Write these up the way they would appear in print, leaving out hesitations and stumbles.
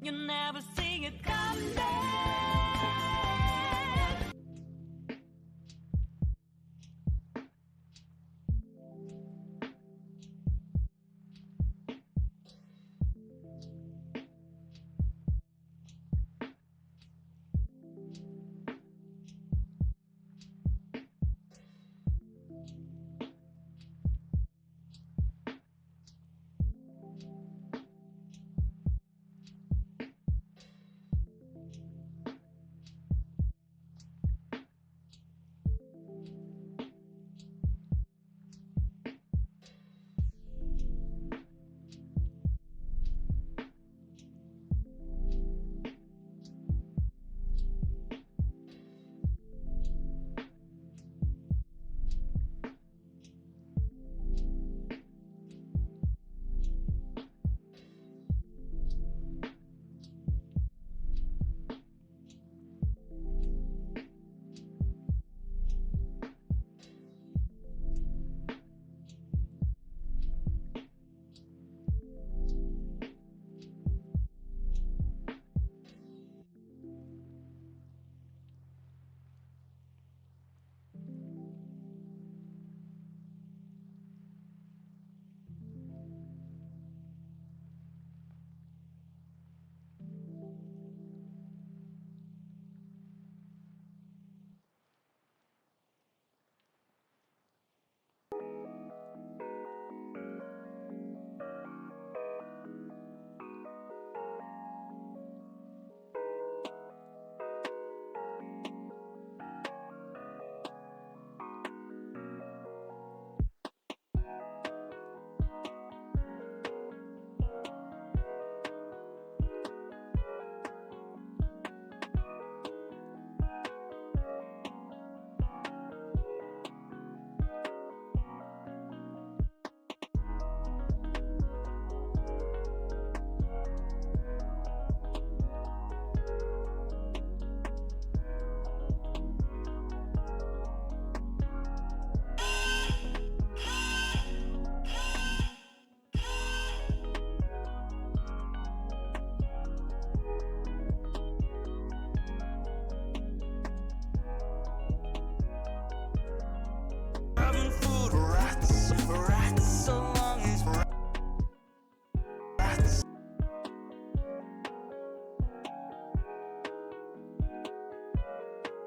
You never see it coming.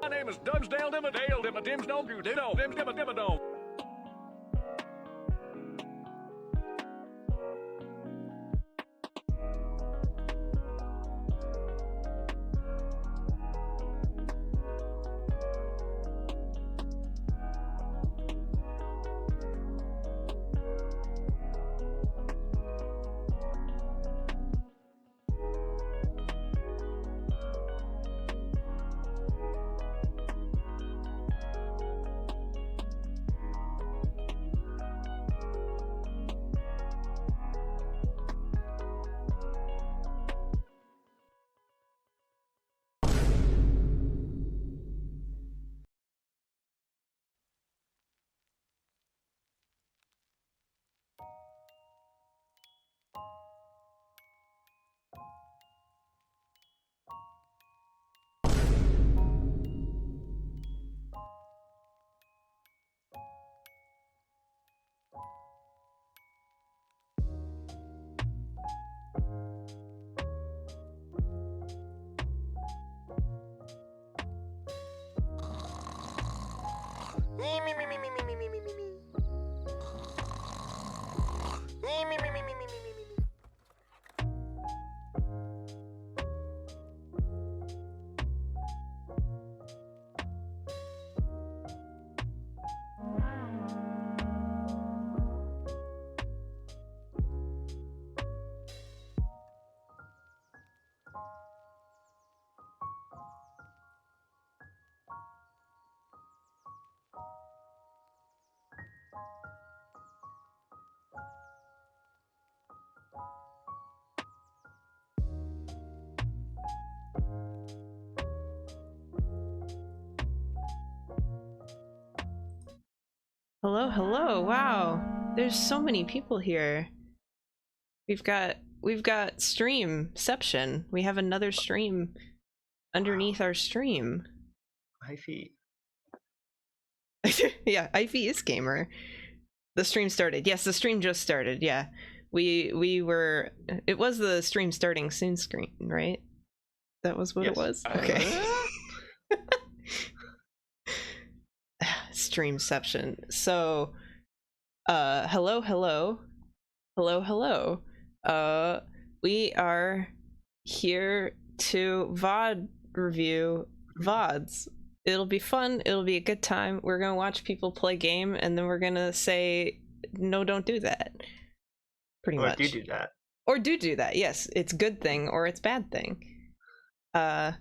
My name is Dugsdale Dimmadale Dimmadimsdome Dido Dimmadimmadome. Hello, hello. Wow. There's so many people here. We've got we've got streamception. We have another stream underneath our stream. Hyphy. Yeah, Ivy is gamer. The stream started. Yes, the stream just started. Yeah, we were. It was the stream starting soon screen, right? That was what it was. Okay. Streamception. So, hello. We are here to VOD review VODs. It'll be fun. It'll be a good time. We're gonna watch people play game, and then we're gonna say, no, don't do that. Pretty much. Or do that. Or do that. Yes, it's good thing or it's bad thing. Yeah.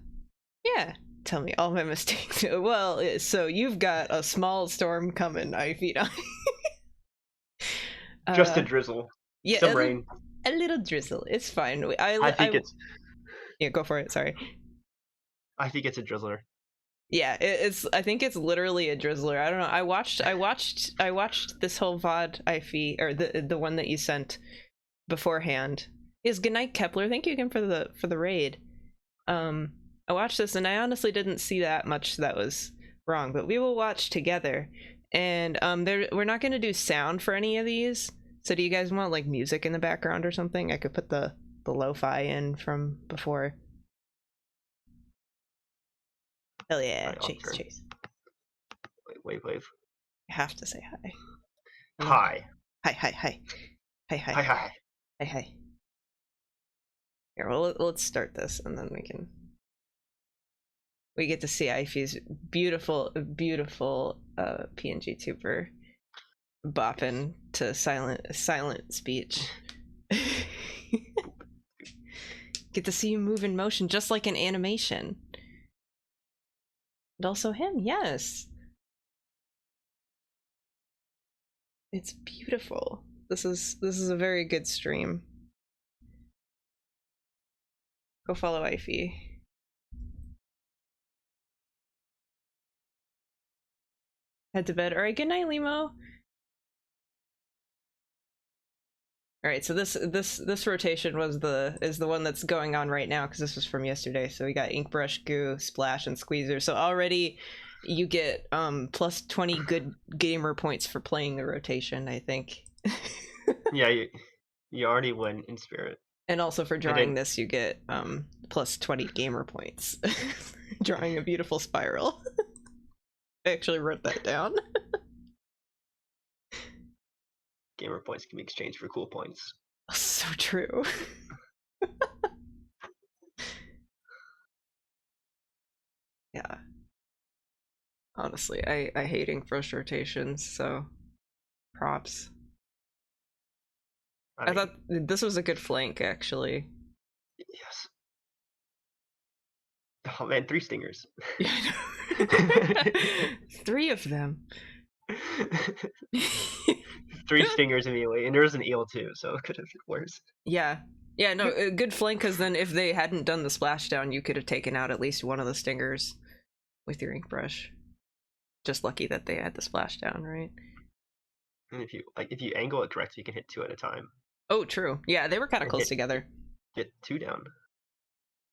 Tell me all my mistakes. Well, so you've got a small storm coming, Ivy. Just a drizzle. Yeah, some rain. A little drizzle. It's fine. I think it's. Yeah, go for it. Sorry. I think it's a drizzler. Yeah, it's. I think it's literally a drizzler. I don't know. I watched this whole VOD, Ivy, or the one that you sent beforehand. Is Goodnight Kepler. Thank you again for the raid. I watched this and I honestly didn't see that much that was wrong, but we will watch together. And we're not going to do sound for any of these. So do you guys want like music in the background or something? I could put the lo-fi in from before. Hell yeah, right, Chase. Wave. You have to say hi. Hi. Hi. Here, well, let's start this and then we get to see Ivy's beautiful PNG tuber bopping to silent speech. Get to see you move in motion just like an animation. And also him, yes. It's beautiful. This is a very good stream. Go follow Ivy. Head to bed. All right, good night, Limo. All right, so this rotation is the one that's going on right now because this was from yesterday. So we got ink brush, goo, splash, and squeezer. So already you get plus 20 good gamer points for playing the rotation, I think. Yeah, you already win in spirit. And also for drawing this, you get plus 20 gamer points. Drawing a beautiful spiral. I actually wrote that down. Gamer points can be exchanged for cool points. So true. Yeah. Honestly, I hate ink brush rotations, so props. I thought this was a good flank, actually. Yes. Oh man, 3 stingers. Yeah, I know. 3 of them. 3 stingers immediately, and there was an eel too, so it could have been worse. Yeah, no, a good flank, because then if they hadn't done the splashdown, you could have taken out at least one of the stingers with your ink brush. Just lucky that they had the splashdown, right? And if you angle it correctly, you can hit 2 at a time. Oh, true. Yeah, they were kind of close together. Get 2 down.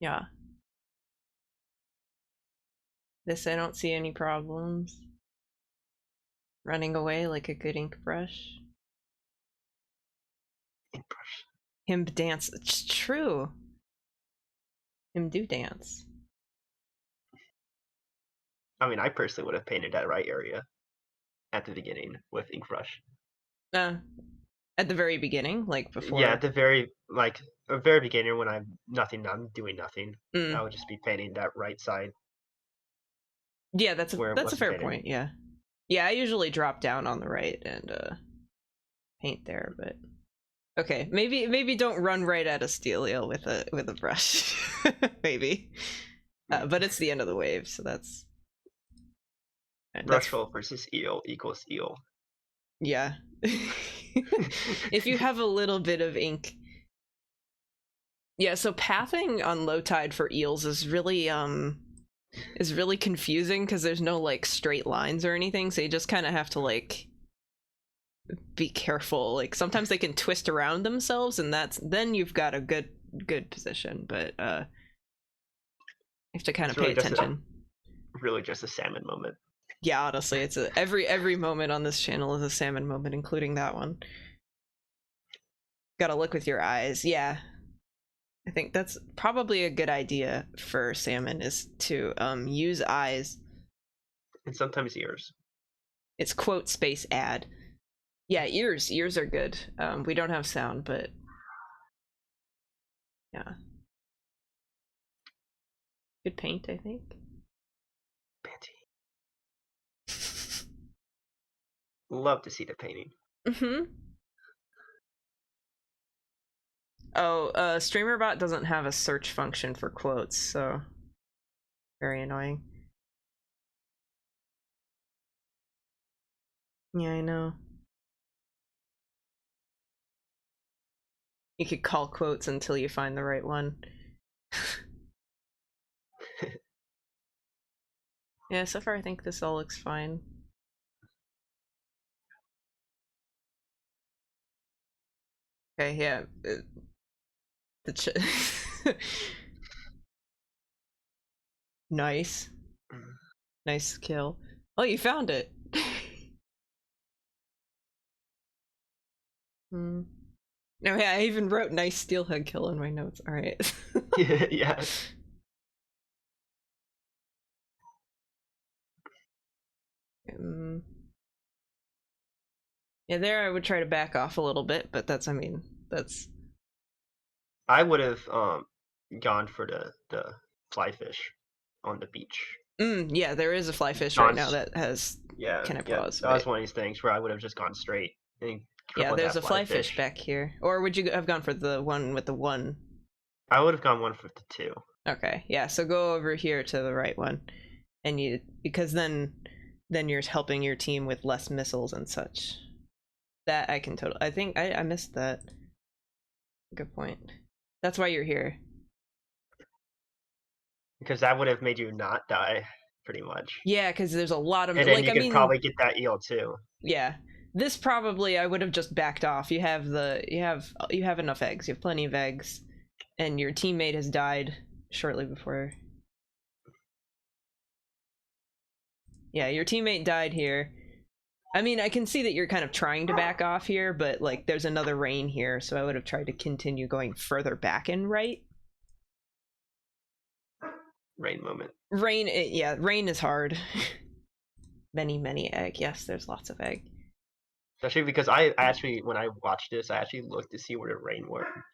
Yeah. This, I don't see any problems. Running away like a good ink brush. Ink brush. Him dance. It's true. Him do dance. I mean, I personally would have painted that right area at the beginning with ink brush. At the very beginning, like before. Yeah, at the very beginning when I'm doing nothing. I would just be painting that right side. Yeah, that's a fair point. Yeah, I usually drop down on the right and paint there, but okay, maybe don't run right at a steel eel with a brush. Maybe, but it's the end of the wave, so that's brush roll versus eel equals eel. Yeah. If you have a little bit of ink. Yeah, so pathing on low tide for eels is really confusing because there's no like straight lines or anything, so you just kind of have to like be careful. Like sometimes they can twist around themselves, and then you've got a good position. But you have to kind of pay attention. Really just a salmon moment. Yeah, honestly, it's every moment on this channel is a salmon moment, including that one. Gotta look with your eyes. Yeah, I think that's probably a good idea for salmon, is to use eyes. And sometimes ears. It's quote space ad. Yeah, ears are good. We don't have sound, but yeah, good paint, I think. Love to see the painting. Oh, StreamerBot doesn't have a search function for quotes, so very annoying. Yeah, I know. You could call quotes until you find the right one. Yeah, so far I think this all looks fine. Okay, yeah. Nice. Nice kill. Oh, you found it. No, yeah, I even wrote nice steelhead kill in my notes. All right. Yeah. Yeah, there I would try to back off a little bit, but that's, I mean, that's. I would have gone for the fly fish on the beach. Yeah, there is a fly fish right now that has can paws. That was one of these things where I would have just gone straight. Yeah, there's a fly fish back here. Or would you have gone for the one with the one? I would have gone one for the two. Okay, yeah. So go over here to the right one, and because then you're helping your team with less missiles and such. That I can totally. I think I missed that. Good point. That's why you're here. Because that would have made you not die, pretty much. Yeah, because there's a lot of. And then you could probably get that eel too. Yeah, this probably I would have just backed off. You have enough eggs. You have plenty of eggs, and your teammate has died shortly before. Yeah, your teammate died here. I mean, I can see that you're kind of trying to back off here, but like there's another rain here, so I would have tried to continue going further back and right. Rain moment. Rain, yeah, rain is hard. Many egg. Yes, there's lots of egg. Especially because I actually, when I watched this, I actually looked to see where the rain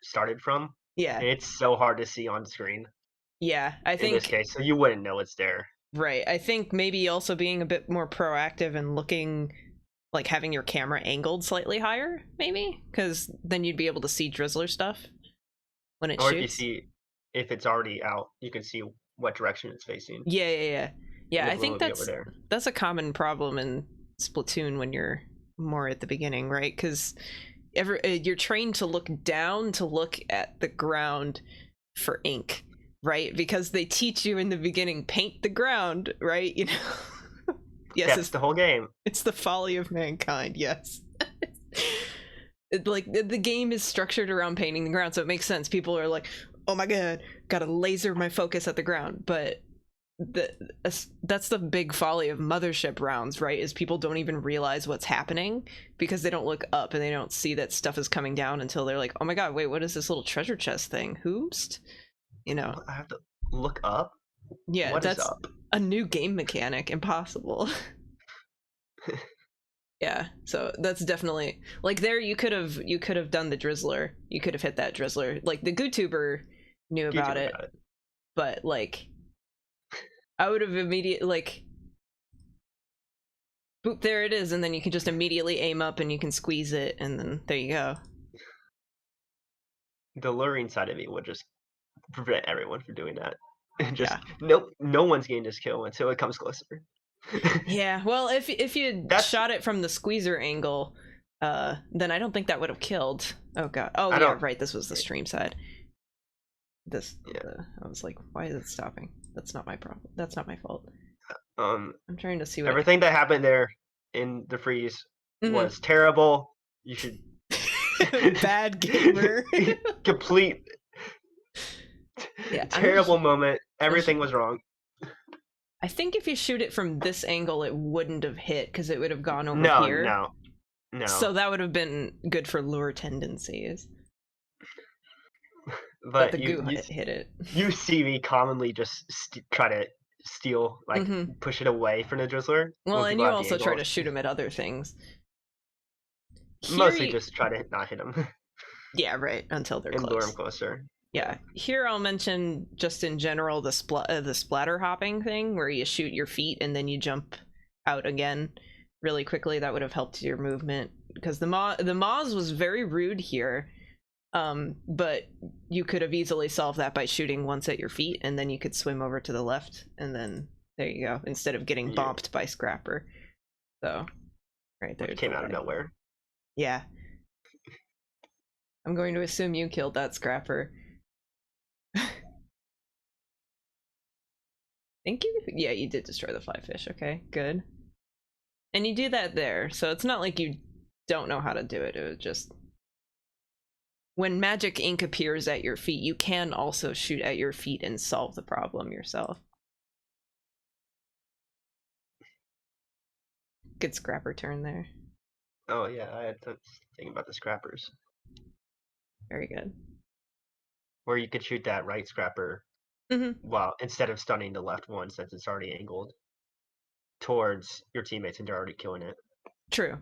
started from. Yeah. And it's so hard to see on screen. Yeah, I think. In this case, so you wouldn't know it's there. Right. I think maybe also being a bit more proactive and looking, like having your camera angled slightly higher, maybe? Because then you'd be able to see Drizzler stuff when it shoots. Or if you see, if it's already out, you can see what direction it's facing. Yeah. I think that's a common problem in Splatoon when you're more at the beginning, right? Because you're trained to look down to look at the ground for ink, right? Because they teach you in the beginning, paint the ground, right? You know. Yes, it's the whole game. It's the folly of mankind. Yes. Like the game is structured around painting the ground, so it makes sense. People are like, "Oh my god, gotta laser my focus at the ground," but that's the big folly of mothership rounds, right? Is people don't even realize what's happening because they don't look up and they don't see that stuff is coming down until they're like, "Oh my god, wait, what is this little treasure chest thing? Who's?" You know. I have to look up. Yeah, what that's is up? A new game mechanic. Impossible. Yeah, so that's definitely like there. You could have done the Drizzler. You could have hit that Drizzler. Like the GoTuber knew about it, but like I would have immediately like, boop, there it is, and then you can just immediately aim up and you can squeeze it, and then there you go. The luring side of me would just prevent everyone from doing that. Just no one's getting this kill until it comes closer. Yeah, well, if you shot it from the squeezer angle, then I don't think that would have killed. Oh god. Oh yeah, right. This was the stream side. I was like, why is it stopping? That's not my problem. That's not my fault. I'm trying to see what everything that happened there in the freeze was terrible. You should Bad gamer. complete Yeah, terrible moment. Everything was wrong. I think if you shoot it from this angle, it wouldn't have hit because it would have gone over No, here. no. So that would have been good for lure tendencies. But the goo hit it. You see me commonly just try to steal, like push it away from the drizzler. Well, and you also try to shoot him at other things. Mostly just try to not hit him. Yeah, right. Until they're and close. Lure him closer. Yeah. Here I'll mention just in general the splatter hopping thing where you shoot your feet and then you jump out again really quickly. That would have helped your movement because the Moz was very rude here. But you could have easily solved that by shooting once at your feet and then you could swim over to the left and then there you go instead of getting bomped by Scrapper. So right there. It came out of nowhere. Yeah. I'm going to assume you killed that Scrapper. Thank you. Yeah, you did destroy the fly fish. Okay, good. And you do that there, so it's not like you don't know how to do it. It was just when magic ink appears at your feet, you can also shoot at your feet and solve the problem yourself. Good Scrapper turn there. Oh yeah, I had to think about the Scrappers. Very good. Where you could shoot that right Scrapper, well, instead of stunning the left one since it's already angled towards your teammates and they're already killing it. True.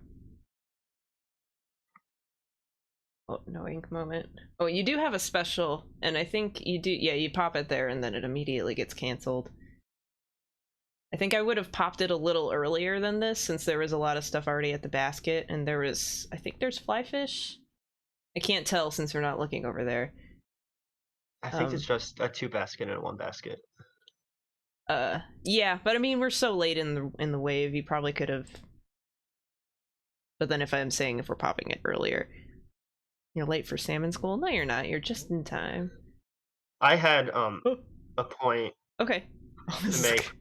Oh, no ink moment. Oh, you do have a special, and I think you do, yeah, you pop it there and then it immediately gets canceled. I think I would have popped it a little earlier than this since there was a lot of stuff already at the basket and there was, I think there's fly fish? I can't tell since we're not looking over there. I think it's just a 2 basket and a 1 basket. Yeah, but I mean we're so late in the wave, you probably could have. But then if I'm saying if we're popping it earlier, you're late for salmon school. No, you're not. You're just in time. I had a point. Okay. To make.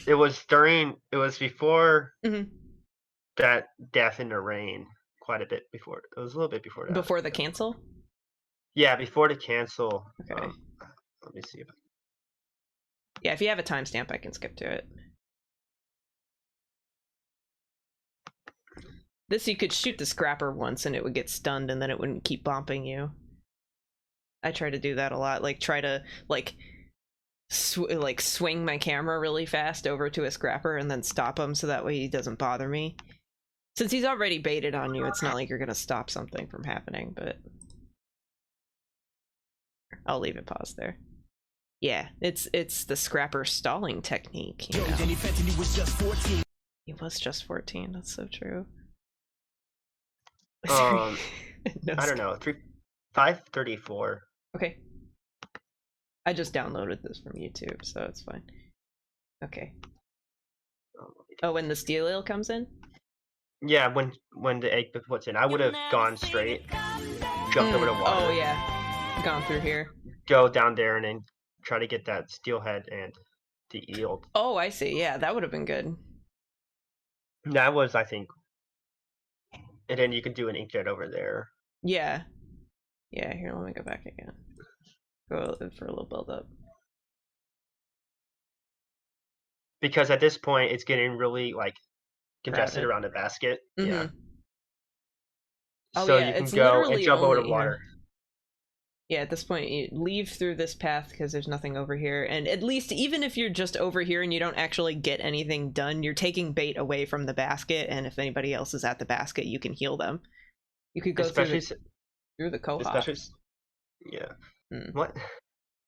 It was before that death in the rain. Quite a bit before. It was a little bit before that. Before the cancel? Yeah, before the cancel. Okay. Let me see if yeah, if you have a timestamp, I can skip to it. This you could shoot the Scrapper once and it would get stunned and then it wouldn't keep bumping you. I try to do that a lot, like try to swing my camera really fast over to a Scrapper and then stop him so that way he doesn't bother me. Since he's already baited on you, it's not like you're gonna stop something from happening, but I'll leave it paused there. Yeah, it's the Scrapper stalling technique. You know? He was just 14. He was just 14. That's so true. I don't know. 534. Okay. I just downloaded this from YouTube, so it's fine. Okay. Oh, when the steel eel comes in? Yeah, when the egg puts in, I would have gone straight, jumped over the water. Oh yeah, gone through here. Go down there and then try to get that steelhead and the eel. Oh, I see. Yeah, that would have been good. That was, I think, and then you can do an inkjet over there. Yeah. Yeah. Here, let me go back again. Go for a little build up. Because at this point, it's getting really congested Crowded. around the basket. Yeah. Oh, so yeah, you can it's go and literally jump over the only- water. Yeah, at this point, you leave through this path because there's nothing over here. And at least, even if you're just over here and you don't actually get anything done, you're taking bait away from the basket. And if anybody else is at the basket, you can heal them. You could go through the Quahog. Yeah. What?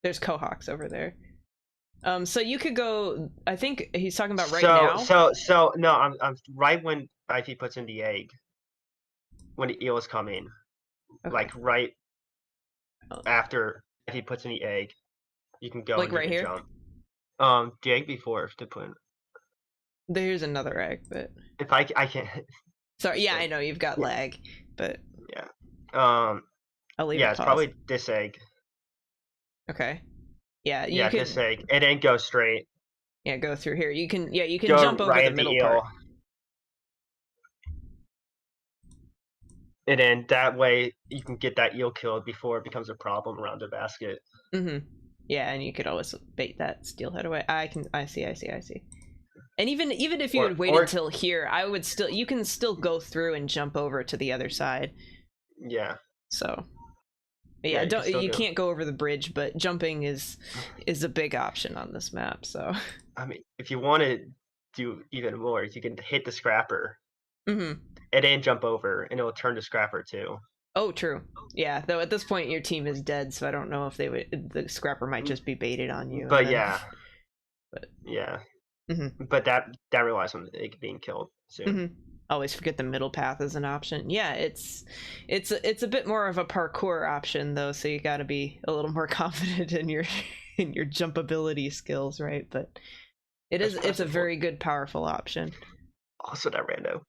There's Quahogs over there. So you could go. I think he's talking about now. So no, I'm right when Ivy puts in the egg. When the eel is coming, Okay. right after he puts in the egg, you can go and right here. Jump. The egg before to put in. There's another egg, but if I can't. Sorry, yeah, I know you've got lag, but yeah. I'll leave. Yeah, it it's paused. probably this egg. Okay. Yeah, you yeah, could, this egg, and then go straight. Yeah, go through here. You can. Yeah, you can go jump over right the at middle eel. part. And then that way you can get that eel killed before it becomes a problem around the basket. Yeah, and you could always bait that steelhead away. I see. And even if you had waited till here, you can still go through and jump over to the other side. Yeah. So yeah, you can't go over the bridge, but jumping is a big option on this map. So I mean, if you want to do even more, you can hit the scrapper. And then jump over, and it will turn to scrapper too. Oh, true. Yeah, though at this point your team is dead, so I don't know if the scrapper might just be baited on you. But then... yeah. But yeah. But that relies on it being killed soon. Always forget the middle path is an option. Yeah, it's a bit more of a parkour option though, so you got to be a little more confident in your jumpability skills, right? But it's a very good, powerful option. Also, that rando.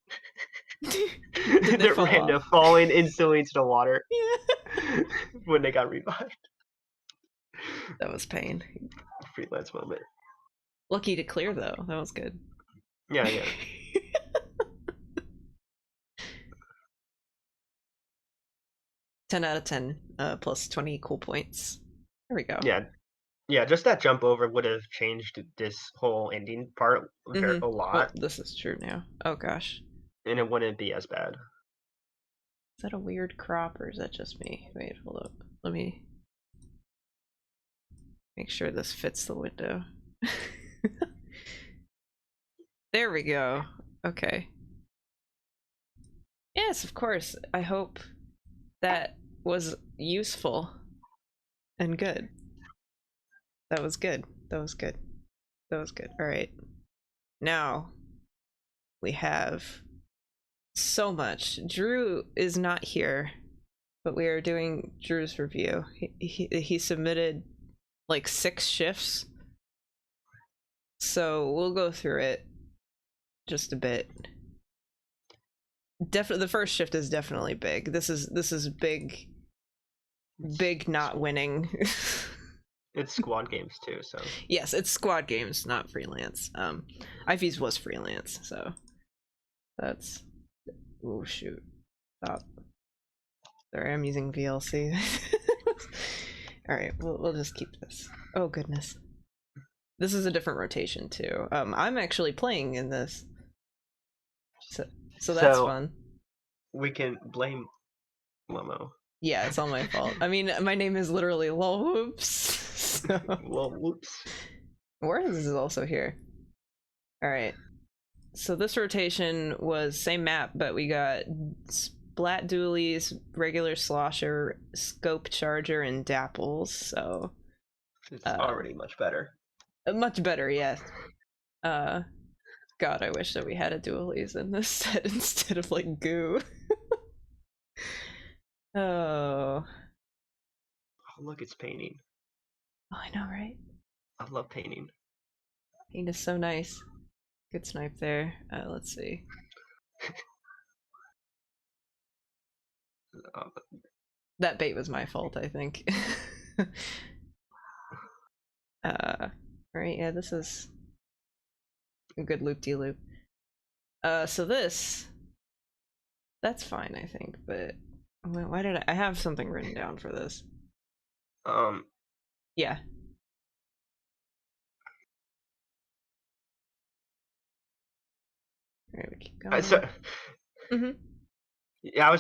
The rando falling instantly into the water. Yeah. When they got revived. That was pain. Freelance moment. Lucky to clear though. That was good. Yeah. 10 out of 10, plus 20 cool points. There we go. Yeah, just that jump over would have changed this whole ending part a lot. Well, this is true now. Oh gosh. And it wouldn't be as bad. Is that a weird crop or is that just me? Wait, hold up. Let me make sure this fits the window. There we go. Okay. Yes, of course. I hope that was useful and good. That was good. All right. Now we have so much. Drew is not here, but we are doing Drew's review. He submitted like 6 shifts, so we'll go through it just a bit. Definitely, the first shift is definitely big. This is big not winning. It's squad games too, so yes, it's squad games, not freelance. IV's was freelance, so that's oh shoot. Stop. Sorry, I'm using VLC. Alright, we'll just keep this. Oh goodness. This is a different rotation too. I'm actually playing in this. So that's fun. We can blame Lomo. Yeah, it's all my fault. I mean, my name is literally Lolwhoops. So... Lolwhoops. Warriors is also here. Alright. So this rotation was same map, but we got Splat Dualies, regular Slosher, Scope Charger, and Dapples, so... It's already much better. Much better, yes. God, I wish that we had a Dualies in this set instead of, like, goo. Oh, look, it's painting. Oh, I know, right? I love painting. Paint is so nice. Good snipe there. Let's see. That bait was my fault, I think. Alright, yeah, this is a good loop-de-loop. So that's fine, I think, but why did I have something written down for this? Yeah. Alright, we keep going. Yeah, I'm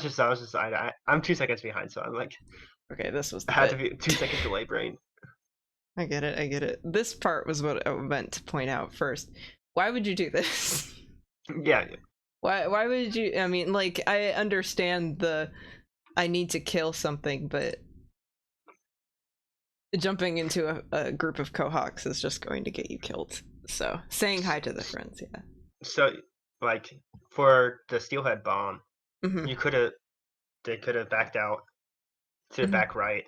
2 seconds behind, so I'm like, okay, this was I had to be 2 second delay brain. I get it. This part was what I meant to point out first. Why would you do this? Yeah. Why would you? I mean, like, I understand I need to kill something, but jumping into a group of Cohawks is just going to get you killed. So saying hi to the friends, yeah. So, like, for the Steelhead bomb, they could have backed out to the back right,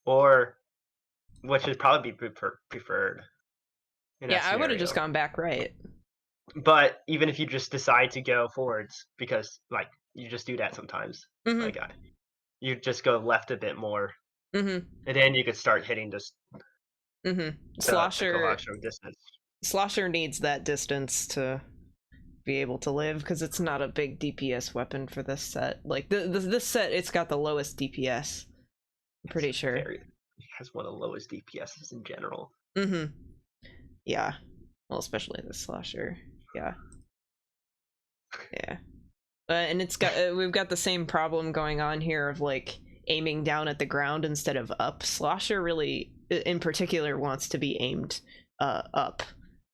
or which would probably be preferred. Yeah, I would have just gone back right. But even if you just decide to go forwards, because like you just do that sometimes, like you just go left a bit more, and then you could start hitting just Slosher distance. Slosher needs that distance to be able to live because it's not a big DPS weapon for this set. Like this set, it's got the lowest DPS. I'm pretty sure. It has one of the lowest DPSs in general. Mm-hmm. Yeah. Well, especially the slosher. Yeah. Yeah. And it's got we've got the same problem going on here of like aiming down at the ground instead of up. Slosher really, in particular, wants to be aimed up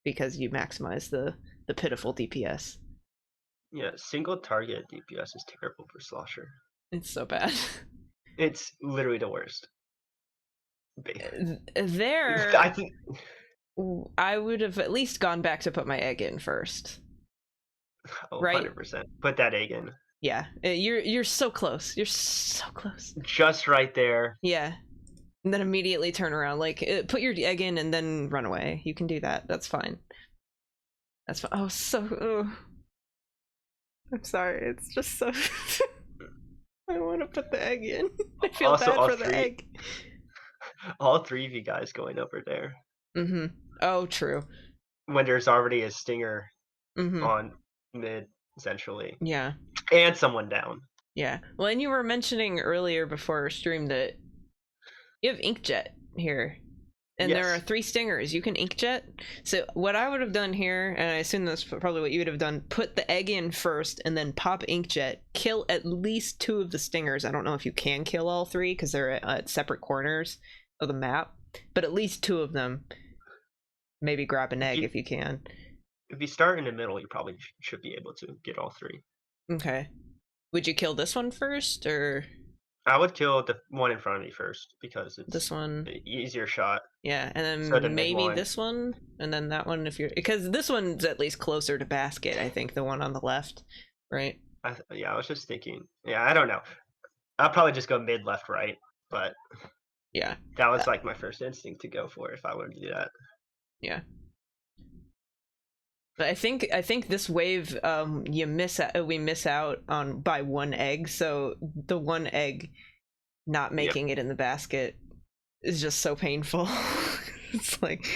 because you maximize the pitiful DPS. Yeah, single target DPS is terrible for Slosher. It's so bad. It's literally the worst. There, I think I would have at least gone back to put my egg in first. Right? 100%. Put that egg in. Yeah, you're so close. You're so close. Just right there. Yeah. And then immediately turn around. Like, put your egg in and then run away. You can do that. That's fine. That's fine. Oh, so... I'm sorry. It's just so... I want to put the egg in. I feel Also, bad for the egg. All three of you guys going over there. Mm-hmm. Oh, true. When there's already a stinger on mid, essentially. Yeah. And someone down. Yeah. Well, and you were mentioning earlier before our stream that you have inkjet here. And Yes. there are 3 stingers. You can inkjet. So what I would have done here, and I assume that's probably what you would have done, put the egg in first and then pop inkjet, kill at least 2 of the stingers. I don't know if you can kill all 3 because they're at separate corners of the map, but at least 2 of them. Maybe grab an egg if you can. If you start in the middle, you probably should be able to get all 3. Okay. Would you kill this one first, or...? I would kill the one in front of me first because it's this one, an easier shot. Yeah, and then So maybe this one, and then that one if you're, because this one's at least closer to basket. I think the one on the left, right? Yeah, I was just thinking. Yeah, I don't know. I'll probably just go mid, left, right. But yeah, that was like my first instinct to go for if I were to do that. Yeah. But I think this wave, we miss out on by 1 egg. So the 1 egg not making it in the basket is just so painful. It's like,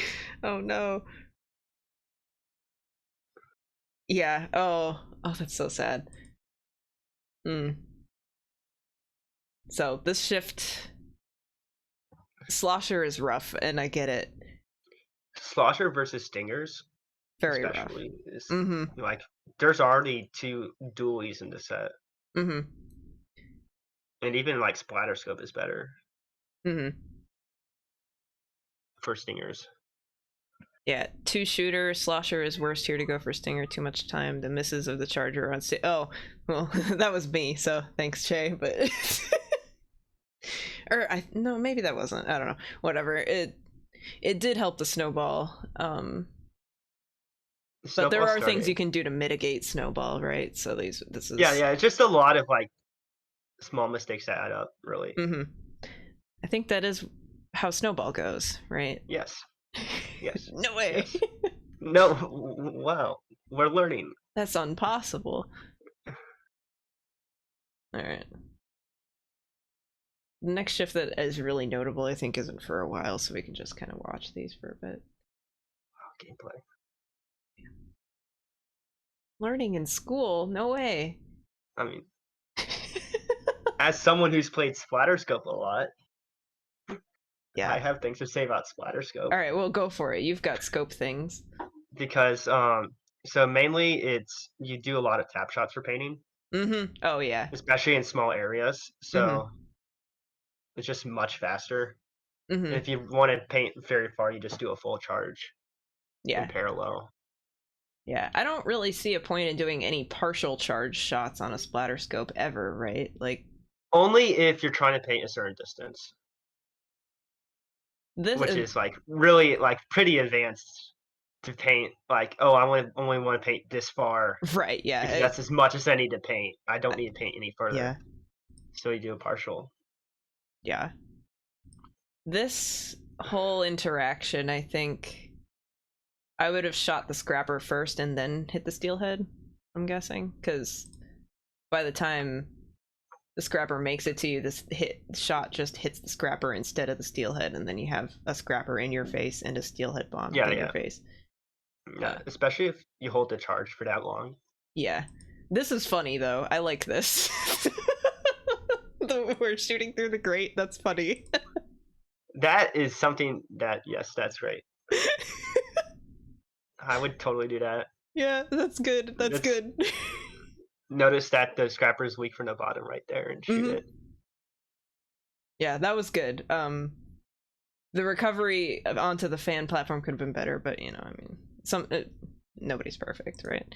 oh no. Yeah. Oh, that's so sad. So this shift, Slosher is rough, and I get it. Slosher versus Stingers. Very especially rough. Is like there's already 2 dualies in the set. And even like Splatterscope is better. For Stingers. Yeah, 2 shooter, Slosher is worst here to go for Stinger, too much time. The misses of the Charger on oh, well, that was me, so thanks, Che, but or no, maybe that wasn't. I don't know. Whatever. It did help the snowball. But there are things you can do to mitigate snowball, right? So this is yeah, it's just a lot of like small mistakes that add up, really. I think that is how snowball goes, right? Yes. No way. Yes. No. Wow. We're learning. That's impossible. All right. The next shift that is really notable, I think, isn't for a while, so we can just kind of watch these for a bit. Gameplay. Learning in school? No way. I mean, as someone who's played Splatterscope a lot, yeah, I have things to say about Splatterscope. All right, well, go for it. You've got scope things. Because so mainly it's you do a lot of tap shots for painting. Oh yeah. Especially in small areas, so it's just much faster. If you want to paint very far, you just do a full charge. In parallel. Yeah, I don't really see a point in doing any partial charge shots on a Splatterscope ever, right? Like only if you're trying to paint a certain distance. Which is like really like pretty advanced to paint. Like, oh, I only want to paint this far. Right, yeah. Because that's as much as I need to paint. I don't need to paint any further. Yeah. So you do a partial. Yeah. This whole interaction, I think I would have shot the scrapper first and then hit the steelhead, I'm guessing, because by the time the scrapper makes it to you, this shot just hits the scrapper instead of the steelhead, and then you have a scrapper in your face and a steelhead bomb in your face. Yeah, especially if you hold the charge for that long. Yeah. This is funny, though. I like this. We're shooting through the grate. That's funny. That is something that, yes, that's great. I would totally do that. Yeah, that's good. That's good. Notice that the scrapper is weak from the bottom right there and shoot it. Yeah, that was good. The recovery onto the fan platform could have been better, but you know, I mean, nobody's perfect, right?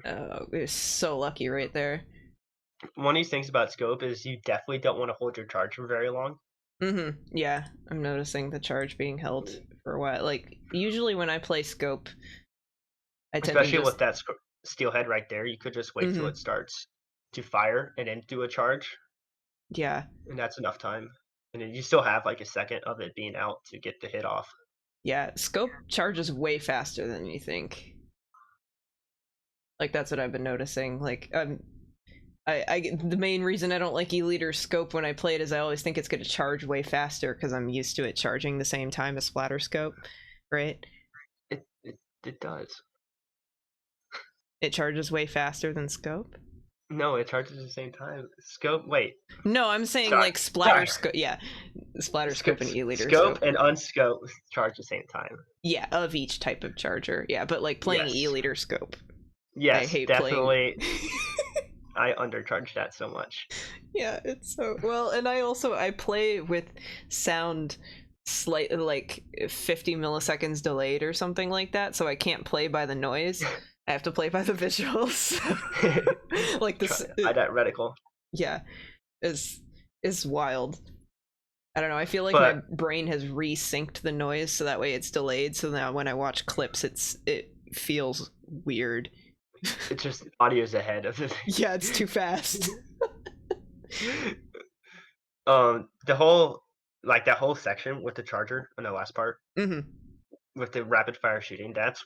Oh, we're so lucky right there. One of these things about scope is you definitely don't want to hold your charge for very long. Yeah, I'm noticing the charge being held for a while. Like, usually when I play scope, I tend Especially to with that steelhead right there, you could just wait till it starts to fire and then do a charge. Yeah. And that's enough time. And then you still have like a second of it being out to get the hit off. Yeah, scope charges way faster than you think. Like, that's what I've been noticing. Like, the main reason I don't like E-liter scope when I play it is I always think it's going to charge way faster because I'm used to it charging the same time as splatter scope, right? It does. It charges way faster than scope? No, it charges at the same time. Scope, wait. No, I'm saying Sorry. like splatter scope. Yeah, splatter scope and E-liter scope and unscope charge at the same time. Yeah, of each type of charger. Yeah, but like playing E-liter scope. Yes, I hate definitely. playing... I undercharge that so much. Yeah, it's so well, and I play with sound slightly like 50 milliseconds delayed or something like that, so I can't play by the noise. I have to play by the visuals. Like this by that reticle. Yeah, is wild. I don't know, I feel like my brain has resynced the noise so that way it's delayed, so now when I watch clips it feels weird. It's just audio's ahead of it. Yeah, it's too fast. The whole that whole section with the charger in the last part, with the rapid fire shooting, that's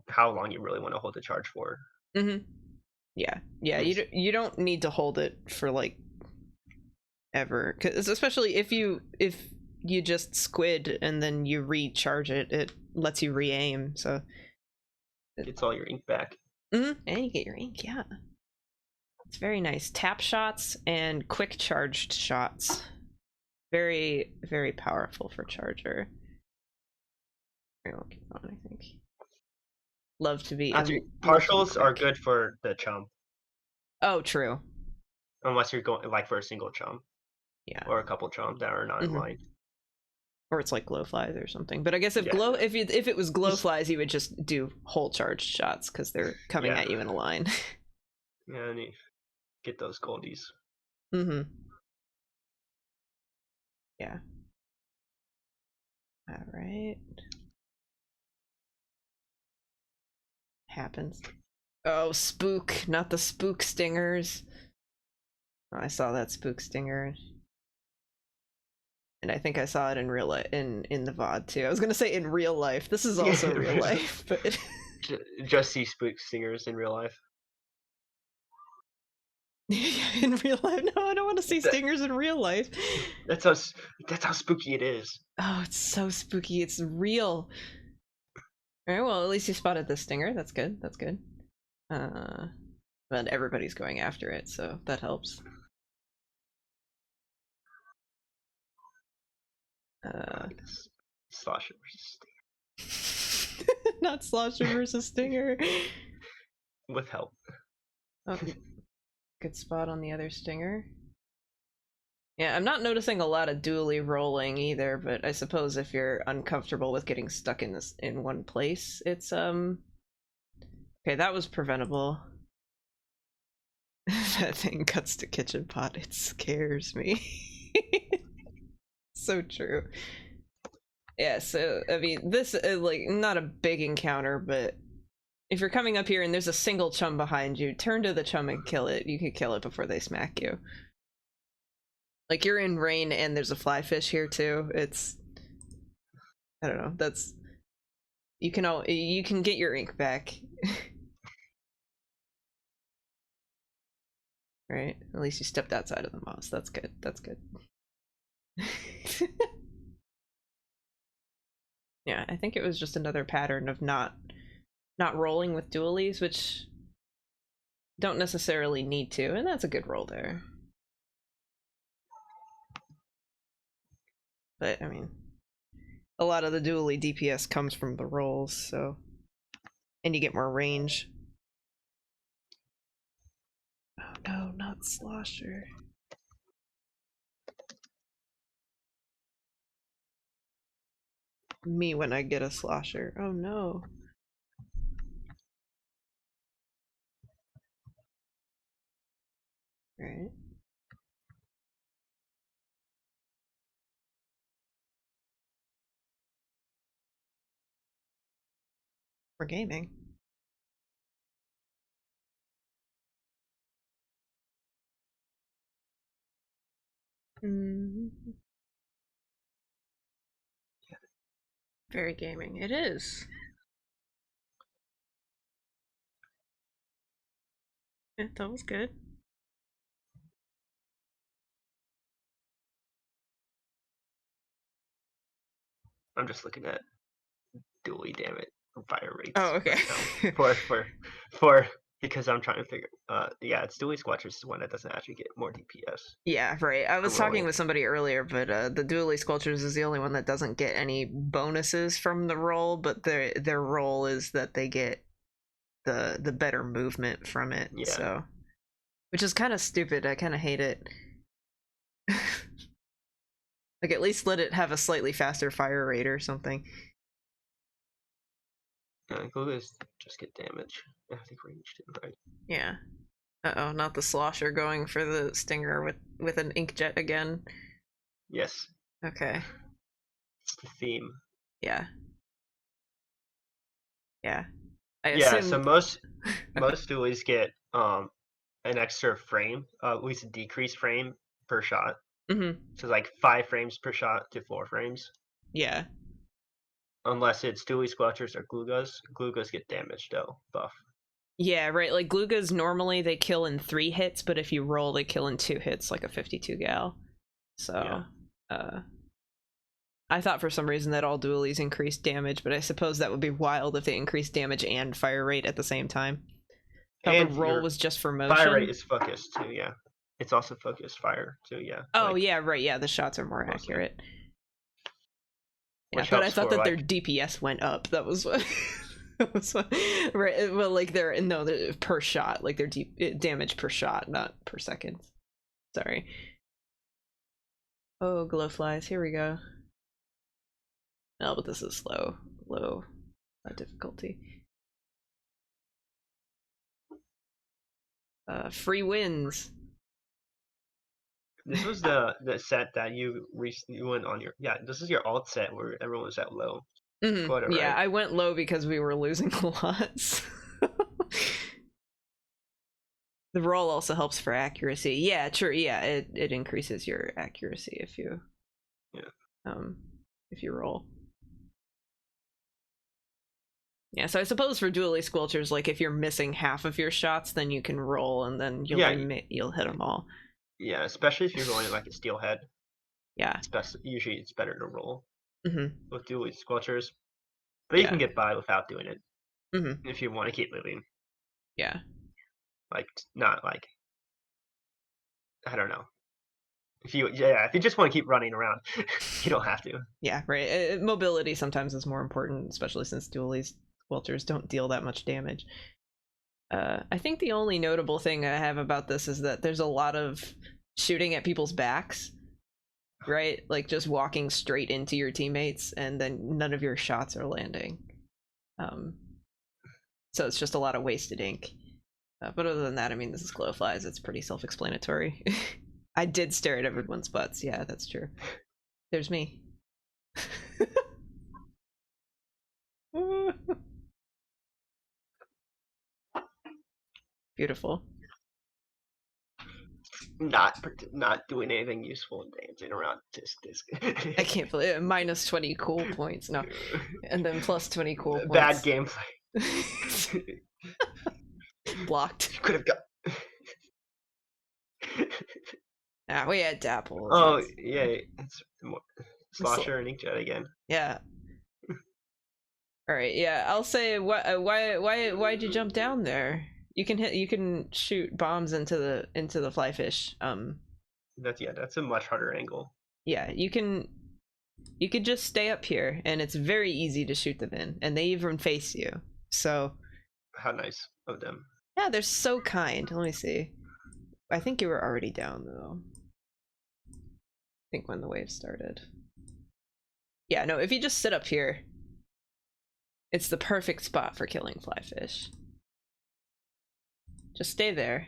how long you really want to hold the charge for. Yeah, you don't need to hold it for like ever, because especially if you just squid and then you recharge it, it lets you re-aim, so it's all your ink back. And you get your ink. Yeah, it's very nice. Tap shots and quick charged shots, very, very powerful for charger. We'll keep on, I think. Love to be partials are good for the chum. Oh, true. Unless you're going like for a single chum. Yeah. Or a couple chums that are not in line. Or it's like glow flies or something. But I guess if it was glow flies, you would just do whole charged shots because they're coming at you in a line. Yeah, and you get those goldies. Yeah. All right. Happens. Oh, spook, not the spook stingers. Oh, I saw that spook stinger. And I think I saw it in real life, in the VOD too. I was gonna say in real life. This is also real life, but just see spook stingers in real life. In real life, no, I don't want to see stingers in real life. That's how spooky it is. Oh, it's so spooky. It's real. All right, well, at least you spotted the stinger. That's good. That's good. But everybody's going after it, so that helps. Slosher versus Stinger. Not Slosher versus Stinger. With help. Okay. Good spot on the other Stinger. Yeah, I'm not noticing a lot of dually rolling either, but I suppose if you're uncomfortable with getting stuck in one place, it's okay, that was preventable. That thing cuts to kitchen pot. It scares me. So true. Yeah, so I mean, this is like not a big encounter, but if you're coming up here and there's a single chum behind you, turn to the chum and kill it. You can kill it before they smack you. Like, you're in rain and there's a fly fish here too. It's, I don't know, that's, you can get your ink back. Right? At least you stepped outside of the moss. That's good. That's good. Yeah, I think it was just another pattern of not rolling with dualies, which don't necessarily need to, and that's a good roll there. But I mean, a lot of the dually DPS comes from the rolls, so, and you get more range. Oh no, not Slosher. Me when I get a Slosher. Oh no. Right. We're gaming. Mm-hmm. Very gaming. It is. Yeah, that was good. I'm just looking at dually damage fire rates. Oh, okay. Right for because I'm trying to figure. Yeah, it's dually squatchers is one that doesn't actually get more DPS. Yeah, right. I was talking rolling. with somebody earlier, but the dually sculptures is the only one that doesn't get any bonuses from the roll, but their roll is that they get the better movement from it. Yeah. So, which is kind of stupid. I kind of hate it. Like, at least let it have a slightly faster fire rate or something. Glugas just get damage. I think range too, right? Yeah. Uh-oh, not the slosher going for the stinger with an inkjet again. Yes. Okay. It's the theme. Yeah. Yeah. So most dualies get an extra frame, at least a decreased frame per shot. Mm-hmm. So like 5 frames per shot to 4 frames. Yeah. Unless it's dually squelchers or glugas. Glugas get damage though, buff. Yeah, right. Like Glugas normally they kill in 3 hits, but if you roll, they kill in 2 hits, like a 52 gal. So, yeah. I thought for some reason that all dualies increased damage, but I suppose that would be wild if they increased damage and fire rate at the same time. And the roll was just for motion. Fire rate is focused too, yeah. It's also focused fire too, yeah. Oh, like, yeah, right. Yeah, the shots are more mostly accurate. Yeah, which but I thought that like... their DPS went up. That was what. That was what, right? Well, like they're per shot, like their damage per shot, not per second. Sorry. Oh, glowflies. Here we go. No, but this is low difficulty. Free wins. This was the set that you recently went on your this is your alt set where everyone was at low. Mm-hmm. Quota, right? Yeah, I went low because we were losing a lot. The roll also helps for accuracy. Yeah, true. Yeah, it increases your accuracy if you if you roll. Yeah, so I suppose for dually squelchers, like if you're missing half of your shots, then you can roll and then you'll hit them all. Yeah, especially if you're going like a steelhead. Yeah. Usually it's better to roll with dually squelchers. But you can get by without doing it if you want to keep moving. Yeah. Like, not like, I don't know. If you just want to keep running around, you don't have to. Yeah, right. Mobility sometimes is more important, especially since dually squelchers don't deal that much damage. I think the only notable thing I have about this is that there's a lot of shooting at people's backs, right? Like just walking straight into your teammates and then none of your shots are landing. So it's just a lot of wasted ink. But other than that, I mean, this is glowflies. It's pretty self-explanatory. I did stare at everyone's butts. Yeah, that's true. There's me. Beautiful. Not doing anything useful and dancing around this. I can't believe it. Minus 20 cool points. No. And then plus 20 cool points. Bad gameplay. Blocked. You could have got. We had Dapple. Oh, yeah. It's Slosher and Inkjet again. Yeah. All right, yeah, I'll say why'd you jump down there? You can shoot bombs into the fly fish. That's a much harder angle. Yeah, you could just stay up here, and it's very easy to shoot them in, and they even face you. So How nice of them. yeah, they're so kind. Let me see. I think you were already down though. I think when the wave started. Yeah, no, if you just sit up here, it's the perfect spot for killing fly fish. Just stay there.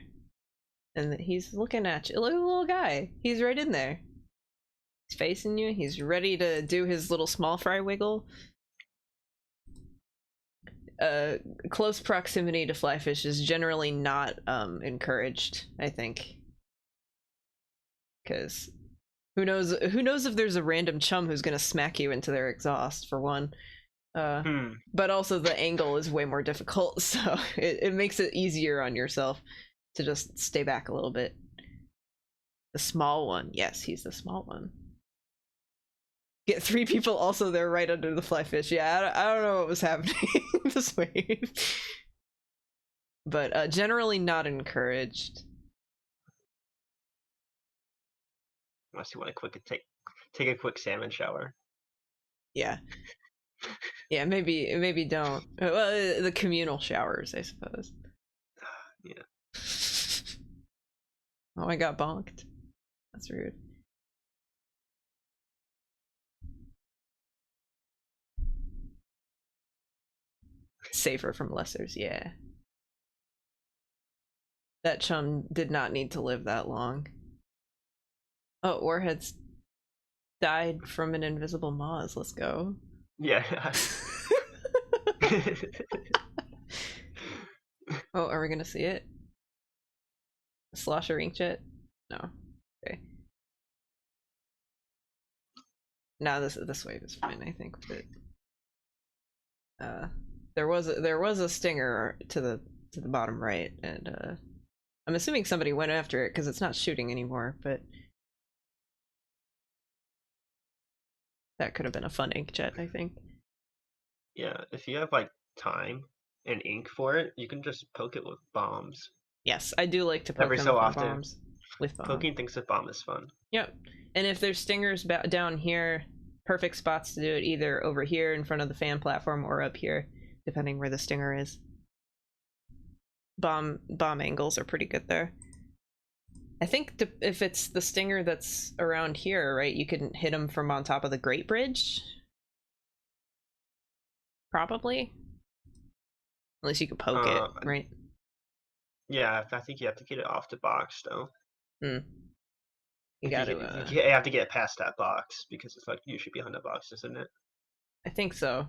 And he's looking at you. Look at the little guy. He's right in there. He's facing you. He's ready to do his little small fry wiggle. Close proximity to fly fish is generally not encouraged, I think. Because who knows if there's a random chum who's gonna smack you into their exhaust, for one. But also the angle is way more difficult, so it makes it easier on yourself to just stay back a little bit. The small one. Yes, he's the small one. Get 3 people also there right under the fly fish. Yeah, I don't know what was happening this wave. But generally not encouraged. Unless you want to take a quick salmon shower. Yeah. Yeah, maybe don't. Well, the communal showers, I suppose. Yeah. Oh, I got bonked. That's rude. Safer from lessers, yeah. That chum did not need to live that long. Oh, Warhead's died from an invisible Moz. Let's go. Yeah. Oh, are we gonna see it? Slosher inkjet? No. Okay. No, this wave is fine, I think. But there was a stinger to the bottom right, and I'm assuming somebody went after it because it's not shooting anymore. But that could have been a fun inkjet, I think. Yeah, if you have like time and ink for it, you can just poke it with bombs. Yes, I do like to poke Every them so with often. bombs. With bombs. Poking things with bomb is fun. Yep. And if there's stingers down here, perfect spots to do it either over here in front of the fan platform or up here, depending where the stinger is. Bomb angles are pretty good there. I think if it's the stinger that's around here, right, you can hit him from on top of the Great Bridge. Probably. Unless you could poke it, right? Yeah, I think you have to get it off the box, though. You gotta. You have to get past that box because it's like usually behind the box, isn't it? I think so.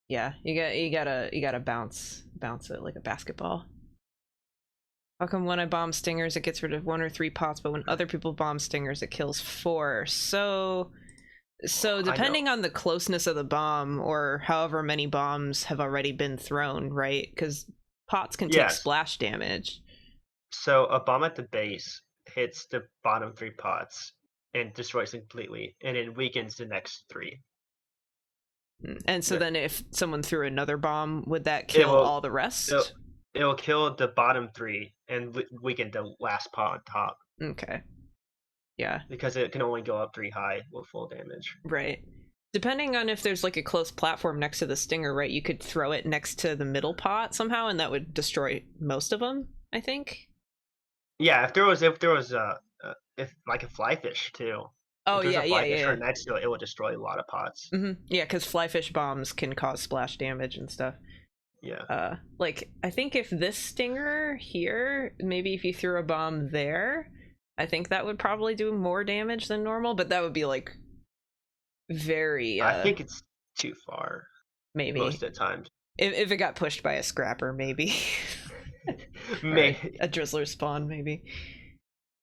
Yeah, you gotta bounce it like a basketball. How come when I bomb stingers it gets rid of 1 or 3 pots, but when other people bomb stingers it kills 4? So depending on the closeness of the bomb or however many bombs have already been thrown, right? Because pots can take splash damage. So a bomb at the base hits the bottom 3 pots and destroys them completely, and it weakens the next 3. And so then if someone threw another bomb, would that kill all the rest? It'll kill the bottom 3 and weaken the last pot on top. Okay. Yeah. Because it can only go up 3 high with full damage. Right. Depending on if there's like a close platform next to the stinger, right, you could throw it next to the middle pot somehow and that would destroy most of them, I think. Yeah, if there was like a fly fish too. Oh, yeah. Next to it, it will destroy a lot of pots. Yeah, because fly fish bombs can cause splash damage and stuff. Yeah. Like, I think if this stinger here, maybe if you threw a bomb there, I think that would probably do more damage than normal, but that would be like very I think it's too far. Maybe. Most of the time. If it got pushed by a scrapper, maybe. Maybe. A drizzler spawn, maybe.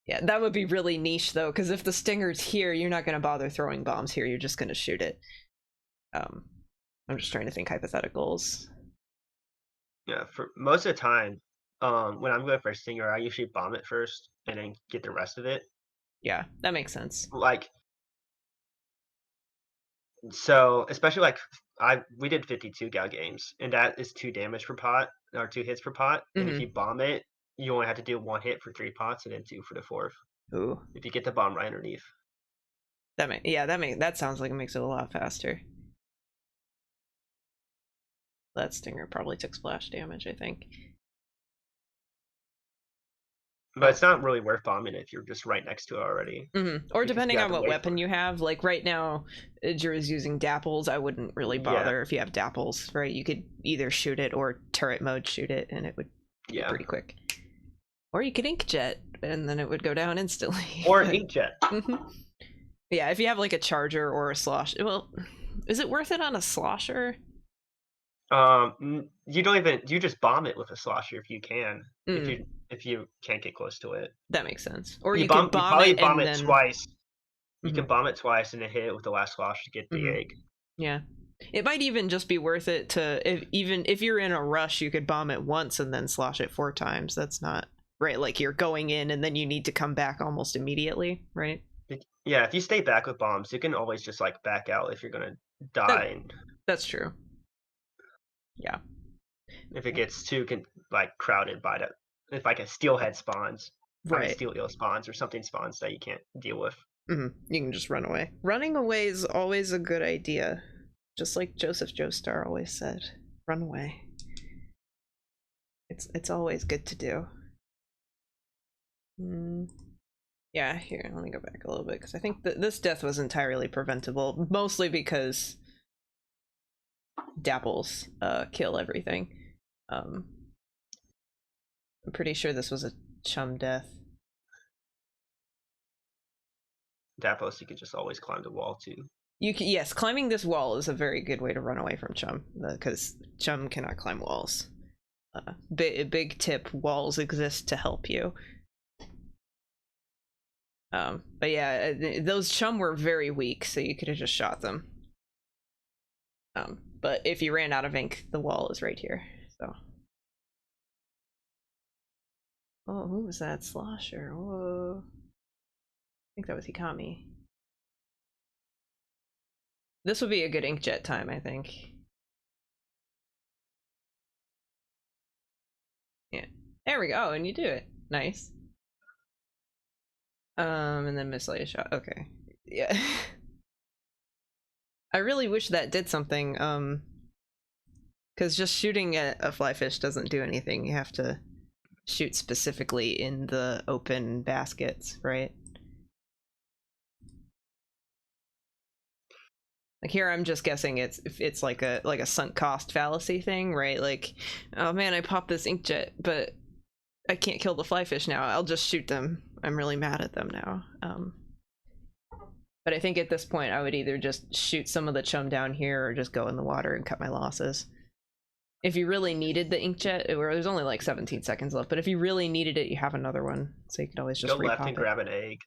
Yeah, that would be really niche though, because if the stinger's here, you're not gonna bother throwing bombs here, you're just gonna shoot it. I'm just trying to think hypotheticals. Yeah, for most of the time, when I'm going for a stinger, I usually bomb it first and then get the rest of it. Yeah, that makes sense. Like So especially like we did 52 gal games, and that is 2 damage per pot or 2 hits per pot. And if you bomb it, you only have to do 1 hit for 3 pots and then 2 for the 4th. Ooh. If you get the bomb right underneath. That sounds like it makes it a lot faster. That stinger probably took splash damage, I think. But it's not really worth bombing if you're just right next to it already. Or depending on what weapon you have. Like right now, Jira's using dapples. I wouldn't really bother if you have dapples, right? You could either shoot it or turret mode shoot it, and it would be pretty quick. Or you could inkjet, and then it would go down instantly. Or inkjet. Yeah, if you have like a charger or a slosh. Well, is it worth it on a slosher? You just bomb it with a slosher if you can. If you can't get close to it. That makes sense. Or you can bomb it bomb and it then... twice. You can bomb it twice and then hit it with the last slosh to get the egg. Yeah. It might even just be worth it to, if you're in a rush, you could bomb it once and then slosh it 4 times. That's not right. Like you're going in and then you need to come back almost immediately, right? Yeah, if you stay back with bombs, you can always just like back out if you're gonna die. That's true. Yeah. If it gets too crowded by that, if like a steelhead spawns, right? Steel eel spawns or something spawns that you can't deal with. You can just run away. Running away is always a good idea, just like Joseph Joestar always said. Run away. It's always good to do. Yeah, here, let me go back a little bit because I think that this death was entirely preventable, mostly because dapples kill everything. I'm pretty sure this was a chum death. Dapples, you could just always climb the wall too. Yes, climbing this wall is a very good way to run away from chum, because chum cannot climb walls. Big tip: walls exist to help you. But yeah, those chum were very weak, so you could have just shot them. But if you ran out of ink, the wall is right here. So. Oh, who was that? Slosher. Whoa. I think that was Hikami. This would be a good inkjet time, I think. Yeah. There we go, and you do it. Nice. And then miscellaneous shot. Okay. Yeah. I really wish that did something, because just shooting at a fly fish doesn't do anything. You have to shoot specifically in the open baskets, right? Like here, I'm just guessing it's like a sunk cost fallacy thing, right? Like, oh man, I popped this inkjet, but I can't kill the fly fish now. I'll just shoot them. I'm really mad at them now. But I think at this point, I would either just shoot some of the chum down here or just go in the water and cut my losses. If you really needed the inkjet, there's only like 17 seconds left, but if you really needed it, you have another one, so you could always just go left and grab an egg.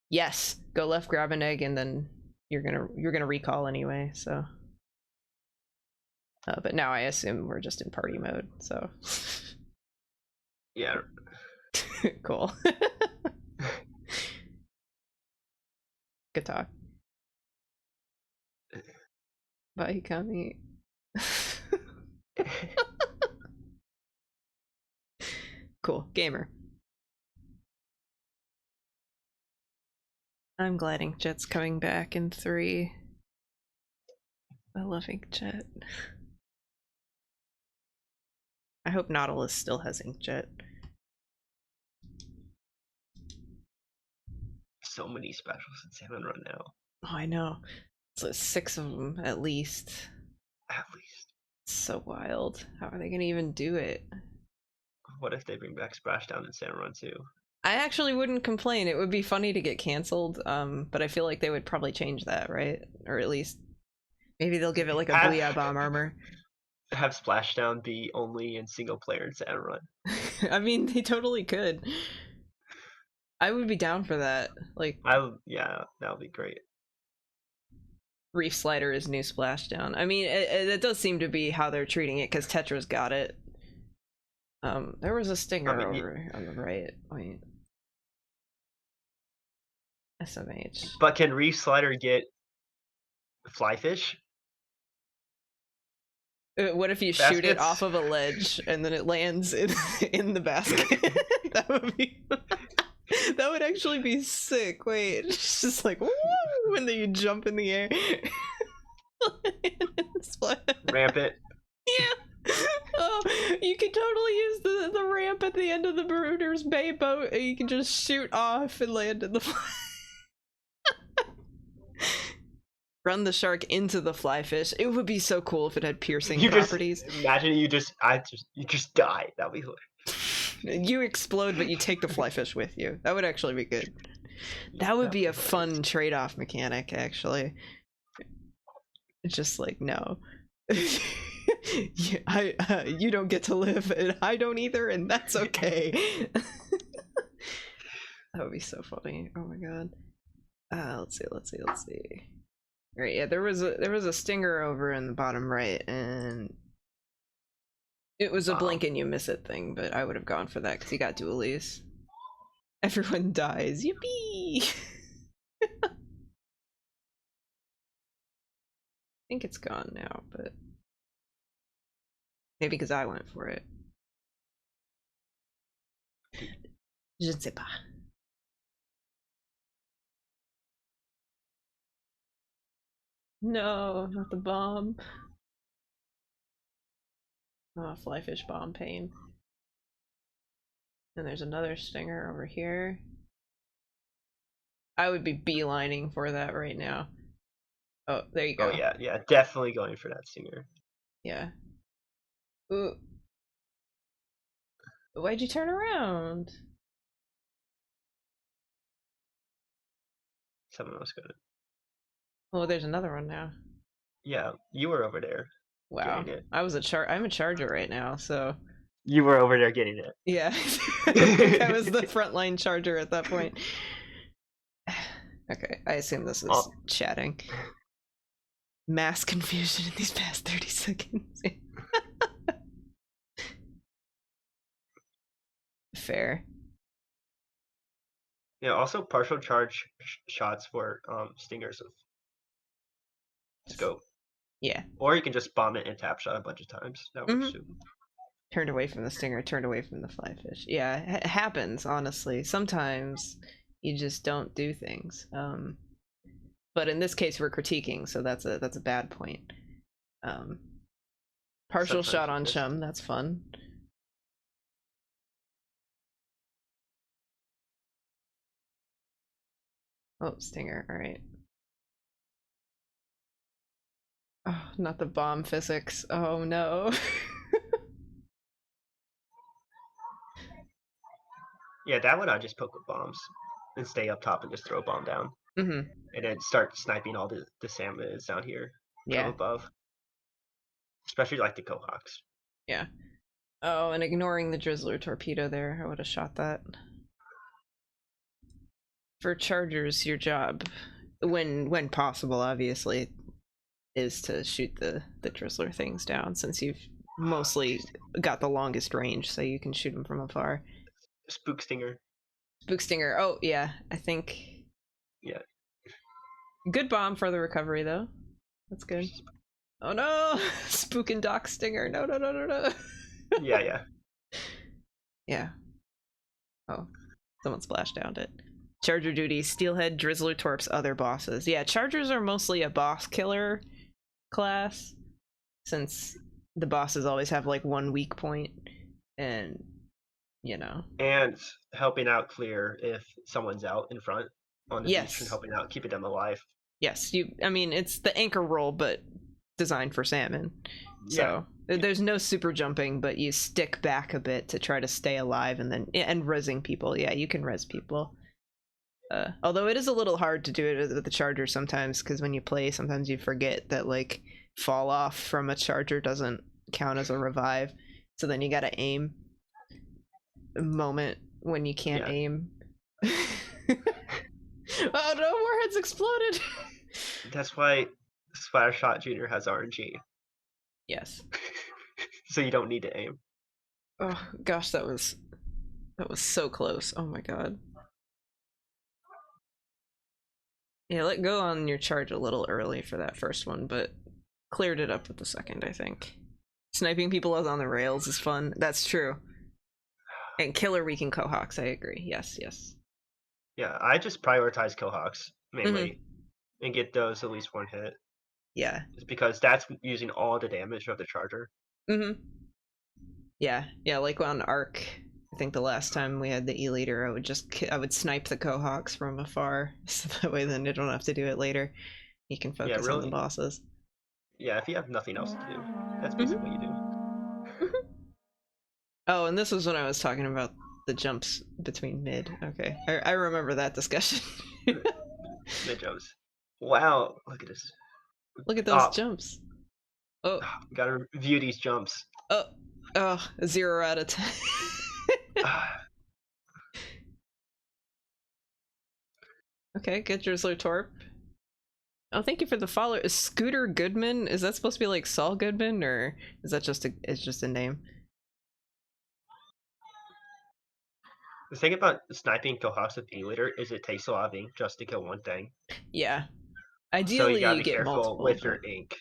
Yes, go left, grab an egg, and then you're gonna recall anyway. So, but now I assume we're just in party mode. So, yeah, cool. Good talk. Bye, Hikami. Cool. Gamer. I'm glad Inkjet's coming back in 3. I love Inkjet. I hope Nautilus still has Inkjet. So many specials in Salmon Run now. Oh, I know. It's like 6 of them at least. At least. It's so wild. How are they gonna even do it? What if they bring back Splashdown in Salmon Run 2? I actually wouldn't complain. It would be funny to get canceled, but I feel like they would probably change that, right? Or at least maybe they'll give it like a Booyah Bomb armor. Have Splashdown be only in single player in Salmon Run. I mean, they totally could. I would be down for that. Like, yeah, that would be great. Reef Slider is new Splashdown. I mean, it does seem to be how they're treating it because Tetra's got it. There was a stinger over on the right. Wait. SMH. But can Reef Slider get fly fish. What if you shoot it Baskets. off of a ledge and then it lands in the basket? That would be that would actually be sick. Wait, it's just like woo, and then you jump in the air. Ramp it. Yeah. Oh, you could totally use the ramp at the end of the Brooder's Bay boat, and you can just shoot off and land in the fly. Run the shark into the fly fish. It would be so cool if it had piercing properties. Imagine you just die. That'd be hilarious. You explode, but you take the fly fish with you. That would actually be good. That would be a fun trade-off mechanic, actually. It's just like, no. You don't get to live, and I don't either, and that's okay. That would be so funny. Oh my god. Let's see. Alright, yeah, there was a stinger over in the bottom right, and it was a blink and you miss it thing, but I would have gone for that because you got dualies. Everyone dies. Yippee! I think it's gone now, but maybe because I went for it. Je ne sais pas. No, not the bomb. Oh, flyfish bomb pain. And there's another stinger over here. I would be beelining for that right now. Oh, there you go. Oh yeah, definitely going for that stinger. Yeah. Ooh. Why'd you turn around? Someone else got it. Oh, there's another one now. Yeah, you were over there. Wow. It. I'm a charger right now, so you were over there getting it. yeah. I think I was the frontline charger at that point. Okay, I assume this is chatting. Mass confusion in these past 30 seconds. Fair. Yeah, also partial charge shots for stingers of scope. Yeah. Or you can just bomb it and tap shot a bunch of times. That works too. Turned away from the stinger, turned away from the fly fish. Yeah, it happens, honestly. Sometimes you just don't do things. But in this case we're critiquing, so that's a bad point. Partial shot on chum, that's fun. Oh, stinger, alright. Oh, not the bomb physics. Oh no. Yeah, that one I just poke with bombs and stay up top and just throw a bomb down. And then start sniping all the salmon down here from above. Especially like the cohawks. Yeah. Oh, and ignoring the drizzler torpedo there, I would have shot that. For chargers, your job, when possible, obviously, is to shoot the drizzler things down, since you've mostly got the longest range, so you can shoot them from afar. Spook stinger. Spook stinger. Oh yeah, I think. Yeah. Good bomb for the recovery though. That's good. Oh no! Spook and dock stinger. No. Yeah. Yeah. Oh, someone splashed down it. Charger duty, Steelhead, Drizzler, Torps, other bosses. Yeah, Chargers are mostly a boss killer class, since the bosses always have like one weak point, and you know. And helping out clear if someone's out in front on the beach and helping out, keeping them alive. Yes, I mean, it's the anchor role, but designed for salmon. So there's no super jumping, but you stick back a bit to try to stay alive, and rezzing people. Yeah, you can res people. Although it is a little hard to do it with the charger sometimes, because when you play, sometimes you forget that like fall off from a charger doesn't count as a revive. So then you gotta aim. A moment when you can't aim. Oh no, warheads exploded! That's why Splattershot Junior has RNG. Yes. So you don't need to aim. Oh gosh, that was so close. Oh my god. Yeah, let go on your charge a little early for that first one, but cleared it up with the second, I think. Sniping people on the rails is fun. That's true. And killer weaken Cohawks, I agree. Yes, yes. Yeah, I just prioritize Cohawks mainly and get those at least one hit. Yeah. Just because that's using all the damage of the charger. Yeah, yeah, like on Arc, I think the last time we had the E-Leader, I would snipe the Cohawks from afar, so that way then you don't have to do it later. You can focus on the bosses. Yeah, if you have nothing else to do, that's basically what you do. Oh, and this was when I was talking about the jumps between mid. Okay, I remember that discussion. Mid jumps. Wow, look at this. Look at those jumps. Oh, gotta view these jumps. Oh, 0 out of 10. Okay, good Drizzler Torp. Oh, thank you for the follow. Is Scooter Goodman? Is that supposed to be like Saul Goodman, or is that it's just a name? The thing about sniping Cohawks with E-Leader is it takes a lot of ink just to kill one thing. Yeah. So Ideally, you gotta be get careful multiple, with your ink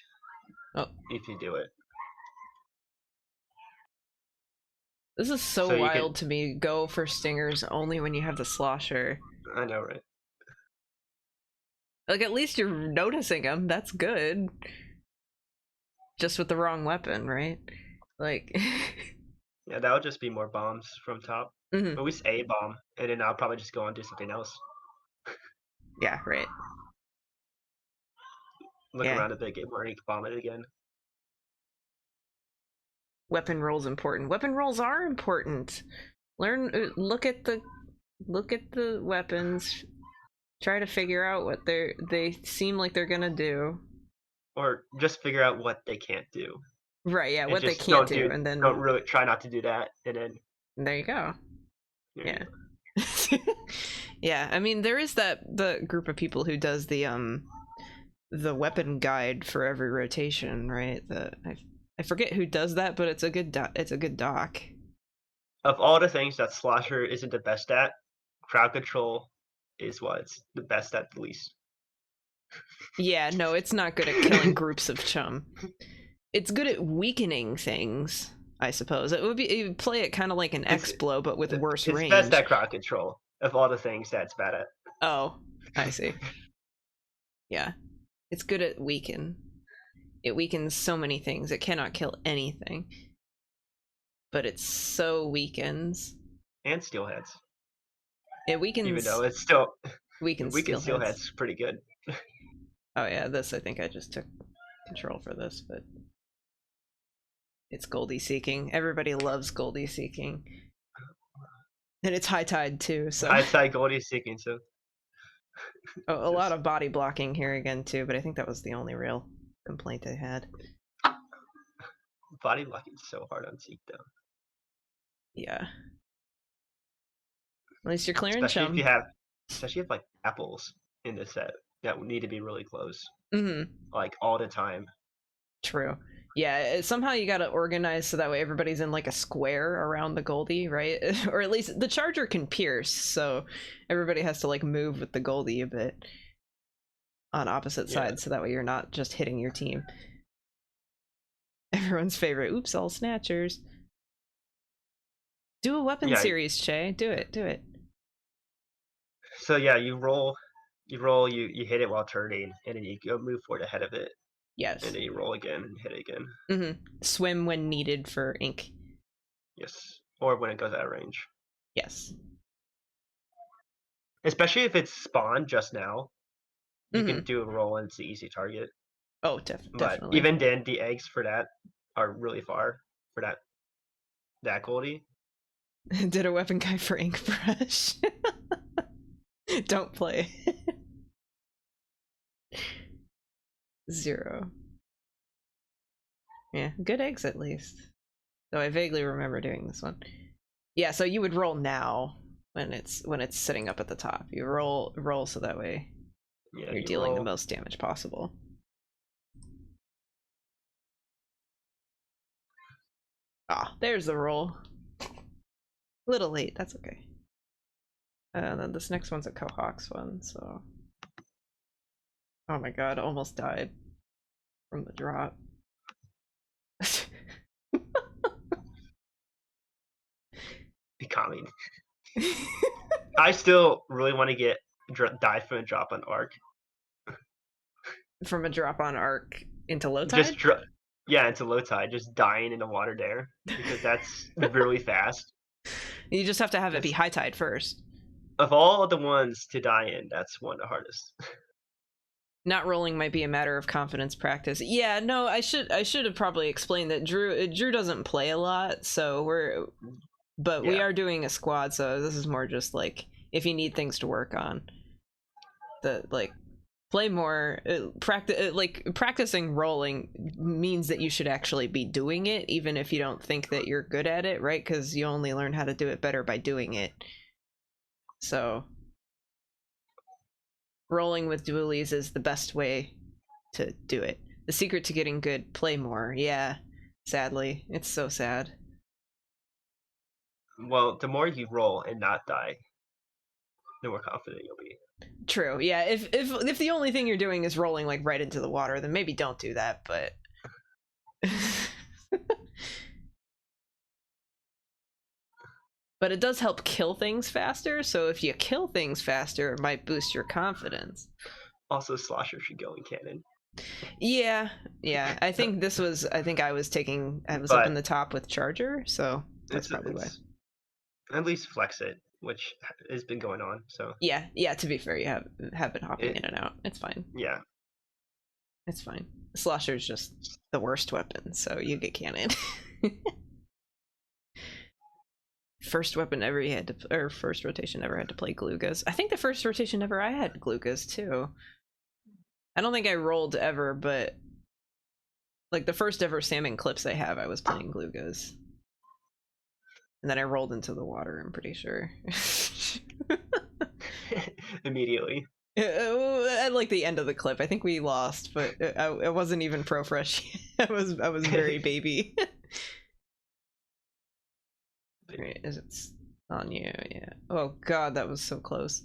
if you do it. This is so wild to me. Go for stingers only when you have the slosher. I know, right? Like, at least you're noticing them. That's good. Just with the wrong weapon, right? Like... Yeah, that would just be more bombs from top. At least a bomb, and then I'll probably just go and do something else. Yeah, right. Look around a bit, get more ink, bomb it again. Weapon rolls important. Weapon rolls are important. Look at the weapons. Try to figure out what they seem like they're gonna do. Or just figure out what they can't do. Right, yeah, what they can't do, and then don't really try not to do that, and then there you go. Yeah. Yeah, I mean there is the group of people who does the weapon guide for every rotation, right? I forget who does that, but it's a good doc. Of all the things that Slosher isn't the best at, crowd control is what's the best at the least. Yeah, no, it's not good at killing groups of chum. It's good at weakening things, I suppose. It would play it kind of like an X-Blow, but with worse range. It's best at crowd control of all the things that's bad at. Oh, I see. Yeah. It's good at weaken. It weakens so many things. It cannot kill anything. But it so weakens. And steelheads. It weakens... Even though it's still... Weakens steelheads pretty good. Oh yeah, this I think I just took control for this, but... It's Goldie Seeking. Everybody loves Goldie Seeking. And it's High Tide too, so... High Tide Goldie Seeking, so... Oh, a lot of body blocking here again too, but I think that was the only real complaint I had. Body blocking is so hard on Seek though. Yeah. At least you're clearing especially chum. Especially if like apples in this set that need to be really close. Mm-hmm. Like all the time. True. Yeah, somehow you gotta organize so that way everybody's in like a square around the Goldie, right? Or at least the charger can pierce, so everybody has to like move with the Goldie a bit on opposite sides, so that way you're not just hitting your team. Everyone's favorite. Oops, all snatchers. Do a weapon series, Che. Do it. Do it. So yeah, you hit it while turning, and then you go move forward ahead of it. Yes. And then you roll again and hit it again. Mm-hmm. Swim when needed for ink. Yes. Or when it goes out of range. Yes. Especially if it's spawned just now. You can do a roll and it's the easy target. Oh, definitely. But even then, the eggs for that are really far for that Goldie. Did a weapon guy for ink brush. Don't play. 0. Yeah, good eggs at least. Though I vaguely remember doing this one. Yeah, so you would roll now when it's sitting up at the top. You roll so that way you're dealing the most damage possible. Ah, there's the roll. A little late, that's okay. And then this next one's a Cohawks one, so Oh my god, almost died from the drop. Becoming. I still really want to get die from a drop on Arc. From a drop on Arc into low tide? Just yeah, into low tide, just dying in the water there because that's really fast. You just have to have it be high tide first. Of all the ones to die in, that's one of the hardest. Not rolling might be a matter of confidence practice. Yeah, no, I should have probably explained that Drew doesn't play a lot, so we are doing a squad, so this is more just like if you need things to work on. Play more, practicing rolling means that you should actually be doing it, even if you don't think that you're good at it, right? Because you only learn how to do it better by doing it. So rolling with dualies is the best way to do it. The secret to getting good, play more. Yeah, sadly, it's so sad. Well, the more you roll and not die, the more confident you'll be. True. Yeah. If the only thing you're doing is rolling like right into the water, then maybe don't do that. But but it does help kill things faster. So if you kill things faster, it might boost your confidence. Also, Slosher should go in cannon. Yeah. Yeah. I think this was. I think I was up in the top with Charger, so that's probably why. At least flex it, which has been going on. So yeah. To be fair, you have been hopping in and out. It's fine. Yeah. It's fine. Slosher's just the worst weapon, so you get cannon. First weapon ever you had to, or first rotation ever had to play Glugas. I think the first rotation ever I had Glugas too. I don't think I rolled ever, but like the first ever salmon clips I have, I was playing Glugas. And then I rolled into the water, I'm pretty sure. Immediately. At like the end of the clip, I think we lost, but I wasn't even pro fresh. I was very baby. Right, is it on you? Yeah. Oh god, that was so close.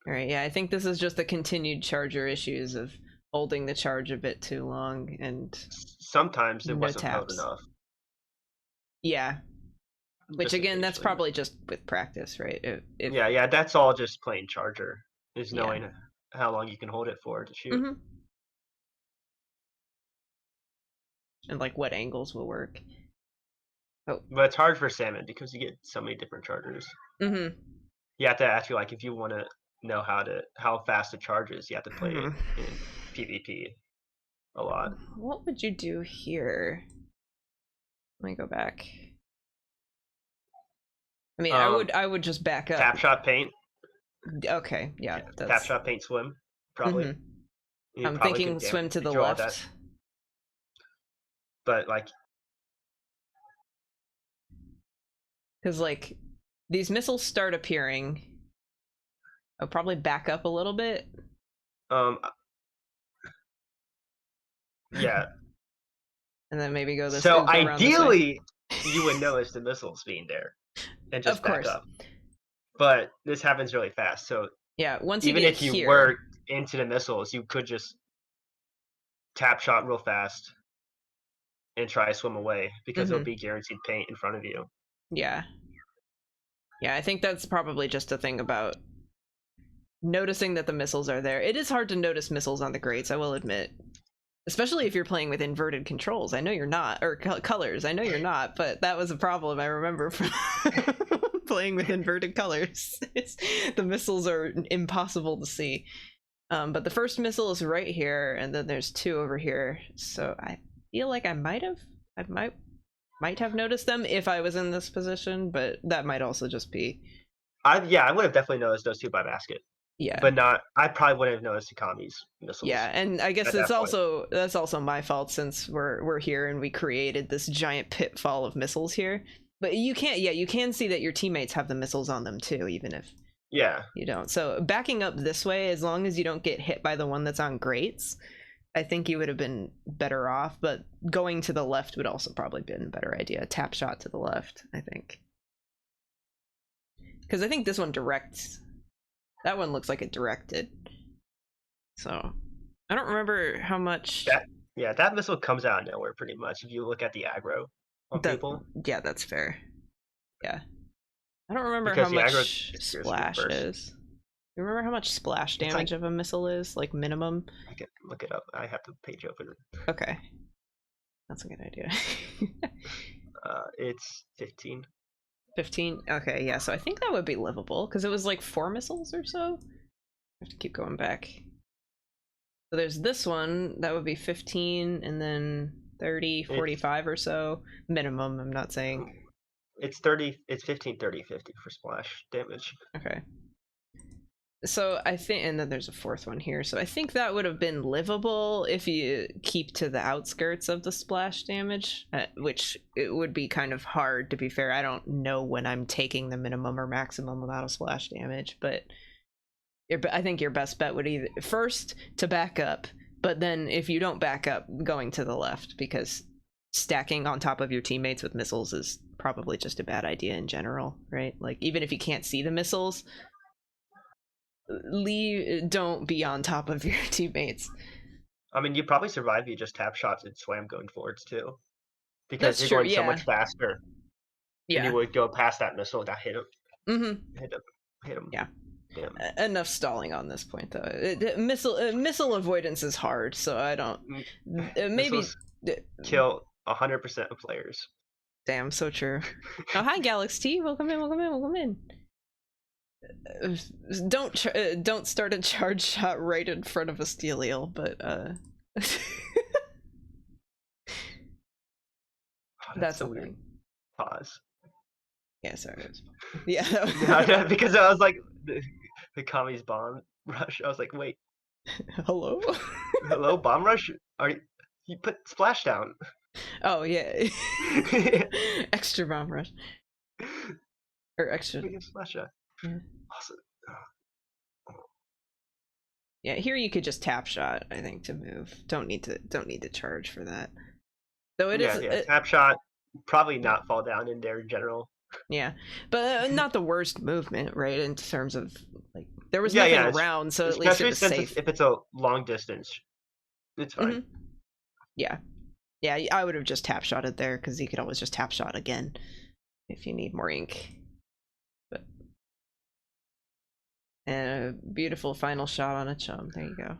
All right, yeah, I think this is just the continued Charger issues of holding the charge a bit too long, and sometimes it wasn't held enough. Yeah. Which again, that's probably just with practice, right? Yeah, that's all just playing Charger, is knowing how long you can hold it for to shoot. Mm-hmm. And like what angles will work. Oh. But it's hard for salmon because you get so many different chargers. Mm-hmm. You have to actually, like, if you want to know how fast a charge is, you have to play it in PvP a lot. What would you do here? Let me go back. I mean, I would just back up. Tap shot paint. Okay, yeah. Tap shot paint swim, probably. Mm-hmm. I'm thinking swim to the left. But like, because like these missiles start appearing. I'll probably back up a little bit. Yeah. And then maybe go this. So ideally, you would notice the missiles being there, and just back up. But this happens really fast, so yeah. Once even if you were into the missiles, you could just tap shot real fast and try to swim away because there'll be guaranteed paint in front of you. Yeah. Yeah, I think that's probably just a thing about noticing that the missiles are there. It is hard to notice missiles on the grates, I will admit. Especially if you're playing with inverted controls. I know you're not, or colors. I know you're not, but that was a problem I remember from playing with inverted colors. The missiles are impossible to see. But the first missile is right here, and then there's two over here. So I feel like I might have noticed them if I was in this position, but that might also just be. I would have definitely noticed those two by basket. Yeah, but not. I probably wouldn't have noticed Akami's missiles. Yeah, and I guess that's also my fault since we're here and we created this giant pitfall of missiles here. But you can see that your teammates have the missiles on them too, even if you don't. So backing up this way, as long as you don't get hit by the one that's on grates, I think you would have been better off. But going to the left would also probably been a better idea. Tap shot to the left, I think. because I think this one directs. That one looks like it directed. So I don't remember how much. That missile comes out of nowhere pretty much if you look at the aggro on people. Yeah, that's fair. Yeah. I don't remember Because how the aggro much disappears splash first. is. You remember how much splash It's damage of a missile is, like minimum? I can look it up. I have the page open. Okay. That's a good idea. It's 15. 15? Okay, yeah, so I think that would be livable, because it was like 4 missiles or so? I have to keep going back. So there's this one, that would be 15, and then 30, 45 or so. Minimum, I'm not saying. It's 30, it's 15, 30, 50 for splash damage. Okay. So I think, and then there's a 4th one here, so I think that would have been livable if you keep to the outskirts of the splash damage, which it would be kind of hard, to be fair. I don't know when I'm taking the minimum or maximum amount of splash damage, but I think your best bet would either first to back up, but then if you don't back up, going to the left, because stacking on top of your teammates with missiles is probably just a bad idea in general, right? Like, even if you can't see the missiles, don't be on top of your teammates. I mean, you probably survive if you just tap shots and swam going forwards too, because That's you're true, going so much faster than you would go past that missile without hit him. Hit him. Yeah. Damn. Enough stalling on this point, though. Missile avoidance is hard, so I don't. Maybe kill 100% of players. Damn, so true. Oh, hi, Galax T. Welcome in. Welcome in. Welcome in. Don't start a charge shot right in front of a steel eel, but that's so a weird. thing. Pause. Yeah, sorry. Yeah, no, because I was like the commies bomb rush. I was like, wait, hello, hello, bomb rush? You put splash down? Oh yeah, extra bomb rush or extra splash shot. Yeah. Awesome. Yeah, here you could just tap shot, I think, to move. Don't need to charge for that. Though it is tap shot, probably not fall down in there in general. Yeah, but not the worst movement, right? In terms of like there was nothing around, so at least it was safe. If it's a long distance, it's fine. Mm-hmm. Yeah, I would have just tap shotted there because you could always just tap shot again if you need more ink. But and a beautiful final shot on a chum. There you go.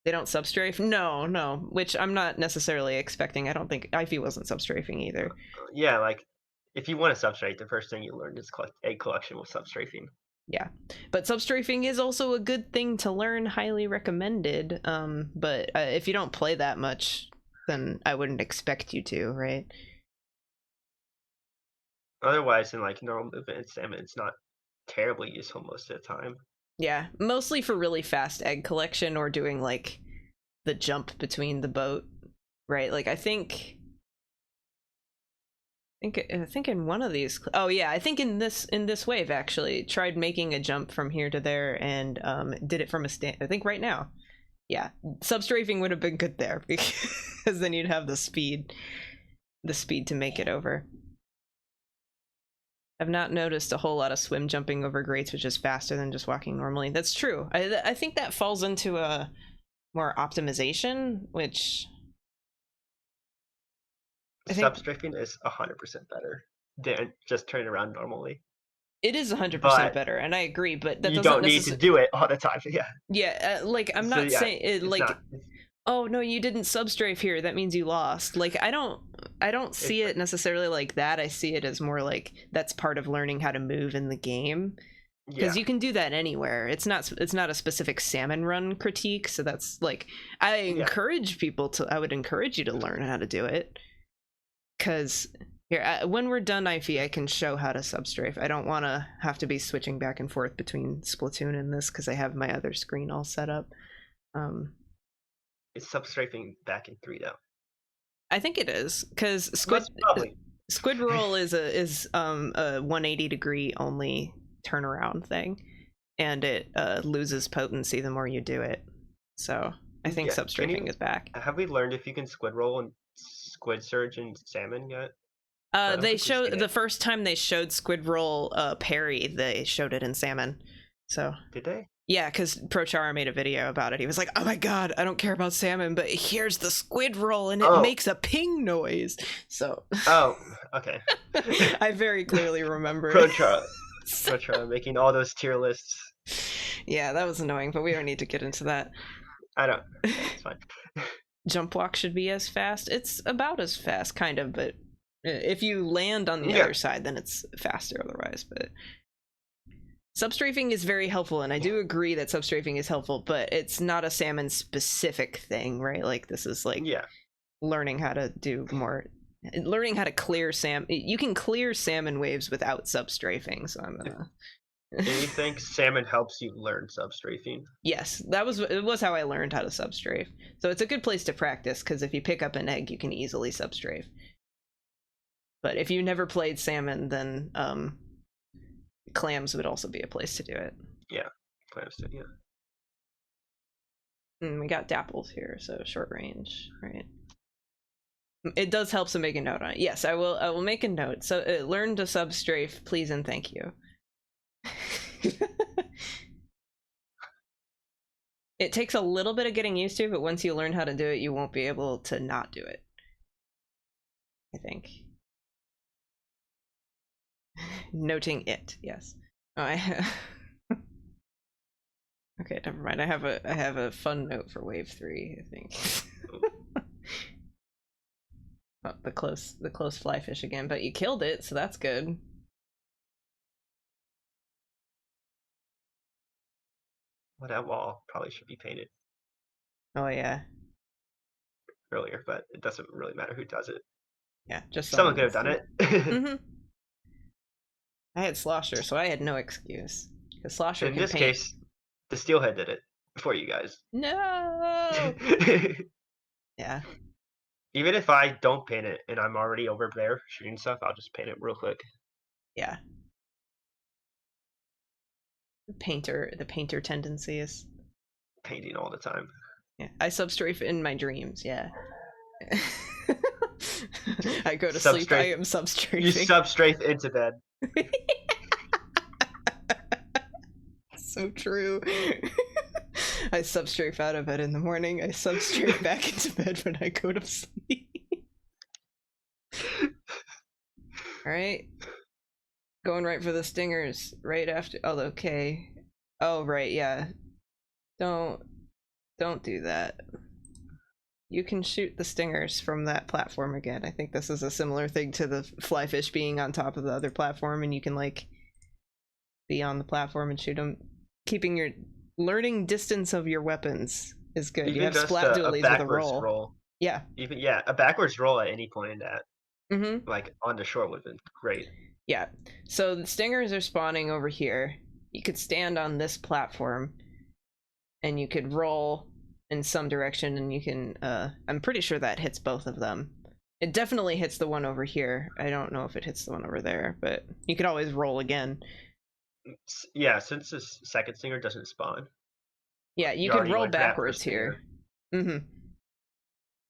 They don't substrafe? No, which I'm not necessarily expecting. I don't think Ivy wasn't substrafing either. Yeah, like if you want to substrafe, the first thing you learn is egg collection with substrafing. Yeah, but substrafing is also a good thing to learn, highly recommended. But if you don't play that much, then I wouldn't expect you to, right? Otherwise, in like normal movement in salmon, it's not terribly useful most of the time. Yeah, mostly for really fast egg collection or doing like the jump between the boat, right? Like I think in one of these. Oh yeah, I think in this wave actually tried making a jump from here to there and did it from a stand. I think right now. Yeah, substrafing would have been good there because then you'd have the speed to make it over. I've not noticed a whole lot of swim jumping over grates, which is faster than just walking normally. That's true. I think that falls into a more optimization, which Substrafing is 100% better than just turning around normally. It is 100% better, and I agree. But that you don't need to do it all the time. Yeah. Yeah, like I'm not saying it, like. Oh no, you didn't substrafe here. That means you lost. Like I don't see it necessarily like that. I see it as more like that's part of learning how to move in the game. Because you can do that anywhere. It's not a specific salmon run critique. So that's like I would encourage you to learn how to do it. Because here, when we're done Ify, I can show how to substrafe. I don't want to have to be switching back and forth between Splatoon and this because I have my other screen all set up. It's substrafing back in 3 though. I think it is because squid roll is a 180 degree only turnaround thing, and it loses potency the more you do it. So I think substrafing is back. Have we learned if you can squid roll and squid surge in salmon yet? They showed the first time they showed squid roll parry, they showed it in salmon. So did they? Yeah, because ProChara made a video about it. He was like, "Oh my god, I don't care about salmon, but here's the squid roll, and it makes a ping noise." So. Oh, okay. I very clearly remember. ProChara making all those tier lists. Yeah, that was annoying, but we don't need to get into that. I don't. It's fine. Jump walk should be as fast. It's about as fast, kind of, but if you land on the other side, then it's faster otherwise. But substrafing is very helpful, and I do agree that substrafing is helpful, but it's not a salmon specific thing, right? Like this is like learning how to do more, learning how to clear salmon. You can clear salmon waves without substrafing, so I'm gonna. Do you think salmon helps you learn substrafing? Yes, it was how I learned how to substrafe. So it's a good place to practice, because if you pick up an egg, you can easily substrafe. But if you never played salmon, then clams would also be a place to do it. Yeah, clams too, yeah. And we got dapples here, so short range, right? It does help, so make a note on it. Yes, I will make a note. So learn to substrafe, please and thank you. It takes a little bit of getting used to, but once you learn how to do it, you won't be able to not do it, I think. Noting it, yes. Oh, okay, never mind. I have a fun note for wave 3, I think. Oh, the close fly fish again, but you killed it, so that's good. Well, that wall probably should be painted. Oh yeah. Earlier, but it doesn't really matter who does it. Yeah, just someone could have done it. Mm-hmm. I had Slosher, so I had no excuse. Because Slosher in this case, the Steelhead did it before you guys. No. Yeah. Even if I don't paint it and I'm already over there shooting stuff, I'll just paint it real quick. Yeah. The painter tendency is painting all the time. Yeah, I substrafe in my dreams. Yeah. I go to sleep. I am substrafing. You substrafe into bed. So true. I substrafe out of bed in the morning. I substrafe back into bed when I go to sleep. All right. Going right for the stingers right after. Oh, okay. Oh, right. Yeah. Don't do that. You can shoot the stingers from that platform again. I think this is a similar thing to the fly fish being on top of the other platform, and you can like be on the platform and shoot them. Keeping your learning distance of your weapons is good. You have splat dualies with a roll. Yeah. A backwards roll at any point in that. Like on the shore would have been great. Yeah. So the stingers are spawning over here. You could stand on this platform and you could roll in some direction, and you can I'm pretty sure that hits both of them. It definitely hits the one over here. I don't know if it hits the one over there, but you could always roll again. Yeah, since this second stinger doesn't spawn. Yeah, you can roll backwards here.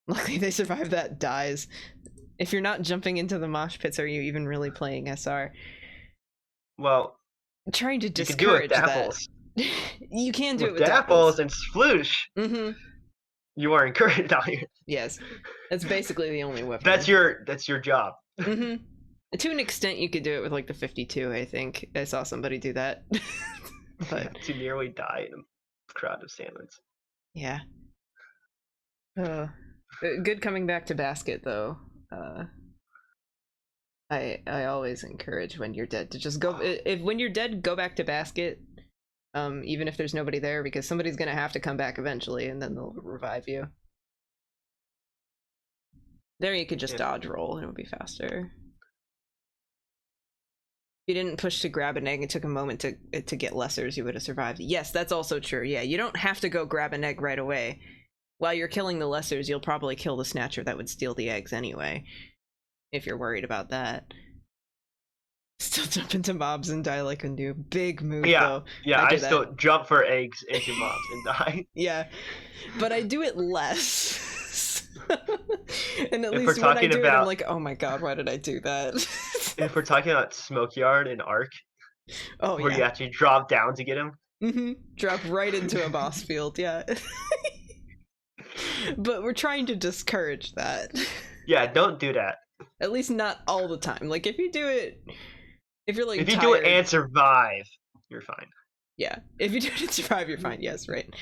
Luckily they survived that dies. If you're not jumping into the mosh pits, are you even really playing SR? Well, I'm trying to discourage that. You can do it with dapples and sploosh. You are encouraged out here. Yes, that's basically the only weapon. That's your job. To an extent, you could do it with like the 52. I think I saw somebody do that. But to nearly die in a crowd of salmons. Yeah. Good coming back to basket though. I always encourage when you're dead to just go. When you're dead, go back to basket. Even if there's nobody there, because somebody's gonna have to come back eventually, and then they'll revive you. There you could just dodge roll, and it would be faster. If you didn't push to grab an egg, it took a moment to get lessers, you would have survived. Yes, that's also true. Yeah, you don't have to go grab an egg right away. While you're killing the lessers, you'll probably kill the snatcher that would steal the eggs anyway, if you're worried about that. Still jump into mobs and die like a noob. Big move, though. Yeah, I still jump for eggs into mobs and die. Yeah, but I do it less. And at If least we're when I talking do it, I'm about- like, oh my god, why did I do that? If we're talking about Smoke Yard and Ark, Oh where you yeah. actually drop down to get him, Drop right into a boss field, yeah. But we're trying to discourage that. yeah, don't do that. At least not all the time. Like if you do it, if you're like If you tired, do it and survive, you're fine. yeah. If you do it and survive, you're fine. Yes, right.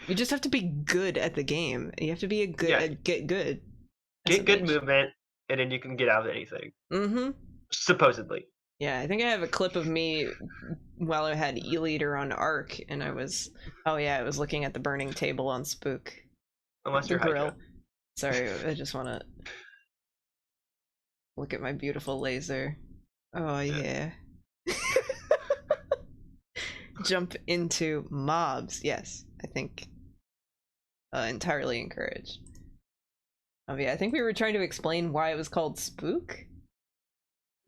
You just have to be good at the game. You have to be get good. Get good movement, and then you can get out of anything. Supposedly. Yeah, I think I have a clip of me while I had E-Leader on Ark, and I was looking at the burning table on Spook. Unless The you're grill. Hydra. Sorry, I just want to look at my beautiful laser. Oh yeah. Jump into mobs. Yes, I think entirely encouraged. Oh yeah, I think we were trying to explain why it was called Spook.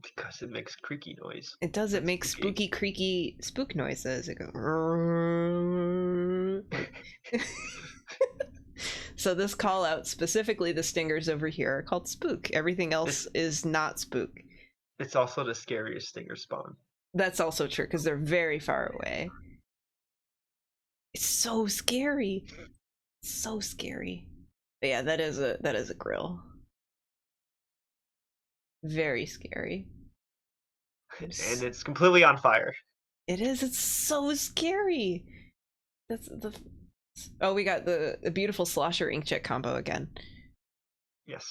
Because it makes creaky noise. It does. It That's makes spooky. spooky, creaky spook noises. It goes. So this call out, specifically the stingers over here, are called Spook. Everything else is not Spook. It's also the scariest stinger spawn. That's also true because they're very far away. It's so scary. So scary. But yeah, that is a grill. Very scary. And it's completely on fire. It is. It's so scary. That's the. Oh, we got the beautiful Slosher Inkjet combo again. Yes.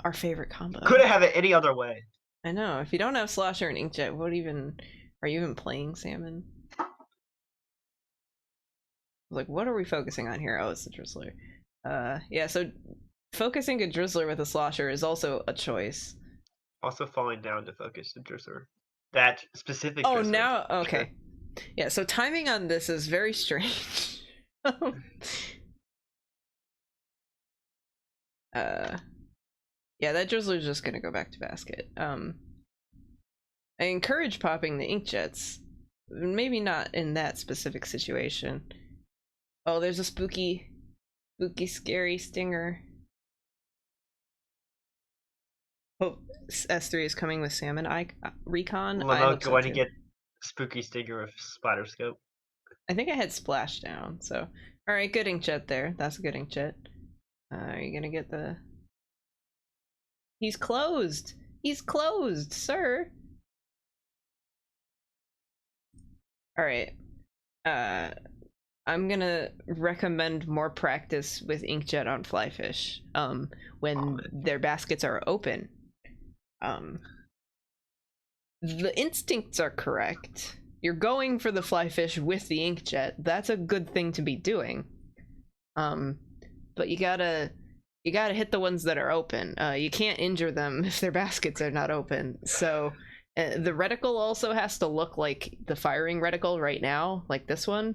Our favorite combo. Couldn't have it any other way. I know. If you don't have Slosher and Inkjet, what even are you even playing, Salmon? Like, what are we focusing on here? Oh, it's the Drizzler. Yeah. So focusing a Drizzler with a Slosher is also a choice. Also falling down to focus the Drizzler. That specific. Oh, Drizzler, now sure. okay. Yeah. So timing on this is very strange. Yeah, that Drizzler's just gonna go back to basket. I encourage popping the Inkjets. Maybe not in that specific situation. Oh, there's a spooky, scary stinger. Oh, S3 is coming with Salmon Recon. I Lamo hope so going to too. get spooky stinger with splatter scope. I think I had Splashdown, so alright, good Inkjet there. That's a good Inkjet. Are you gonna get the... He's closed! He's closed, sir! Alright. I'm gonna recommend more practice with Inkjet on Flyfish, when their baskets are open. The instincts are correct. You're going for the Flyfish with the Inkjet. That's a good thing to be doing. But you gotta hit the ones that are open. You can't injure them if their baskets are not open. So the reticle also has to look like the firing reticle right now, like this one.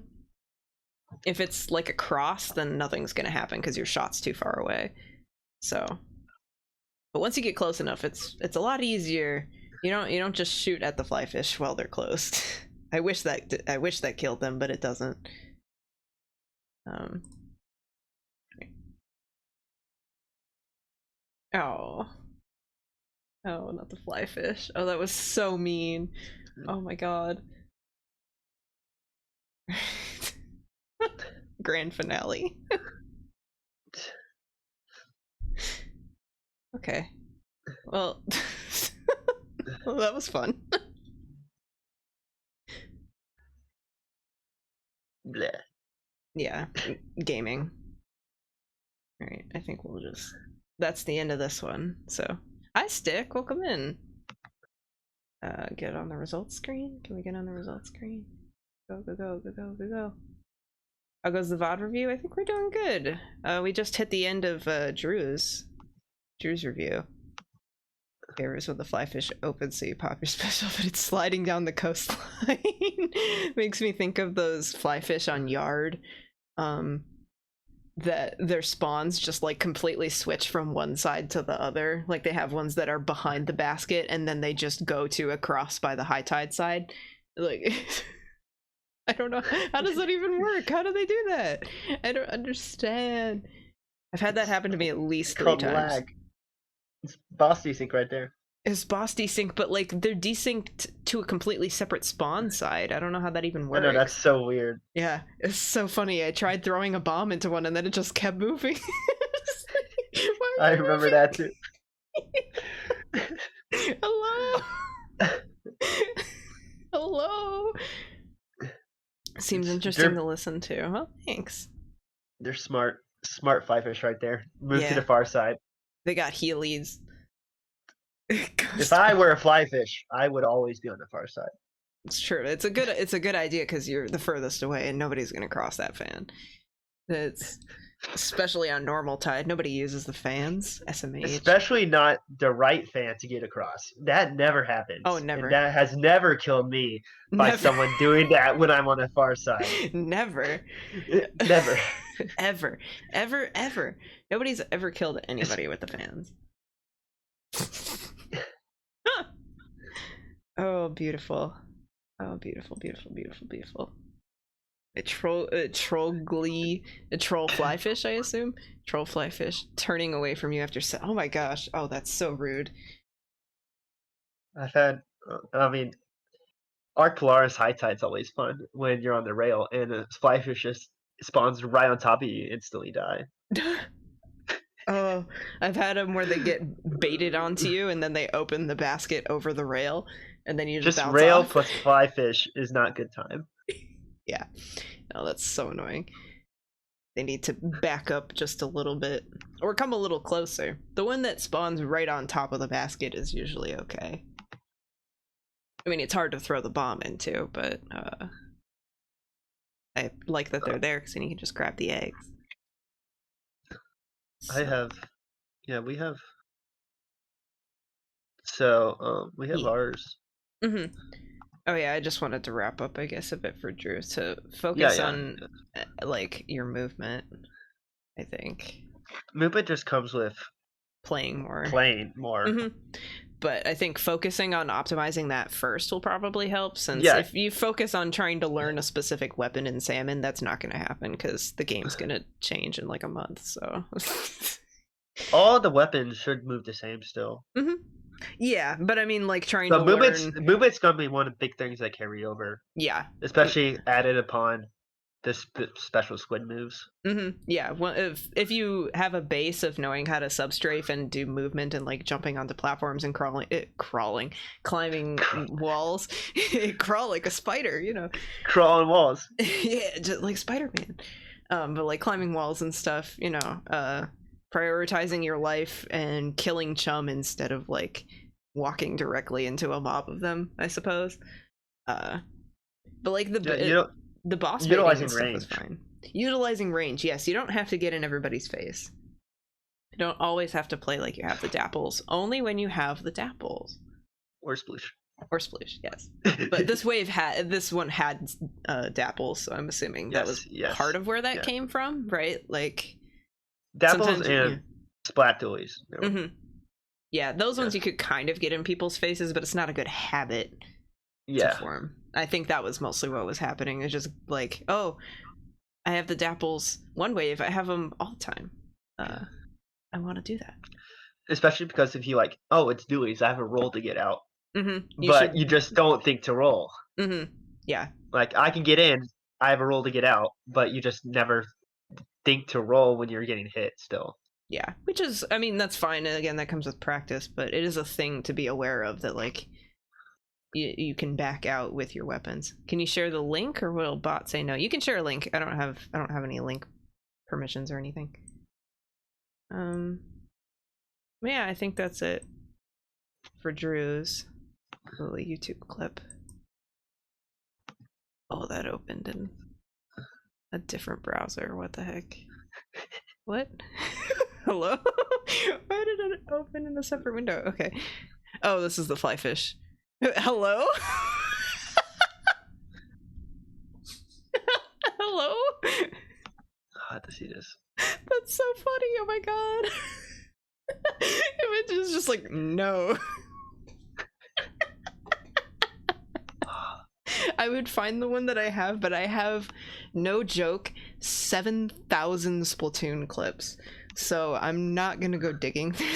If it's like a cross, then nothing's gonna happen because your shot's too far away. So, but once you get close enough, it's a lot easier. You don't just shoot at the Flyfish while they're closed. I wish that killed them, but it doesn't. Oh, not the Flyfish. Oh, that was so mean. Oh my god. Grand finale. Okay. Well, well, that was fun. Bleh. Yeah, gaming. Alright, I think we'll just... That's the end of this one, so... Hi, Stick! Welcome in! Get on the results screen? Can we get on the results screen? Go, go, go, go, go, go, go. How goes the VOD review? I think we're doing good. We just hit the end of Drew's review. Favors when the Flyfish opens so you pop your special, but it's sliding down the coastline. Makes me think of those Flyfish on Yard. That their spawns just like completely switch from one side to the other. Like they have ones that are behind the basket and then they just go to a cross by the high tide side. Like... I don't know. How does that even work? How do they do that? I don't understand. I've had that happen to me at least 3 called times. lag. It's boss desync right there. It's boss desync, but like they're desynced to a completely separate spawn side. I don't know how that even I works. know, that's so weird. Yeah, it's so funny. I tried throwing a bomb into one and then it just kept moving. I remember that too. Hello. Hello. Seems interesting to listen to. Well, thanks. They're smart flyfish right there. Move to Yeah. the far side. They got Heelys. If I were a flyfish, I would always be on the far side. It's true. It's a good idea because you're the furthest away and nobody's gonna cross that fan. It's especially on normal tide. Nobody uses the fans. SMH. Especially not the right fan to get across. That never happens. Oh, never. And that has never killed me by Never. someone doing that when I'm on the far side. Never. Never. Ever. Nobody's ever killed anybody with the fans. Oh, beautiful. Oh, beautiful. A troll flyfish, I assume? Troll flyfish turning away from you after oh my gosh. Oh, that's so rude. Arc Polaris high tide's always fun when you're on the rail and a flyfish just spawns right on top of you, you instantly die. Oh, I've had them where they get baited onto you and then they open the basket over the rail and then you just bounce rail off. plus flyfish is not good time. Yeah. No, that's so annoying. They need to back up just a little bit or come a little closer. The one that spawns right on top of the basket is usually okay. I mean, it's hard to throw the bomb into, but I like that they're there because then you can just grab the eggs. We have ours. Mm-hmm. Oh yeah, I just wanted to wrap up, I guess, a bit for Drew to focus on like your movement. I think movement just comes with playing more. Mm-hmm. But I think focusing on optimizing that first will probably help, since if you focus on trying to learn a specific weapon in Salmon, that's not going to happen because the game's going to change in like a month. So all the weapons should move the same still. Mm-hmm. Yeah, but I mean, like trying to learn. Movement's gonna be one of the big things that carry over. Yeah, especially added upon the special squid moves. Mm-hmm. Yeah, well, if you have a base of knowing how to substrafe and do movement and like jumping onto platforms and climbing walls, crawl like a spider, you know. Crawl on walls. Yeah, just like Spider-Man. But like climbing walls and stuff, you know. Prioritizing your life and killing chum instead of like walking directly into a mob of them, I suppose. But like the boss utilizing stuff range is fine. Utilizing range, yes. You don't have to get in everybody's face. You don't always have to play like you have the dapples. Only when you have the dapples. Or sploosh. Or sploosh, yes. But this one had dapples, so I'm assuming that was part of where that came from, right? Like dapples and splat-doilies. Mm-hmm. Yeah, those ones you could kind of get in people's faces, but it's not a good habit to form. I think that was mostly what was happening. It's just like, oh, I have the dapples one wave. I have them all the time. I want to do that. Especially because if you like, oh, it's doilies, I have a roll to get out. Mm-hmm. You just don't think to roll. Mm-hmm. Yeah. Like, I can get in, I have a roll to get out, but you just never think to roll when you're getting hit still. Yeah, which is, I mean, that's fine. And again, that comes with practice, but it is a thing to be aware of that, like, you can back out with your weapons. Can you share the link, or will bot say no? You can share a link. I don't have any link permissions or anything. Yeah, I think that's it for Drew's little YouTube clip. Oh, that opened in a different browser. What the heck? What? Hello? Why did it open in a separate window? Okay. Oh, this is the flyfish. Hello? Hello? I have to see this. That's so funny. Oh my god. Image is just like, no. I would find the one that I have, but I have, no joke, 7,000 Splatoon clips. So I'm not gonna go digging through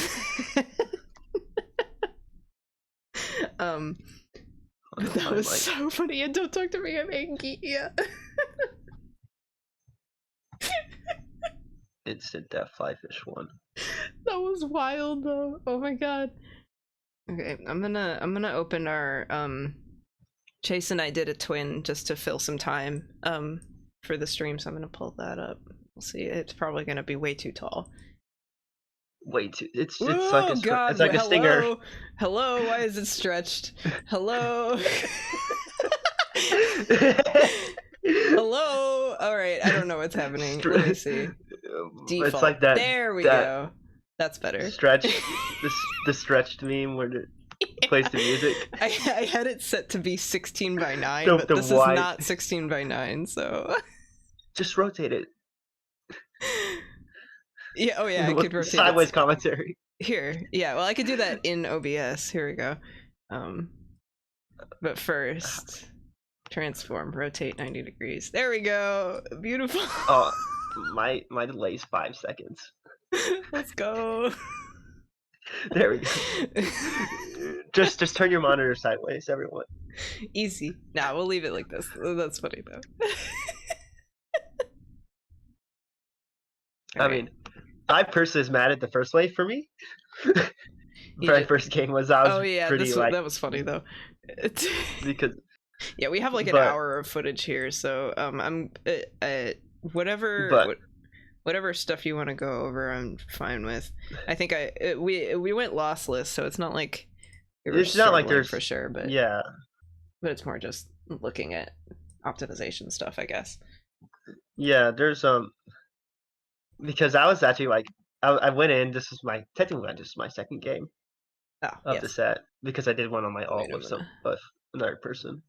but that was so funny. And don't talk to me, I'm angry. Yeah. Instant death fly fish one. That was wild though. Oh my god. Okay, I'm gonna open our Chase and I did a twin just to fill some time for the stream, so I'm gonna pull that up. We'll see. It's probably gonna be way too tall. Way too. It's Oh, like a god, it's like hello? a stinger. Hello, why is it stretched? Hello. Hello. All right, I don't know what's happening. Let me see. Default. It's like that. There we go. That's better. Stretch. the stretched meme where it plays the music. I had it set to be 16 by 9, The- but the this wide- is not 16 by 9, so. Just rotate it. Yeah. Oh yeah, I could rotate sideways it. commentary. Here. Yeah. Well, I could do that in OBS. Here we go. But first, transform, rotate 90 degrees. There we go. Beautiful. Oh, my delay's 5 seconds. Let's go. There we go. just turn your monitor sideways, everyone. Easy. Nah, we'll leave it like this. That's funny though. I mean, I personally was mad at the first way for me. Very first game was I was pretty like that was funny though. because yeah, we have like an hour of footage here, so I'm whatever stuff you want to go over, I'm fine with. I think we went lossless, so it's not like it's not like there's for sure, but yeah, but it's more just looking at optimization stuff, I guess. Yeah, there's because I was actually like I went in. This is technically this is my second game of the set because I did one on my alt with another person.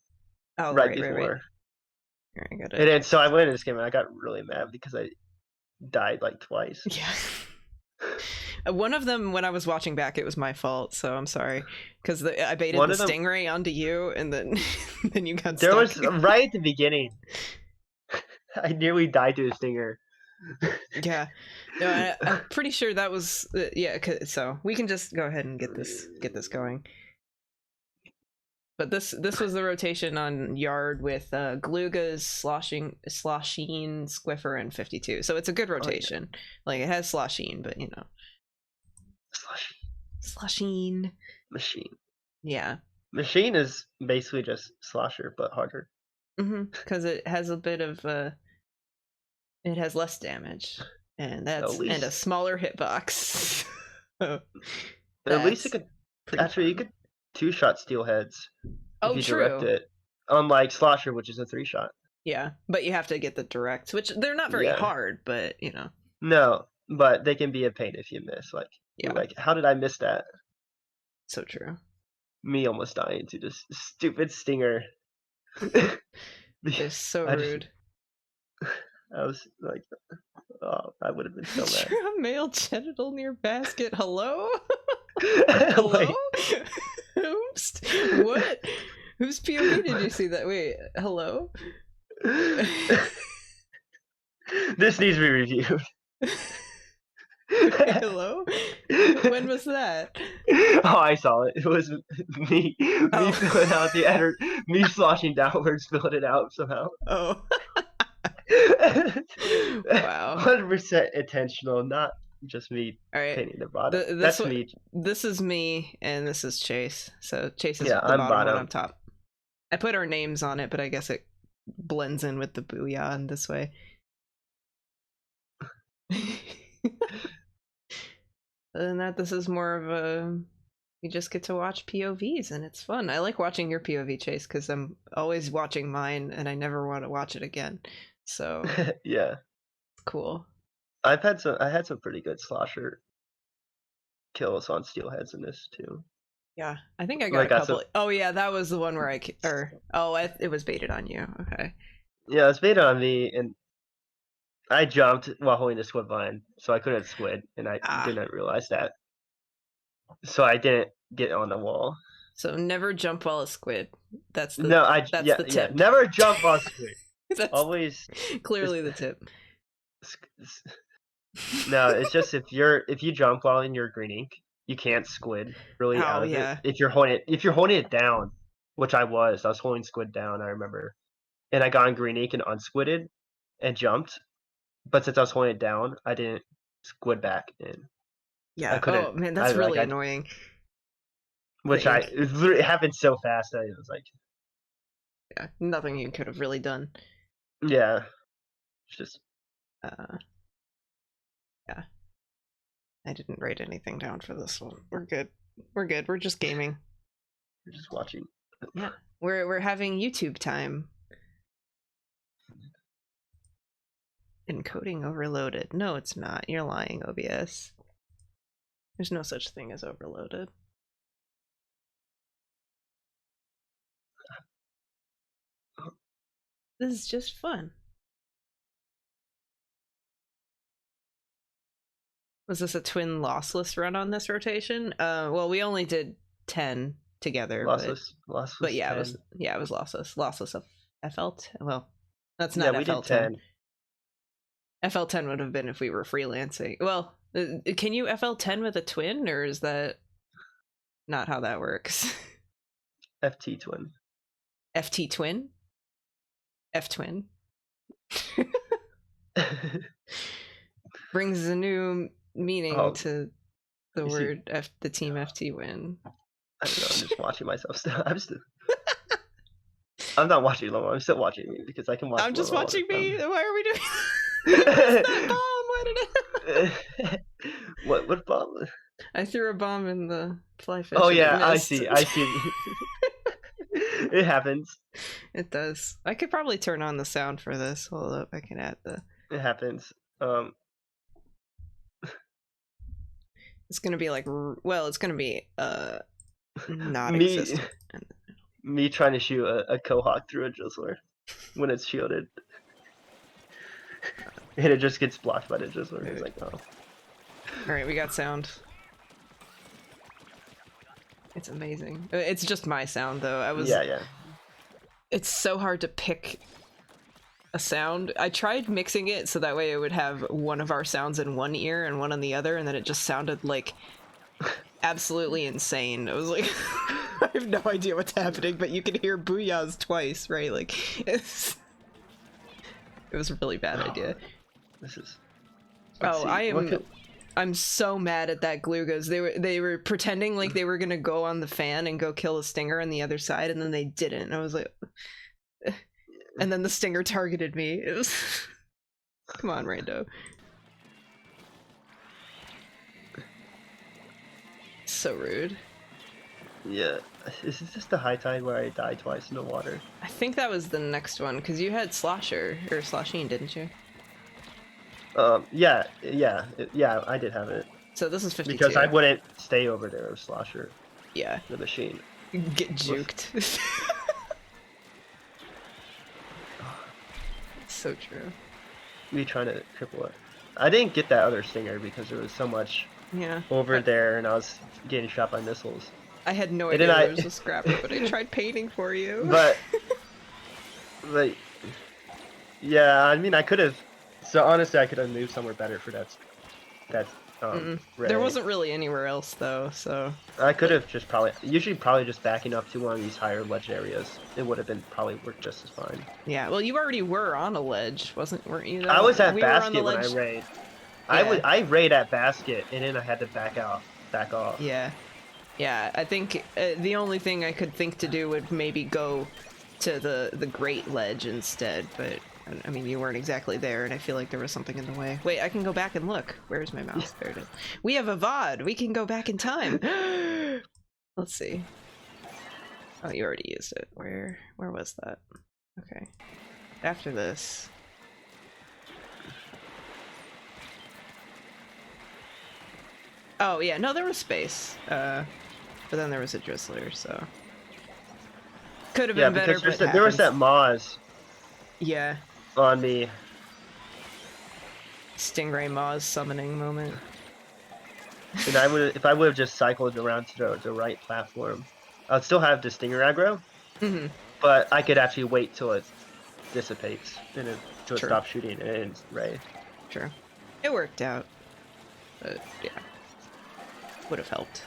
Oh, right right, before. Right. I got it. And then so I went in this game and I got really mad because I died like twice. Yeah. One of them, when I was watching back, it was my fault, so I'm sorry because I baited the stingray onto you, and then then you got. There stuck. was right at the beginning. I nearly died to a stinger. Yeah, no, I'm pretty sure that was yeah. So we can just go ahead and get this going. But this was the rotation on Yard with Glugas, Sloshing, Squiffer, and 52. So it's a good rotation. Oh, yeah. Like it has Sloshing, but you know, Sloshing Machine. Yeah, Machine is basically just Slosher but harder. Because it has a bit of it has less damage, and that's and a smaller hitbox. At least it could actually you could 2-shot steelheads. If you direct it, unlike Slosher, which is a 3-shot. Yeah, but you have to get the directs, which they're not very hard, but you know. No, but they can be a pain if you miss. Like, like how did I miss that? So true. Me almost dying to this stupid stinger. It's so rude. I was like, oh, I would have been so mad. A male genital near basket. Hello? Hello? Oops. What? Whose POV did you see that? Wait, hello? This needs to be reviewed. Hello? When was that? Oh, I saw it. It was me. Me filling out the editor. Me sloshing downwards, filling it out somehow. Oh. Wow. 100% intentional, not just me painting the bottom. That's me. This is me, and this is Chase. So Chase is the I'm bottom one on top. I put our names on it, but I guess it blends in with the booyah in this way. Other than that, this is more of a... You just get to watch POVs, and it's fun. I like watching your POV, Chase, because I'm always watching mine, and I never want to watch it again. So yeah, it's cool. I had some pretty good slosher kills on steelheads in this too. Yeah, I think I got a couple. Oh yeah, that was the one where it was baited on you. Okay. Yeah, it was baited on me, and I jumped while holding the squid vine, so I couldn't squid, and I didn't realize that. So I didn't get on the wall. So never jump while a squid. That's the the tip. Yeah, never jump while a squid. That's always clearly the tip. No, it's just if you jump while in your green ink, you can't squid really out of it. If you're holding it down, which I was holding squid down, I remember. And I got in green ink and unsquidded and jumped. But since I was holding it down, I didn't squid back in. Yeah. I couldn't. Oh man, that's really annoying. It literally happened so fast that it was like. Yeah, nothing you could have really done. Yeah. It's just. Yeah. I didn't write anything down for this one. We're good. We're good. We're just gaming. We're just watching. Yeah. We're having YouTube time. Encoding overloaded. No, it's not. You're lying, OBS. There's no such thing as overloaded. This is just fun. Was this a twin lossless run on this rotation? Well, we only did 10 together. Lossless. But yeah, 10. it was lossless. Lossless of FL10. Well, that's not FL10. We did 10. FL10 would have been if we were freelancing. Well, can you FL10 with a twin, or is that not how that works? FT twin. FT twin? F twin. Brings a new meaning to the word the team FT win. I don't know, I'm just watching myself still. I'm not watching Lomo, I'm still watching me because I can watch. I'm just Lomo watching me. Why are we doing that bomb? Why did it What bomb? I threw a bomb in the fly fish. Oh yeah, I see. It happens. It does. I could probably turn on the sound for this. Hold up, I can add the. It happens. It's gonna be like, well, it's gonna be not existent. Me trying to shoot a Quahog through a drizzler when it's shielded, and it just gets blocked by the drizzler. It's like, oh. All right, we got sound. It's amazing. It's just my sound though. Yeah. It's so hard to pick a sound. I tried mixing it so that way it would have one of our sounds in one ear and one on the other, and then it just sounded like absolutely insane. It was like I have no idea what's happening, but you can hear booyahs twice, right? Like it was a really bad idea. This is. I'm so mad at that Glugos. They were pretending like they were gonna go on the fan and go kill the stinger on the other side, and then they didn't. I was like, and then the stinger targeted me. It was come on, Rando. So rude. Yeah, is this the high tide where I died twice in the water? I think that was the next one because you had Slosher or Sloshine, didn't you? Yeah, I did have it. So this is 52. Because I wouldn't stay over there with Slosher. Yeah. The machine. Get juked. So true. Me trying to cripple it. I didn't get that other stinger because there was so much over there and I was getting shot by missiles. I had no idea there was a scrapper, but I tried painting for you. But yeah, I mean I could have. So honestly, I could have moved somewhere better for that. There wasn't really anywhere else though, so. I could have just probably just backing up to one of these higher ledge areas. It would have been probably worked just as fine. Yeah, well, you already were on a ledge, weren't you? Though? I was at basket when I raid. Yeah. I raid at basket, and then I had to back off. Yeah, I think the only thing I could think to do would maybe go to the great ledge instead, but. I mean, you weren't exactly there, and I feel like there was something in the way. Wait, I can go back and look. Where's my mouse? There it is. We have a VOD! We can go back in time! Let's see. Oh, you already used it. Where was that? Okay. After this... Oh, yeah, no, there was space. But then there was a drizzler, so... Could have been better, but there was that Moz. Yeah. On me. Stingray Moz summoning moment. And if I would have just cycled around to the right platform, I'd still have the stinger aggro. Mm-hmm. But I could actually wait till it dissipates and till it stops shooting and raid. True. It worked out. But yeah. Would have helped.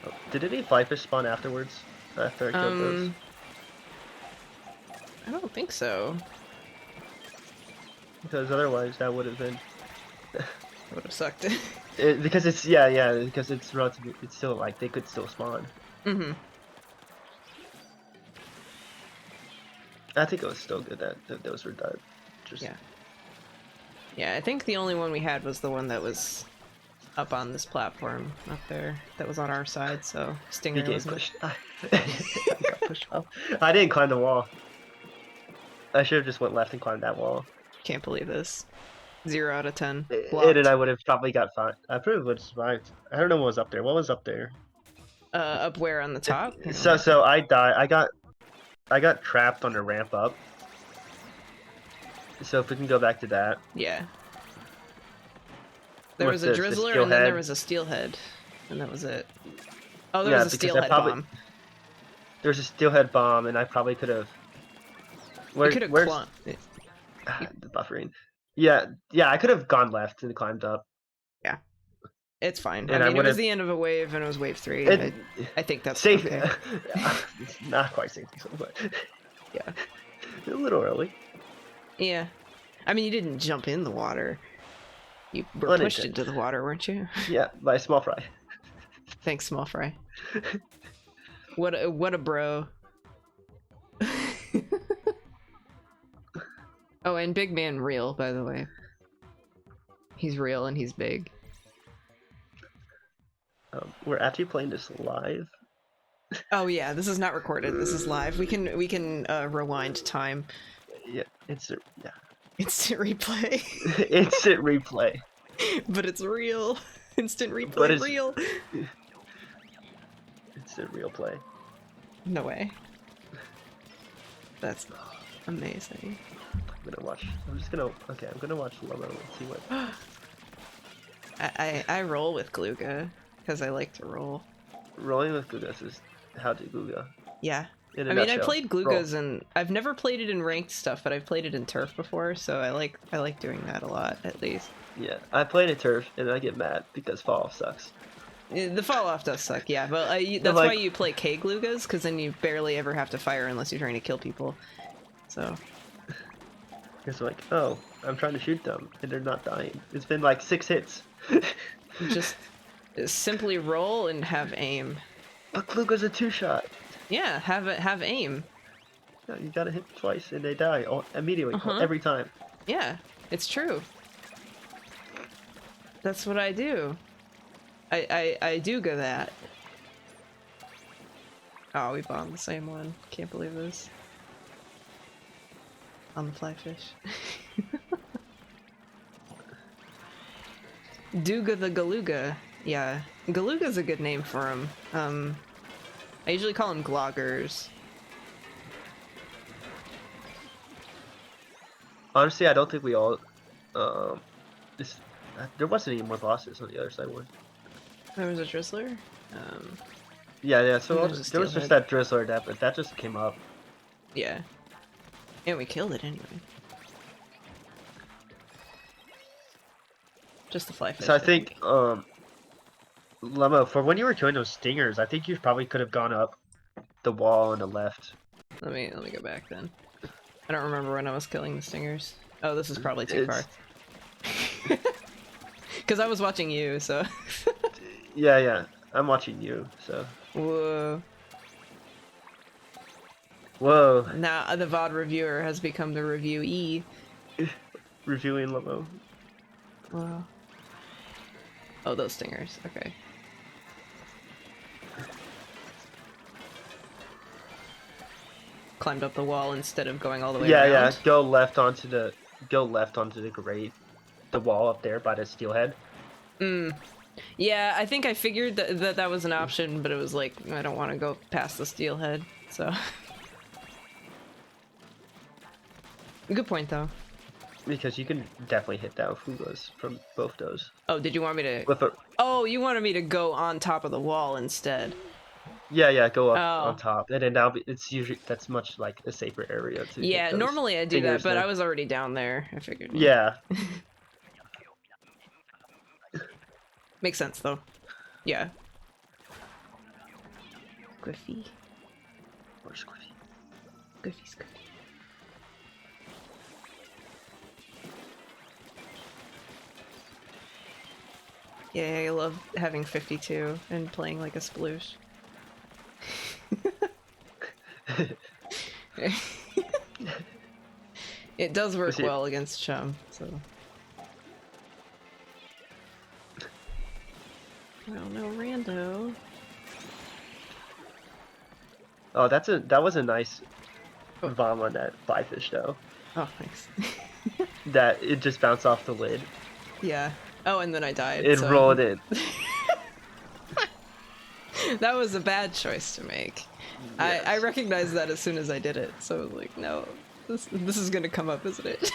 Oh, did any flyfish spawn afterwards? After I killed those? I don't think so. Because otherwise that would have been... Would have sucked. Because it's, yeah, because it's relatively, it's still like, they could still spawn. Mm-hmm. I think it was still good that those were done. Yeah. Yeah, I think the only one we had was the one that was up on this platform up there that was on our side, so Stinger wasn't pushed. I got pushed off. I didn't climb the wall. I should have just went left and climbed that wall. Can't believe this. 0 out of 10. It and I would have probably got fine. I probably would have survived. I don't know what was up there. What was up there? Up where on the top? So I died. I got trapped on the ramp up. So if we can go back to that. Yeah. There was a drizzler and then there was a steelhead. And that was it. Oh, there was a steelhead bomb. There was a steelhead bomb and I probably could have... You could have climbed. The buffering. Yeah, I could have gone left and climbed up. Yeah. It's fine. And I mean, it was the end of a wave and it was wave 3. I think that's safe. Okay. It's not quite safe, but... Yeah. A little early. Yeah. I mean, you didn't jump in the water. You were pushed into the water, weren't you? Yeah, by Small Fry. Thanks, Small Fry. What a bro. Oh, and Big Man real, by the way. He's real and he's big. We're actually playing this live. Oh yeah, this is not recorded. This is live. We can rewind time. Yeah, instant replay. Instant replay. But it's real. Instant replay. But it's real. Instant real play. No way. That's amazing. I'm gonna watch Lomo and see what. I roll with Gluga because I like to roll. Rolling with Glugas is how to Gluga. Yeah. I mean, I played Glugas and I've never played it in ranked stuff, but I've played it in turf before, so I like doing that a lot, at least. Yeah, I played in turf and I get mad because fall off sucks. The fall off does suck, yeah, but that's why you play K Glugas, because then you barely ever have to fire unless you're trying to kill people. So. It's like, oh, I'm trying to shoot them and they're not dying. It's been like 6 hits. Just simply roll and have aim. But Gluga's a 2-shot. Yeah, have aim. Yeah, you gotta hit twice and they die immediately, every time. Yeah, it's true. That's what I do. I do go that. Oh, we bombed the same one. Can't believe this. On the flyfish. Duga the Galuga. Yeah, Galuga's a good name for him. I usually call them gloggers. Honestly, I don't think we all. There wasn't any more bosses on the other side one. There was a drizzler. Yeah. So there was just that drizzler but that just came up. Yeah. And we killed it anyway. Just the flyfish. So I think, Lemma, for when you were killing those stingers, I think you probably could have gone up the wall on the left. Let me go back then. I don't remember when I was killing the stingers. Oh, this is probably too far. Because I was watching you, so. Yeah. I'm watching you, so. Whoa. Now the VOD reviewer has become the reviewee. Reviewing Lomo. Wow. Oh, those stingers. Okay. Climbed up the wall instead of going all the way around. Yeah. Go left onto the grate. The wall up there by the steelhead. Yeah, I think I figured that was an option, but it was like, I don't want to go past the steelhead, so. Good point, though. Because you can definitely hit down Fugas from both those. Oh, did you want me to... Oh, you wanted me to go on top of the wall instead. Yeah, go up on top. And then that's much like a safer area to Yeah, normally I do that, but I was already down there. I figured. Yeah. Makes sense though. Yeah. Squiffy. Or Squiffy. Squiffy. Yeah, I love having 52 and playing like a sploosh. It does work well against Chum, so. Well, no rando. Oh, that was a nice bomb on that flyfish though. Oh, thanks. That it just bounced off the lid. Yeah. Oh, and then I died. It rolled in. That was a bad choice to make. Yes. I recognized that as soon as I did it, so I was like, no, this is gonna come up, isn't it?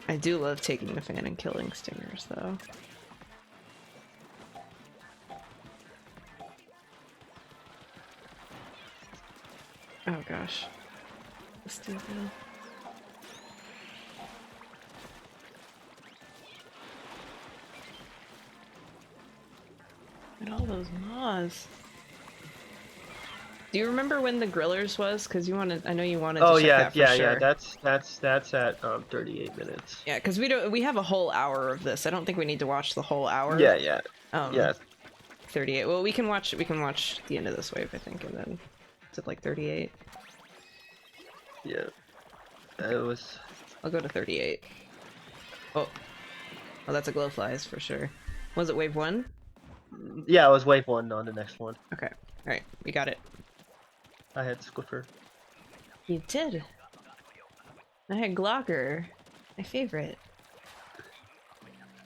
I do love taking the fan and killing stingers, though. Oh gosh. Let's do that. And all those moths. Do you remember when the grillers was? Because you wanted, I know you wanted to check that for sure. Yeah. That's at 38 minutes. Yeah, because we have a whole hour of this. I don't think we need to watch the whole hour. Yeah. Yeah. 38. Well, we can watch the end of this wave, I think, and then it's at like 38. Yeah. It was. I'll go to 38. Oh, that's a glowflies for sure. Was it wave 1? Yeah, it was wave 1 on the next one. Okay. All right, we got it. I had Squiffer. You did. I had Glocker, my favorite.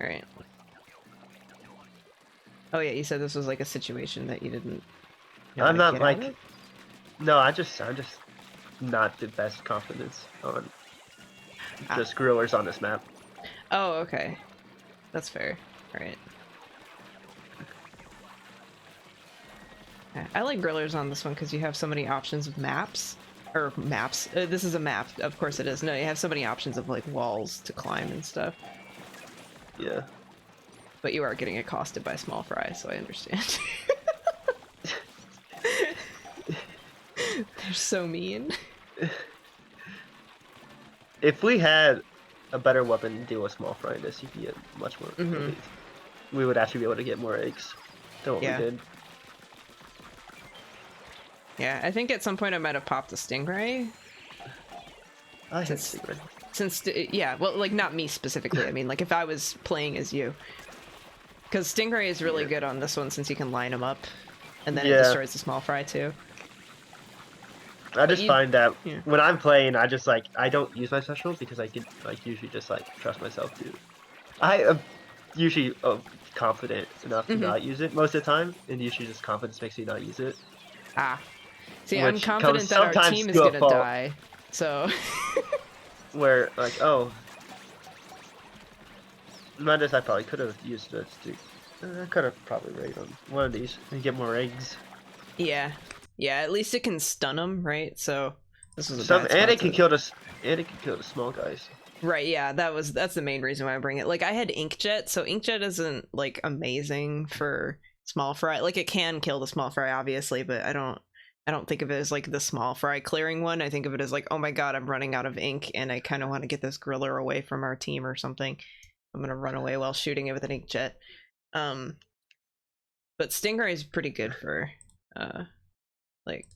All right. Oh yeah, you said this was like a situation that you didn't. I'm not like. No, I'm just not the best confidence on just grillers on this map. Oh, okay. That's fair. All right. I like grillers on this one because you have so many options of maps. Or maps. This is a map. Of course it is. No, you have so many options of like walls to climb and stuff. Yeah. But you are getting accosted by small fry, so I understand. They're so mean. If we had a better weapon to deal with small fry in this, you'd be much more. We would actually be able to get more eggs than what we did. Yeah, I think at some point I might have popped a stingray. I had stingray. Yeah, well, like not me specifically. I mean, like if I was playing as you. Because stingray is really good on this one since you can line them up, and then it destroys the small fry too. I just find that when I'm playing, I just like I don't use my special because I can like usually just like trust myself to. I am usually confident enough to not use it most of the time, and usually just confidence makes me not use it. Ah. See, I'm confident that our team is gonna die, so... Where, like, oh... Not as I probably could have used this to... I could have probably raided on one of these and get more eggs. Yeah. Yeah, at least it can stun them, right? So, this was a bad spot and it can kill the small guys. Right, yeah, that's the main reason why I bring it. Like, I had Inkjet, so Inkjet isn't, like, amazing for small fry. Like, it can kill the small fry, obviously, but I don't think of it as like the small fry clearing one. I think of it as like, oh my god, I'm running out of ink and I kind of want to get this griller away from our team or something. I'm gonna run away while shooting it with an inkjet. But Stingray is pretty good for like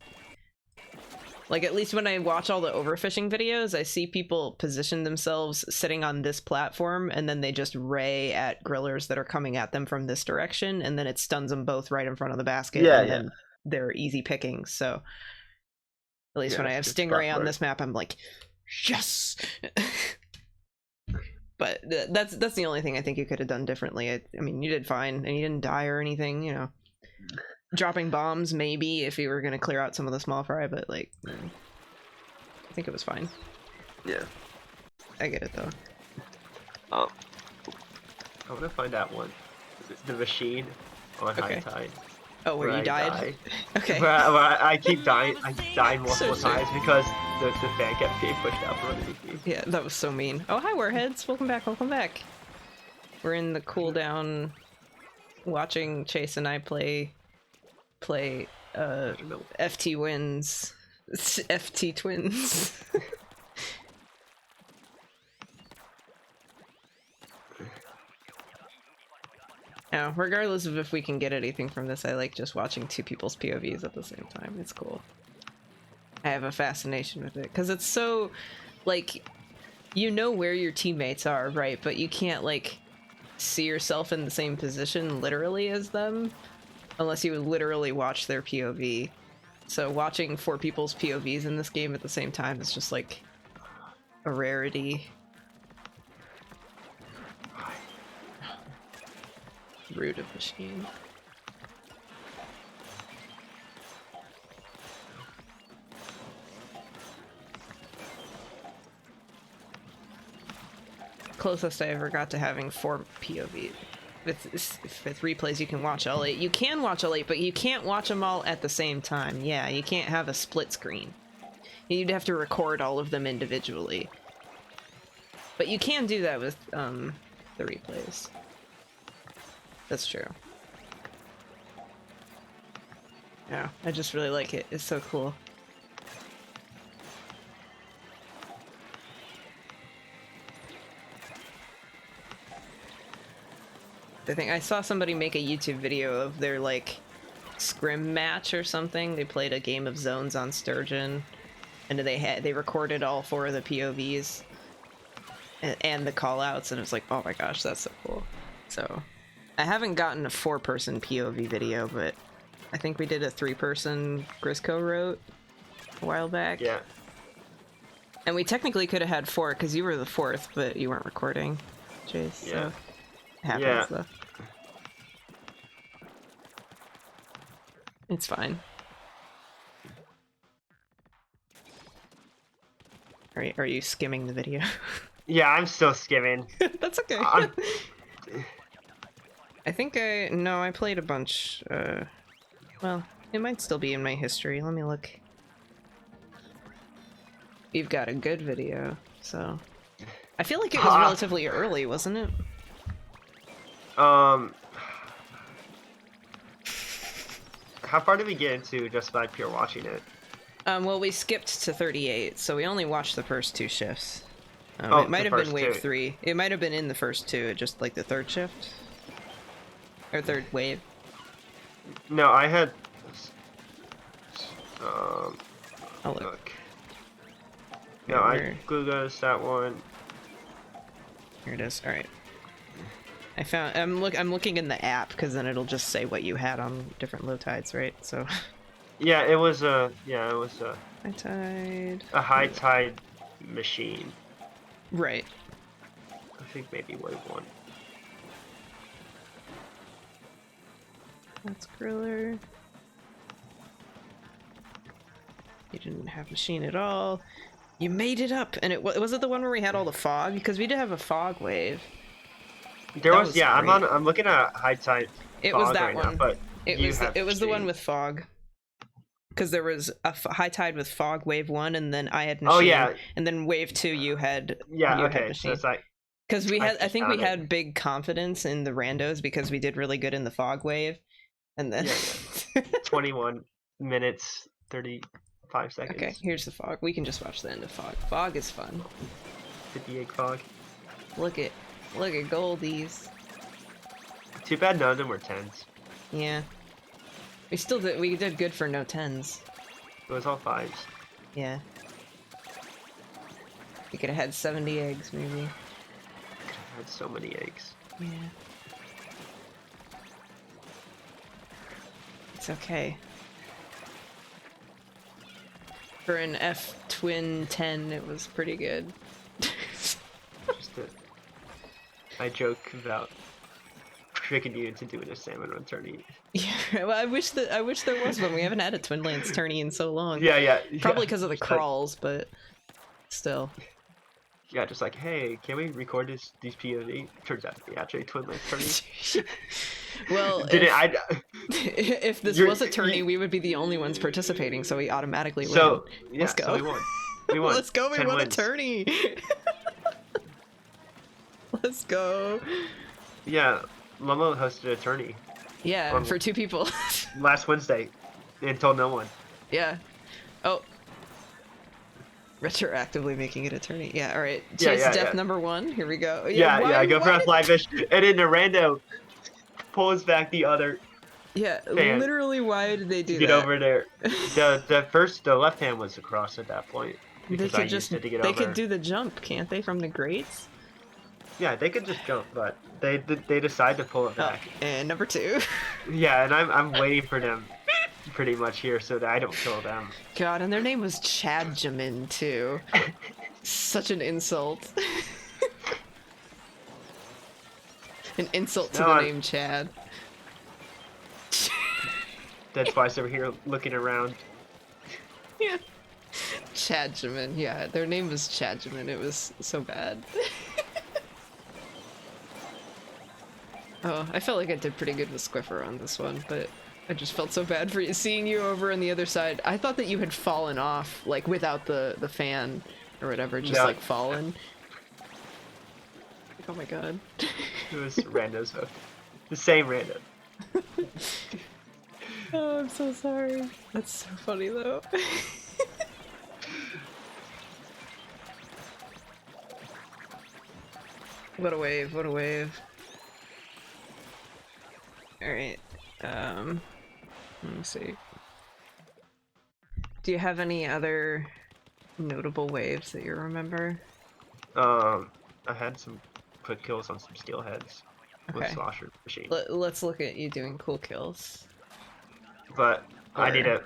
at least when I watch all the overfishing videos, I see people position themselves sitting on this platform and then they just ray at grillers that are coming at them from this direction, and then it stuns them both right in front of the basket. Then they're easy pickings. So at least when I have Stingray on this map, I'm like, yes. But that's the only thing I think you could have done differently. I mean, you did fine and you didn't die or anything, you know. Dropping bombs maybe if you were going to clear out some of the small fry, but like I think it was fine. Yeah. I get it though. I want to find out one. The machine on high tide. Oh, where you died? Okay. Where I keep dying. I died multiple times because the fan kept being pushed out from underneath me. Yeah, that was so mean. Oh, hi, Warheads. Welcome back, welcome back. We're in the cooldown, watching Chase and I play FT wins. FT twins. Now, regardless of if we can get anything from this, I like just watching two people's POVs at the same time. It's cool. I have a fascination with it because it's so, like, you know where your teammates are, right? But you can't, like, see yourself in the same position literally as them unless you literally watch their POV. So watching four people's POVs in this game at the same time is just, like, a rarity. Rude of machine. Closest I ever got to having 4 POV. With replays, you can watch all 8. You can watch all 8, but you can't watch them all at the same time. Yeah, you can't have a split screen. You'd have to record all of them individually. But you can do that with the replays. That's true. Yeah, I just really like it. It's so cool. I think I saw somebody make a YouTube video of their, like, scrim match or something. They played a game of zones on Sturgeon, and they recorded all 4 of the POVs and the callouts, and it was like, oh my gosh, that's so cool. So I haven't gotten a 4-person POV video, but I think we did a 3-person Grisco wrote a while back. Yeah. And we technically could have had 4 because you were the 4th, but you weren't recording, Chase. Yeah. So it happens, Yeah. though. It's fine. Are you skimming the video? Yeah, I'm still skimming. That's okay. I think I played a bunch. Well, it might still be in my history. Let me look. You've got a good video, so I feel like it was relatively early, wasn't it? How far did we get into just by pure watching it? Well, we skipped to 38, so we only watched the first 2 shifts. It might have been wave 3. It might have been in the first 2, just like the 3rd shift. Or 3rd wave. No, I had... I'll look. No, I Glugas that one. Here it is. Alright. I'm looking in the app, because then it'll just say what you had on different low tides, right? So... Yeah, it was a high tide. A high tide machine. Right. I think maybe wave 1. That's Griller. You didn't have machine at all. You made it up, and was it the one where we had all the fog? Because we did have a fog wave. There was yeah. Great. I'm looking at high tide. It was that right one. Now, but it was the one with fog. Because there was a high tide with fog wave 1, and then I had machine. Oh yeah. And then wave 2 you had. Yeah. You okay. Had so it's like. Because I think we had big confidence in the randos because we did really good in the fog wave, and then. Yeah. 21 minutes 35 seconds. Okay, here's the fog. We can just watch the end of fog. Fog is fun. 58 fog. Look at goldies. Too bad none of them were 10s. Yeah. We did good for no 10s. It was all 5s. Yeah. We could have had 70 eggs, maybe. Could have had so many eggs. Yeah. It's okay. For an F-Twin 10, it was pretty good. I joke about tricking you into doing a salmon run tourney. Yeah, well, I wish there was one. We haven't had a Twin Lance tourney in so long. Yeah. Probably because of the crawls, but still. Yeah, just like, hey, can we record these POV? Turns out to be actually a Twin Lance tourney. Well, if this was a tourney, we would be the only ones participating, so we automatically win. So, yeah, let's go. so we won. We won. Let's go, we 10 won wins. a tourney! Let's go. Yeah, Momo hosted a tourney. Yeah, for 2 people. Last Wednesday, and told no one. Yeah. Oh. Retroactively making it a tourney. Yeah, alright. Yeah, Chase yeah, death yeah. number 1. Here we go. Yeah, go for a fly fish, and then Narando pulls back the other Yeah, fan literally, why did they do to get that? over there. The left hand was across at that point. Because I used it to get they over. could do the jump, can't they, from the grates? Yeah, they could just jump, but they decide to pull it back. Oh, and number 2. Yeah, and I'm waiting for them pretty much here so that I don't kill them. God, and their name was Chadjamin, too. Such an insult. An insult to the name Chad. That's why I'm over here looking around. Yeah. Chadjamin, yeah, their name was Chadjamin. It was so bad. Oh, I felt like I did pretty good with Squiffer on this one, but I just felt so bad for you, seeing you over on the other side. I thought that you had fallen off, like, without the fan or whatever, just, like, fallen. Oh my god. It was randos, though. The same random. Oh, I'm so sorry. That's so funny, though. What a wave, what a wave. Alright, let me see. Do you have any other notable waves that you remember? I had some quick kills on some steelheads with Okay. slosher machine. Let's look at you doing cool kills. But I Or need to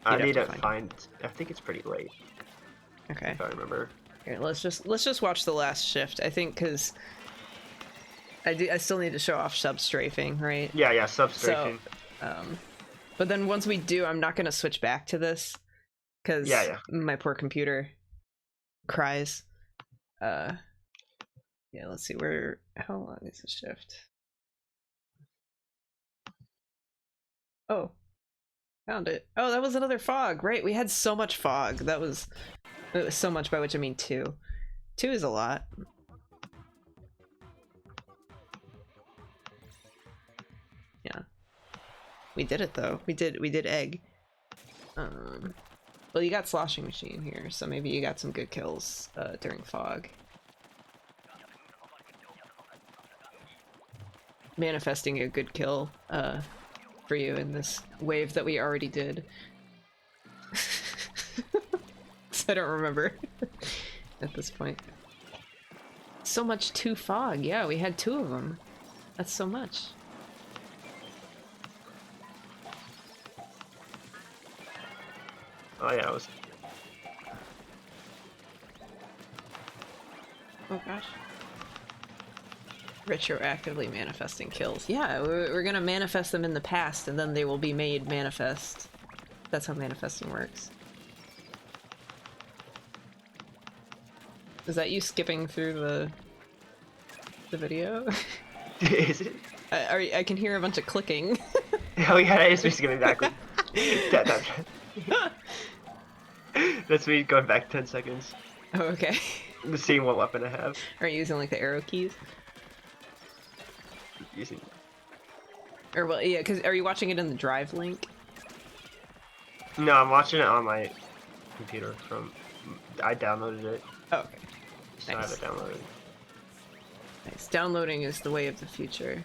to find. I think it's pretty late, Okay. if I remember. Here, let's just watch the last shift. I think because I still need to show off sub-strafing, right? Yeah, substrafing. But then once we do, I'm not gonna switch back to this because my poor computer cries. Yeah, let's see how long is the shift? Oh, found it. Oh, that was another fog, right? We had so much fog. It was so much, by which I mean 2. 2 is a lot. Yeah. We did it though. We did egg. Well, you got sloshing machine here, so maybe you got some good kills during fog. Manifesting a good kill for you in this wave that we already did. So I don't remember at this point. So much 2 fog. Yeah, we had 2 of them. That's so much. Oh yeah, it was. Oh gosh. Retroactively manifesting kills. Yeah, we're gonna manifest them in the past and then they will be made manifest. That's how manifesting works. Is that you skipping through the video? Is it? I can hear a bunch of clicking. Oh yeah, that is me skipping backward. That's me going back 10 seconds. Oh, okay. Seeing what weapon I have. Are you using like the arrow keys? Using. Or well, yeah, because are you watching it in the drive link? No, I'm watching it on my computer from. I downloaded it. Oh, okay. So I have it downloaded. Nice. Downloading is the way of the future.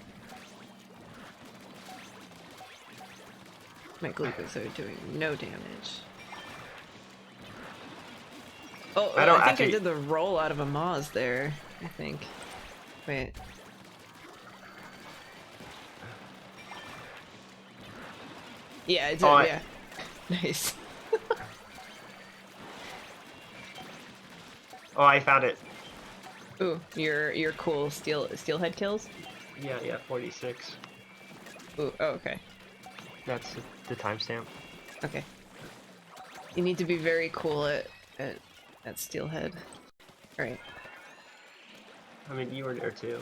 My glucose are doing no damage. Oh, I think I did the roll out of a Moz there, I think. Wait. Yeah, I did, yeah. Nice. Oh, I found it. Ooh, your cool steelhead kills? Yeah, 46. Ooh, oh, okay. That's the timestamp. Okay. You need to be very cool at steelhead. Alright. I mean, you were there too.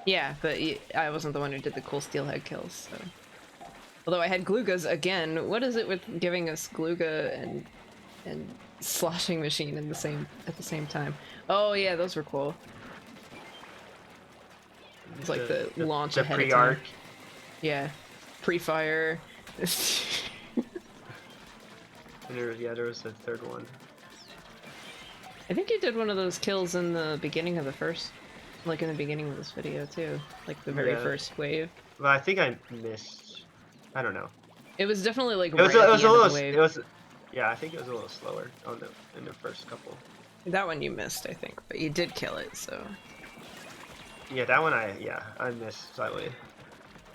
Yeah, but I wasn't the one who did the cool steelhead kills, so. Although I had Glugas again. What is it with giving us Gluga and sloshing machine in the same at the same time. Oh yeah, those were cool. It's like the launch ahead of time. Yeah, pre-fire. There was a third one. I think you did one of those kills in the beginning of the first, like in the beginning of this video too, like the very first wave. Well, I think I missed. I don't know. It was definitely like It was, right it at was the a end little. of the wave. It was. Yeah, I think it was a little slower in the first couple. That one you missed, I think, but you did kill it, so. Yeah, that one I missed slightly.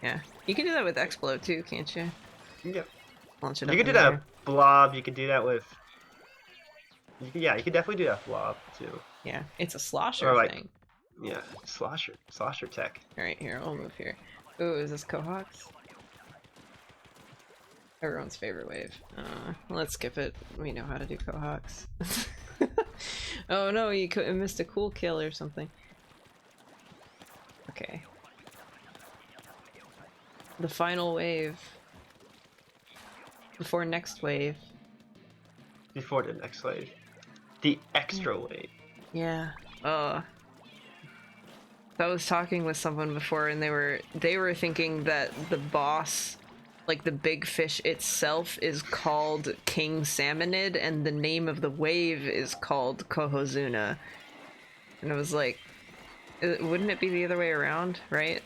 Yeah, you can do that with Explode too, can't you? Yeah. Launch it You up could do in that there. with Blob. You could do that with. Yeah, you could definitely do that with Blob too. Yeah, it's a slosher Or like, thing. yeah, slosher tech. All right, here, I'll move here. Ooh, is this Cohox? Everyone's favorite wave. Let's skip it. We know how to do Cohox. Oh no, you missed a cool kill or something. Okay. The final wave. Before next wave. Before the next wave. The extra wave. Yeah. I was talking with someone before and they were thinking that the boss, like the big fish itself, is called King Salmonid and the name of the wave is called Kohozuna. And I was like, wouldn't it be the other way around, right?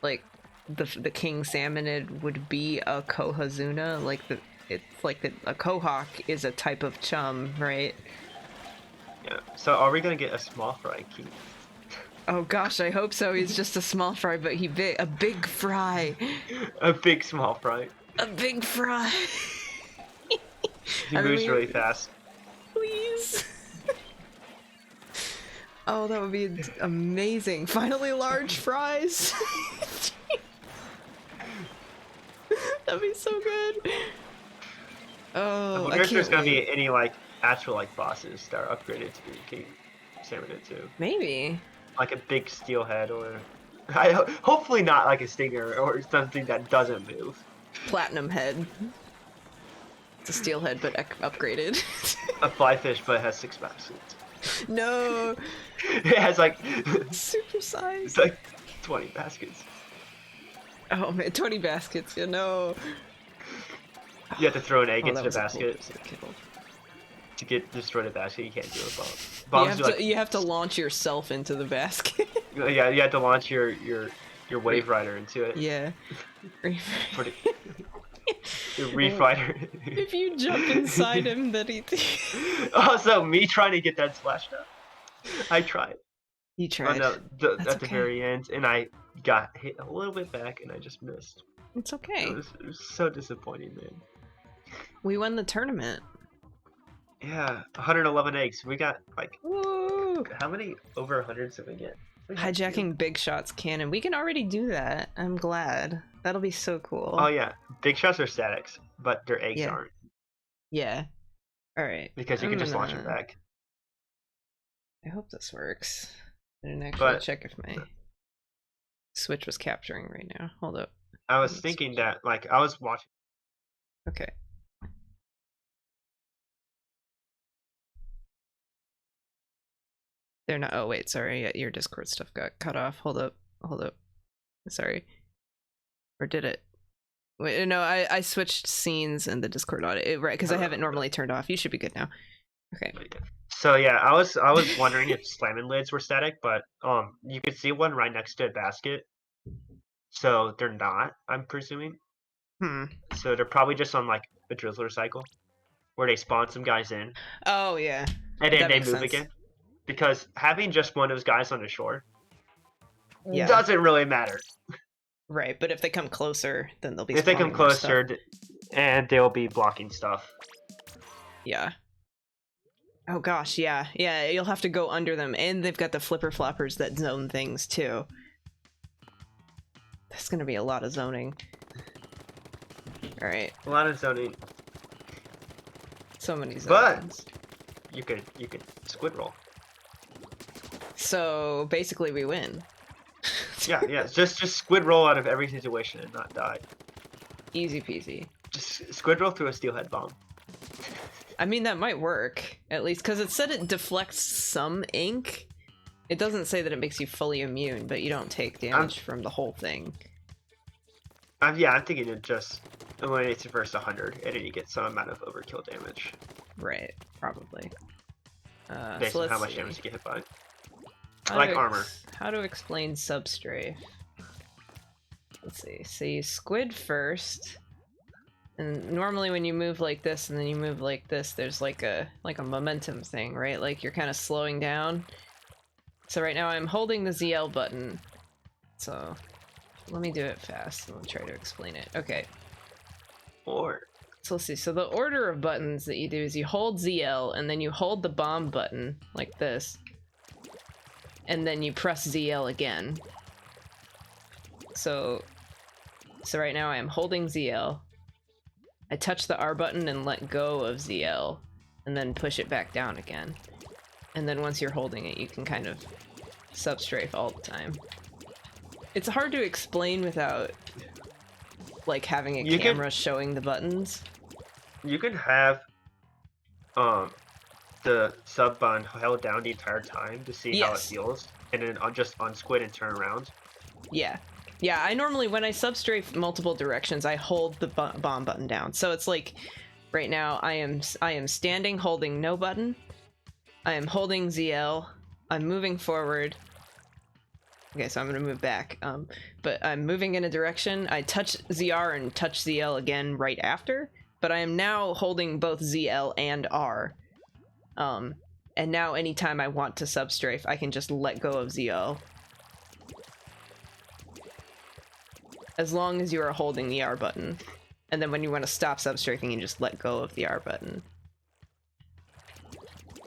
Like the King Salmonid would be a Kohozuna, like a Quahog is a type of chum, right? Yeah. So are we gonna get a small fry key? Oh gosh, I hope so. He's just a small fry, but a big fry. A big small fry. A big fry. He moves really fast. Please. Oh, that would be amazing. Finally large fries. That'd be so good. Oh, I wonder if there's gonna be any like actual like bosses that are upgraded to be King Salmonid too. Maybe. Like a big steelhead, or hopefully not like a stinger or something that doesn't move. Platinum head. It's a steelhead, but upgraded. A flyfish, but it has 6 baskets. No. It has like super size. It's like 20 baskets. Oh man, 20 baskets. You know. You have to throw an egg into the Cool basket. kill. To destroy the basket, you can't do a bomb. You have to launch yourself into the basket. Yeah, you have to launch your wave rider into it. Yeah. Your reef rider. If you jump inside him, then he. Also, me trying to get that splashed up. I tried. You tried. Oh, no, at the very end, and I got hit a little bit back, and I just missed. It's okay. It was so disappointing, man. We won the tournament. Yeah, 111 eggs. We got like. Woo! How many over 100s did we get? Hijacking Big Shot's cannon. We can already do that. I'm glad. That'll be so cool. Oh yeah, Big Shots are statics, but their eggs aren't. Yeah. All right. Because you can just launch them back. I hope this works. I didn't actually check if my Switch was capturing right now. Hold up. I was thinking that, like, I was watching. Okay. They're not. Oh wait, sorry. Yeah, your Discord stuff got cut off. Hold up. Sorry. Or did it? Wait, no. I switched scenes in the Discord audit, right? Because I have it normally turned off. You should be good now. Okay. So yeah, I was wondering if slamming lids were static, but you could see one right next to a basket. So they're not. I'm presuming. So they're probably just on like a drizzler cycle, where they spawn some guys in. Oh yeah. And then they move again. Because having just one of those guys on the shore doesn't really matter. Right, but if they come closer, then they'll be. If they come closer, and they'll be blocking stuff. Yeah. Oh gosh, yeah. You'll have to go under them, and they've got the flipper floppers that zone things too. That's gonna be a lot of zoning. All right. A lot of zoning. So many zones. But you could squid roll. So basically, we win. yeah. Just squid roll out of every situation and not die. Easy peasy. Just squid roll through a steelhead bomb. I mean, that might work, at least, because it said it deflects some ink. It doesn't say that it makes you fully immune, but you don't take damage from the whole thing. Yeah, I'm thinking it just eliminates the first 100, and then you get some amount of overkill damage. Right, probably. Based so on how much see. damage you get hit by. Like armor. How to explain substrafe? Let's see. So you squid first, and normally when you move like this and then you move like this, there's like a momentum thing, right? Like you're kind of slowing down. So right now I'm holding the ZL button. So let me do it fast and we'll try to explain it. Okay. Or so let's see. So the order of buttons that you do is you hold ZL and then you hold the bomb button like this. And then you press ZL again. So right now I am holding ZL. I touch the R button and let go of ZL, and then push it back down again. And then once you're holding it, you can kind of substrafe all the time. It's hard to explain without like having a camera showing the buttons. You can have the sub button held down the entire time to see how it feels, and then just on squid and turn around. Yeah. Yeah, I normally, when I substrafe multiple directions, I hold the bomb button down. So it's like, right now, I am standing holding no button. I am holding ZL. I'm moving forward. Okay, so I'm gonna move back. But I'm moving in a direction. I touch ZR and touch ZL again right after. But I am now holding both ZL and R. And now anytime I want to substrafe, I can just let go of ZL. As long as you are holding the R button. And then when you want to stop substrafing, you just let go of the R button.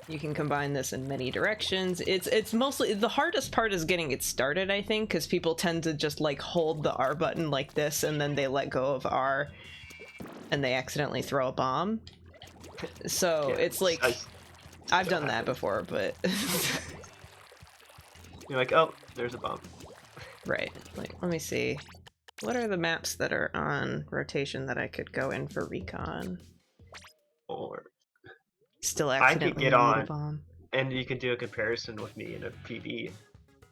You can combine this in many directions. It's mostly, the hardest part is getting it started, I think, because people tend to just like hold the R button like this and then they let go of R and they accidentally throw a bomb. So it's like, I've done that before, but... You're like, oh, there's a bomb. Right. Like, let me see. What are the maps that are on rotation that I could go in for recon? Or still accidentally I could get a on, bomb. And you could do a comparison with me in a PB.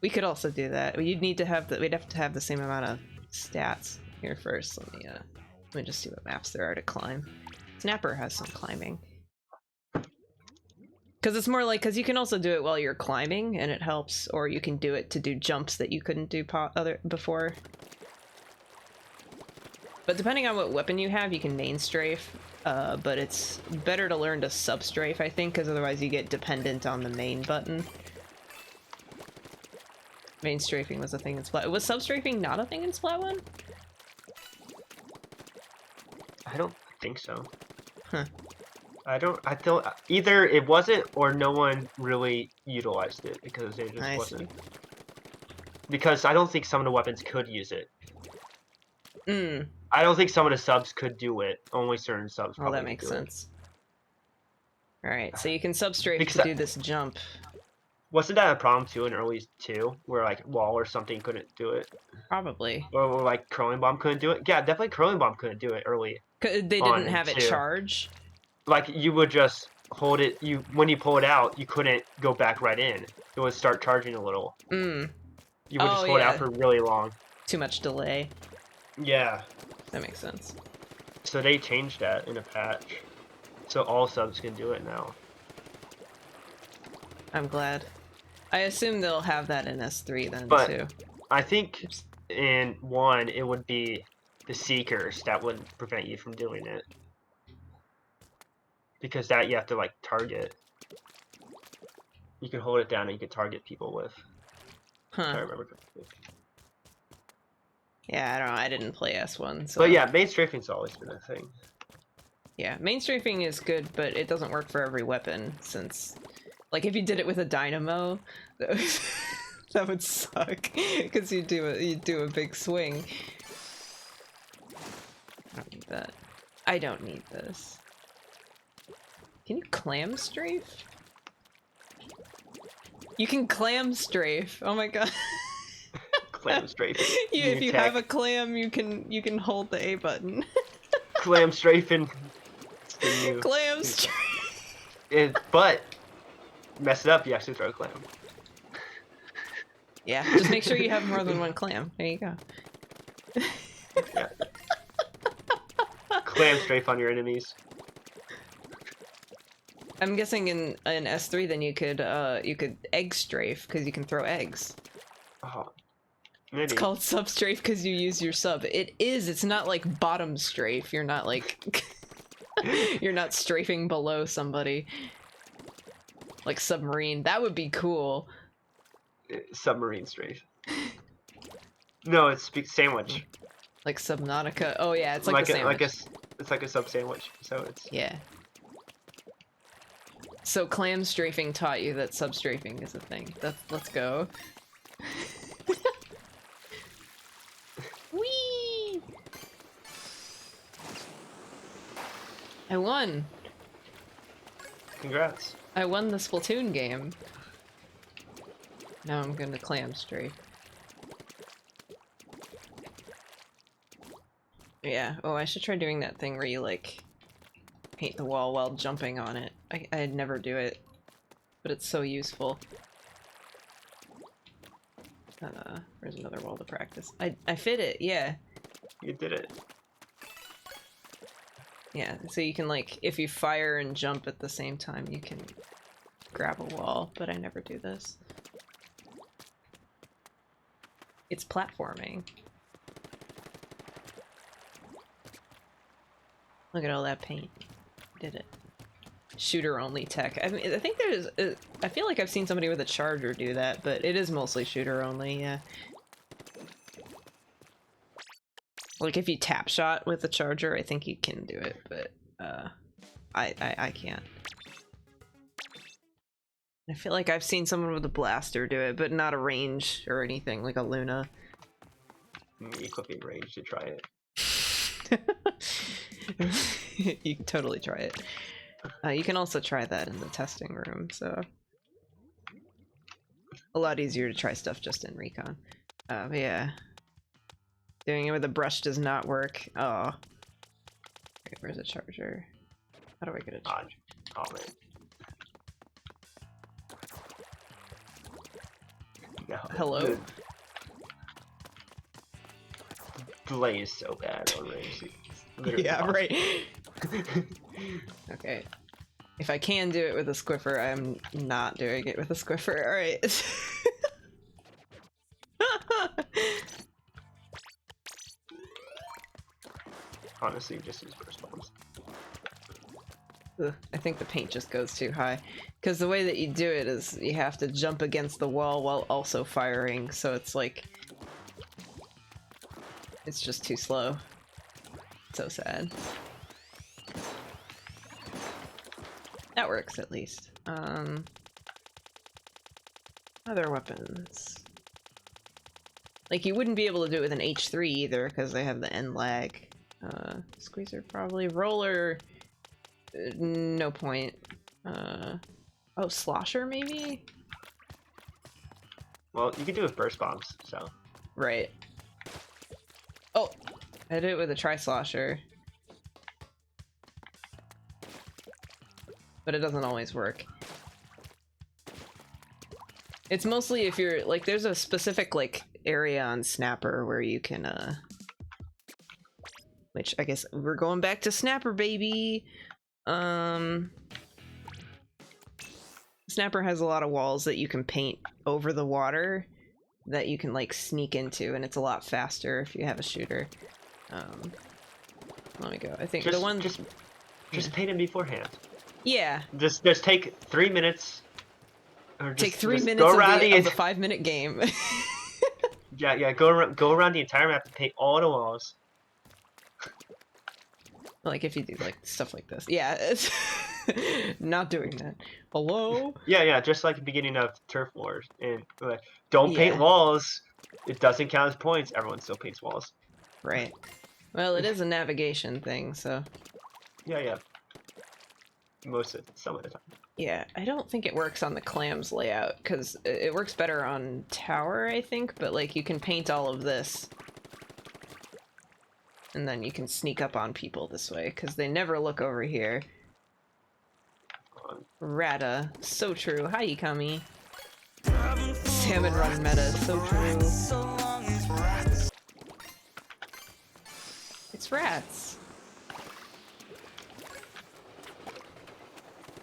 We could also do that. You'd need to have we'd have to have the same amount of stats here first. Let me just see what maps there are to climb. Snapper has some climbing. Because it's more like, because you can also do it while you're climbing and it helps, or you can do it to do jumps that you couldn't do before. But depending on what weapon you have, you can main strafe, but it's better to learn to substrafe, I think, because otherwise you get dependent on the main button. Main strafing was a thing in Splat. Was substrafing not a thing in Splat 1? I don't think so. Huh. I feel either it wasn't or no one really utilized it because it just wasn't. Because I don't think some of the weapons could use it. I don't think some of the subs could do it. Only certain subs probably. Well, that makes sense. Alright, so you can substrafe to do this jump. Wasn't that a problem too in early 2? Where like wall or something couldn't do it? Probably. Or like curling bomb couldn't do it? Yeah, definitely curling bomb couldn't do it early. They didn't have it charge? Like you would just hold it, when you pull it out, you couldn't go back right in. It would start charging a little. You would just hold it out for really long. Too much delay. Yeah. That makes sense. So they changed that in a patch. So all subs can do it now. I'm glad. I assume they'll have that in S3 then too. I think in 1 it would be the Seekers that would prevent you from doing it. Because that you have to like target. You can hold it down and you can target people with. Huh. I remember correctly. Yeah, I don't know. I didn't play S1. So. But yeah, main strafing's always been a thing. Yeah, main strafing is good, but it doesn't work for every weapon, since... Like, if you did it with a dynamo, that would suck, because you'd do a big swing. I don't need that. I don't need this. Can you clam strafe? You can clam strafe! Oh my god. Clam strafe. If you have a clam, you can hold the A button. Clam strafing. Clam strafe. But mess it up, you actually throw a clam. Yeah, just make sure you have more than one clam. There you go. Yeah. Clam strafe on your enemies. I'm guessing in S3 then you could egg strafe because you can throw eggs. Oh, maybe. It's called sub strafe because you use your sub. It is. It's not like bottom strafe. You're not like you're not strafing below somebody. Like submarine. That would be cool. Submarine strafe. No, it's sandwich. Like Subnautica. Oh yeah, it's like the sandwich. It's like a sub sandwich. So it's yeah. So clam strafing taught you that sub strafing is a thing. Let's go. Whee! I won. Congrats. I won the Splatoon game. Now I'm gonna clam strafe. Yeah. Oh, I should try doing that thing where you like paint the wall while jumping on it. I'd never do it, but it's so useful. Where's another wall to practice? I fit it, yeah. You did it. Yeah, so you can like, if you fire and jump at the same time, you can grab a wall, but I never do this. It's platforming. Look at all that paint. Did it. Shooter only tech. I mean, I think there's I feel like I've seen somebody with a charger do that, but it is mostly shooter only, yeah. Like if you tap shot with a charger, I think you can do it, but I can't. I feel like I've seen someone with a blaster do it, but not a range or anything, like a Luna. Equipping range to try it. You can totally try it. You can also try that in the testing room, so a lot easier to try stuff just in Recon. But yeah, doing it with a brush does not work. Oh, okay, where's a charger? How do I get a charger? Oh man. No. Hello. Delay is so bad on range. Yeah, right. Okay. If I can do it with a squiffer, I'm not doing it with a squiffer. Alright. Honestly, just use burst bombs. Ugh, I think the paint just goes too high. Because the way that you do it is you have to jump against the wall while also firing, so it's like... It's just too slow. So sad. That works at least. Other weapons. Like you wouldn't be able to do it with an H3 either because they have the end lag. Squeezer probably. Roller. No point. Oh, slosher maybe? Well, you can do it with burst bombs, so. Right. Oh, I did it with a tri-slosher. But it doesn't always work. It's mostly if you're, like, there's a specific, like, area on Snapper where you can, which, I guess, we're going back to Snapper, baby! Snapper has a lot of walls that you can paint over the water that you can, like, sneak into, and it's a lot faster if you have a shooter. Let me go. I think the one... Just paint them beforehand. Yeah. Just take 3 minutes. Or just, take 3 just minutes go of around the 5-minute game. yeah, go around the entire map and paint all the walls. Like if you do like stuff like this. Yeah, it's not doing that. Hello? Yeah, just like the beginning of Turf Wars. And like, don't paint walls. It doesn't count as points. Everyone still paints walls. Right. Well, it is a navigation thing, so. Yeah. Some of the time. Yeah, I don't think it works on the clams layout, because it works better on tower, I think, but like you can paint all of this. And then you can sneak up on people this way, because they never look over here. fun. Rata. So true. Hi, Kami. Salmon run meta. So true. It's rats.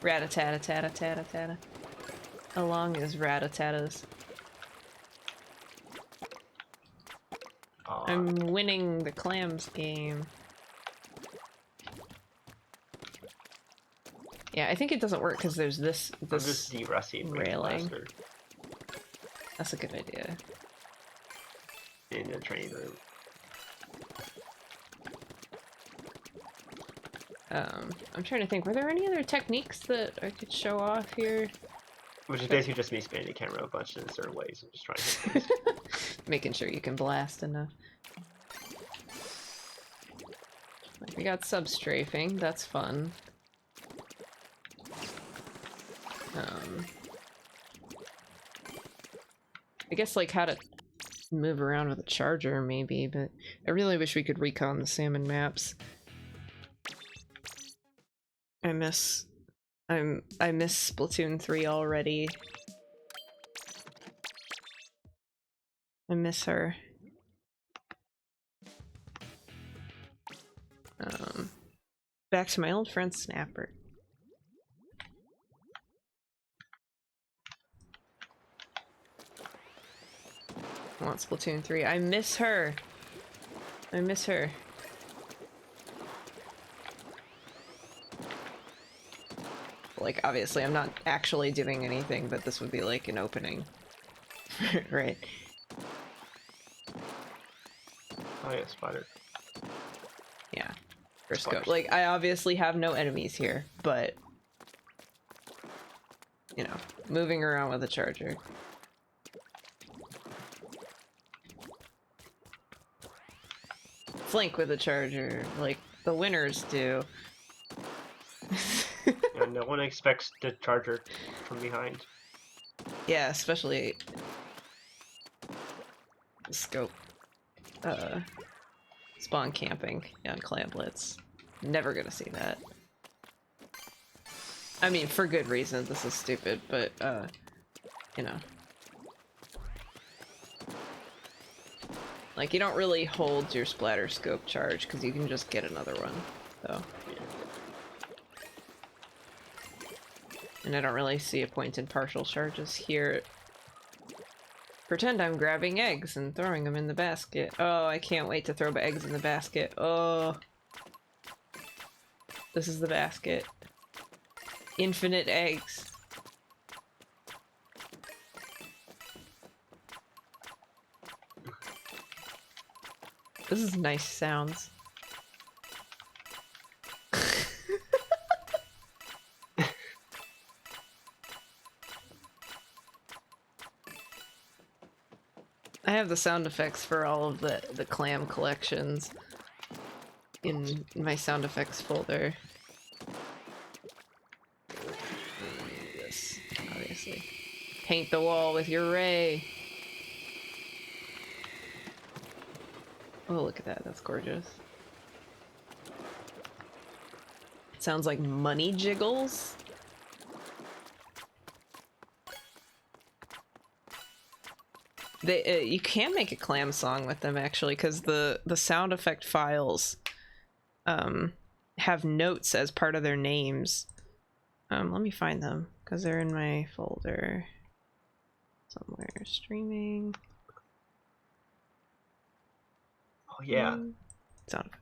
Rat-a-tat-a-tat-a-tat-a-tat-a. Along is rat-a-tatas. I'm winning the clams game. Yeah, I think it doesn't work because there's this I'm just de-rushing railing. That's a good idea. In the training room. I'm trying to think, were there any other techniques that I could show off here? Which is basically just me spinning the camera a bunch in certain ways and just trying to hit things. Making sure you can blast enough. Like, we got substrafing, that's fun. I guess like how to move around with a charger maybe, but I really wish we could recon the salmon maps. I miss Splatoon 3 already. I miss her. Back to my old friend Snapper. I want Splatoon 3. I miss her. I miss her. Like, obviously, I'm not actually doing anything, but this would be like an opening. Right. Oh yeah, spider. Yeah. First go. Like, I obviously have no enemies here, but you know, moving around with a charger. Flank with a charger, like the winners do. And no one expects the charger from behind. Yeah, especially scope. Spawn camping on Clam Blitz. Never gonna see that. I mean, for good reason. This is stupid, but you know. Like, you don't really hold your splatter scope charge because you can just get another one, so. And I don't really see a point in partial charges here. Pretend I'm grabbing eggs and throwing them in the basket. Oh, I can't wait to throw eggs in the basket. Oh. This is the basket. Infinite eggs. This is nice sounds. I have the sound effects for all of the clam collections in my sound effects folder. This, obviously. Paint the wall with your ray. Oh, look at that. That's gorgeous. It sounds like money jiggles. They, you can make a clam song with them, actually, because the sound effect files have notes as part of their names. Let me find them, because they're in my folder somewhere. Streaming. Oh yeah. Sound effects.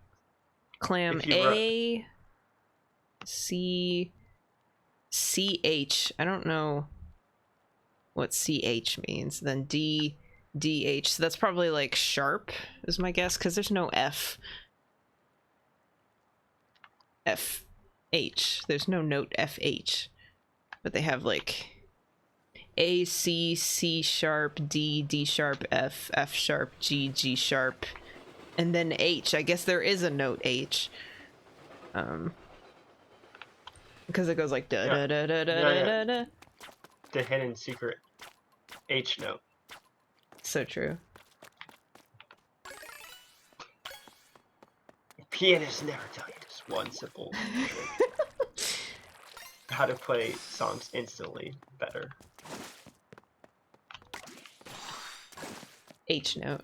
Clam A C CH. I don't know what CH means. Then D DH. So that's probably like sharp is my guess, because there's no F. FH. There's no note FH. But they have like A C C sharp D D sharp F F sharp G G sharp and then H. I guess there is a note H. Because it goes like da da da da da da da. The hidden secret H note. So true. Pianists never tell you this one simple trick. how to play songs instantly better. H note.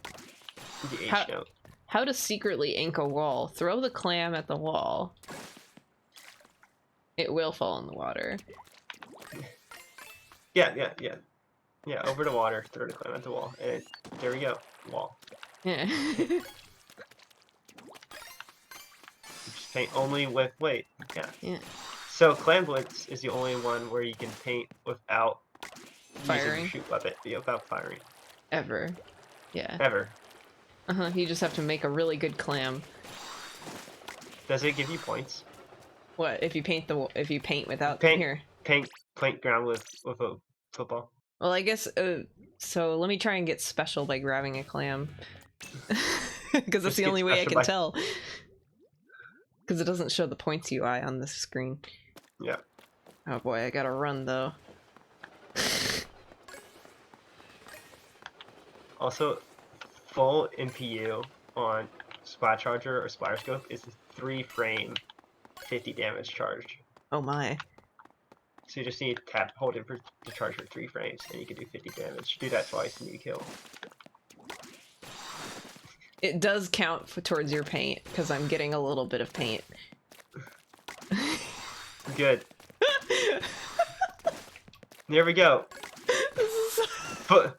The H note. How to secretly ink a wall. Throw the clam at the wall. It will fall in the water. Yeah, over the water, throw the clam at the wall, and there we go, wall. Yeah. Just paint only with, Yeah. So Clam Blitz is the only one where you can paint without Firing? using a shoot weapon, without firing. Ever. Yeah. Ever. You just have to make a really good clam. Does it give you points? What if you paint without paint ground with a football? Well, I guess so let me try and get special by grabbing a clam. Because that's the only way I can tell. Because it doesn't show the points UI on this screen. Yeah. Oh boy, I gotta run though. Also, full NPU on Splat Charger or Splatter Scope is 3 frame, 50 damage charge. Oh my. So you just need to hold it to charge for 3 frames, and you can do 50 damage. Do that twice and you kill. It does count towards your paint, because I'm getting a little bit of paint. Good. There we go. But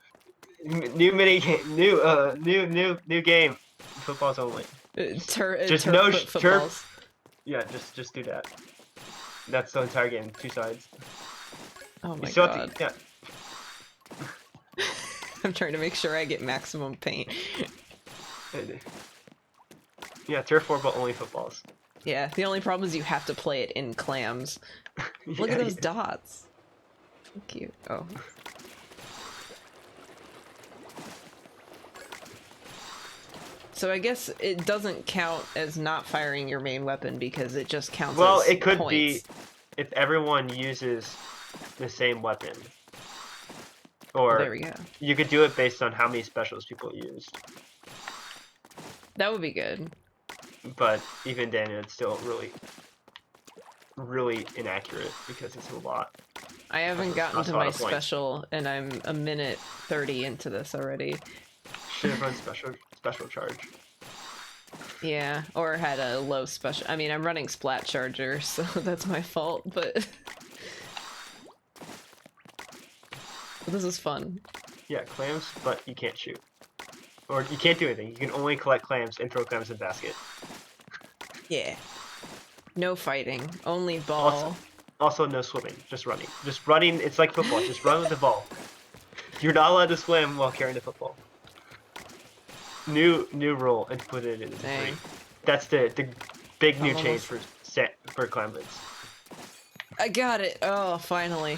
new mini game, new game. Footballs only. Just no footballs. Yeah, just do that. That's the entire game. 2 sides. Oh my god. Yeah. I'm trying to make sure I get maximum paint. Yeah, Turf 4, but only footballs. Yeah, the only problem is you have to play it in clams. Look at those dots. Thank you. Oh. So I guess it doesn't count as not firing your main weapon because it just counts as it could points. be if everyone uses the same weapon. Or there we go. You could do it based on how many specials people used. That would be good. But even then, it's still really inaccurate because it's a lot. I haven't gotten to my special, and I'm a minute 30 into this already. Should have run special charge. Yeah, or had a low special. I mean, I'm running Splat Charger, so that's my fault, but this is fun. Yeah, clams, but you can't shoot. Or you can't do anything. You can only collect clams and throw clams in the basket. Yeah. No fighting. Only ball. Also no swimming. Just running. Just running. It's like football. Just run with the ball. You're not allowed to swim while carrying the football. New rule and put it in the 3. That's the big new change for Clam Blitz. I got it. Oh, finally.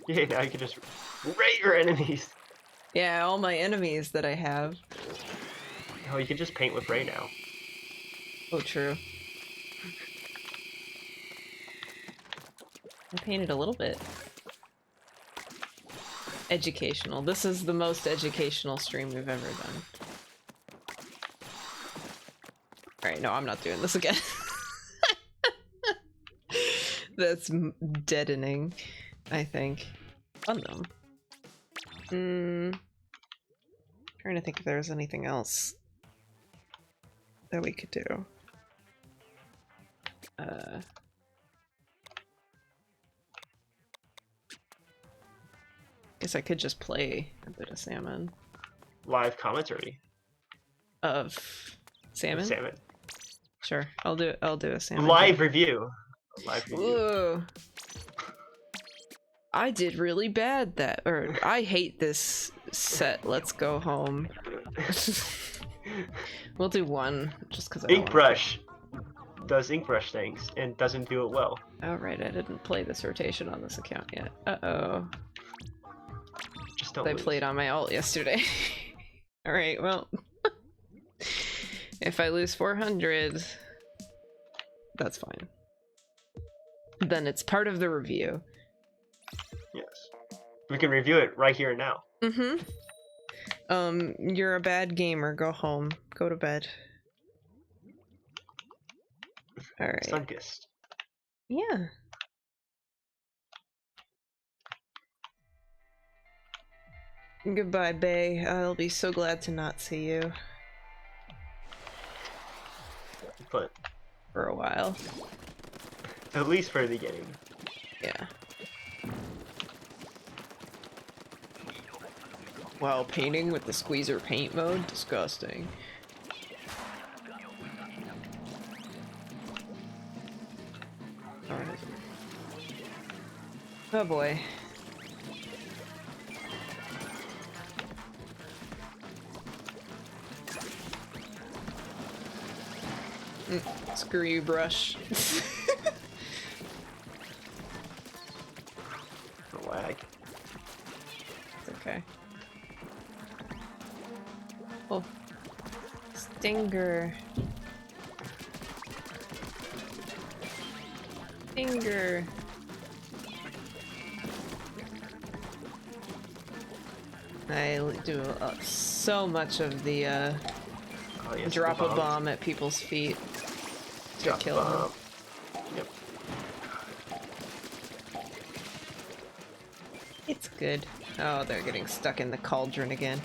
Yeah, now you can just rate your enemies. Yeah, all my enemies that I have. Oh, you can just paint with Ray now. Oh, true. I painted a little bit. Educational. This is the most educational stream we've ever done. Alright, no, I'm not doing this again. That's deadening, I think. Fun though. Trying to think if there's anything else that we could do. Guess I could just play a bit of salmon. Live commentary. Of salmon? Salmon. Sure, I'll do a salmon. Live review. Live review. Ooh. I did really bad I hate this set. Let's go home. We'll do one just because I Ink Brush does ink brush things and doesn't do it well. Oh right, I didn't play this rotation on this account yet. Uh-oh. Just don't I lose. played on my alt yesterday. Alright, well. If I lose 400, that's fine. Then it's part of the review. Yes. We can review it right here and now. Mm-hmm. You're a bad gamer. Go home. Go to bed. All right. Sunkist. Yeah. Goodbye, Bay. I'll be so glad to not see you. But for a while. At least for the beginning. Yeah. Wow, painting with the squeezer paint mode? Disgusting. Alright. Oh boy. Screw you, brush. Lag. It's okay. Oh. Stinger. Stinger. I do so much of the Oh, yes, drop the a bomb. bomb at people's feet to Drop kill bomb. them. Yep. It's good. Oh, they're getting stuck in the cauldron again.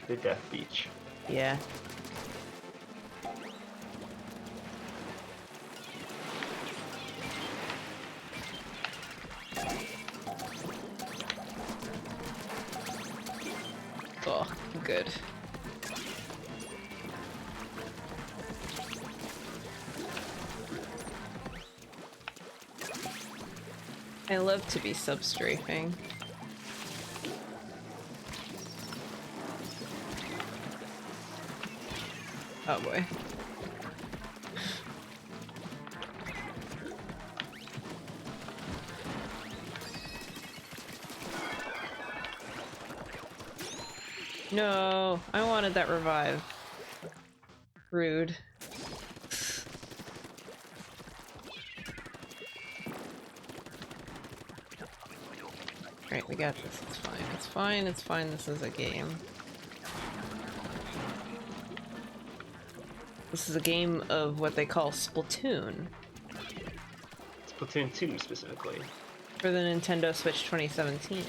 The Death Beach. Yeah. Oh, good. I love to be sub-strafing. Oh boy. No, I wanted that revive. Rude. Right, we got this. It's fine. It's fine. It's fine. This is a game. This is a game of what they call Splatoon. Splatoon 2 specifically. For the Nintendo Switch 2017.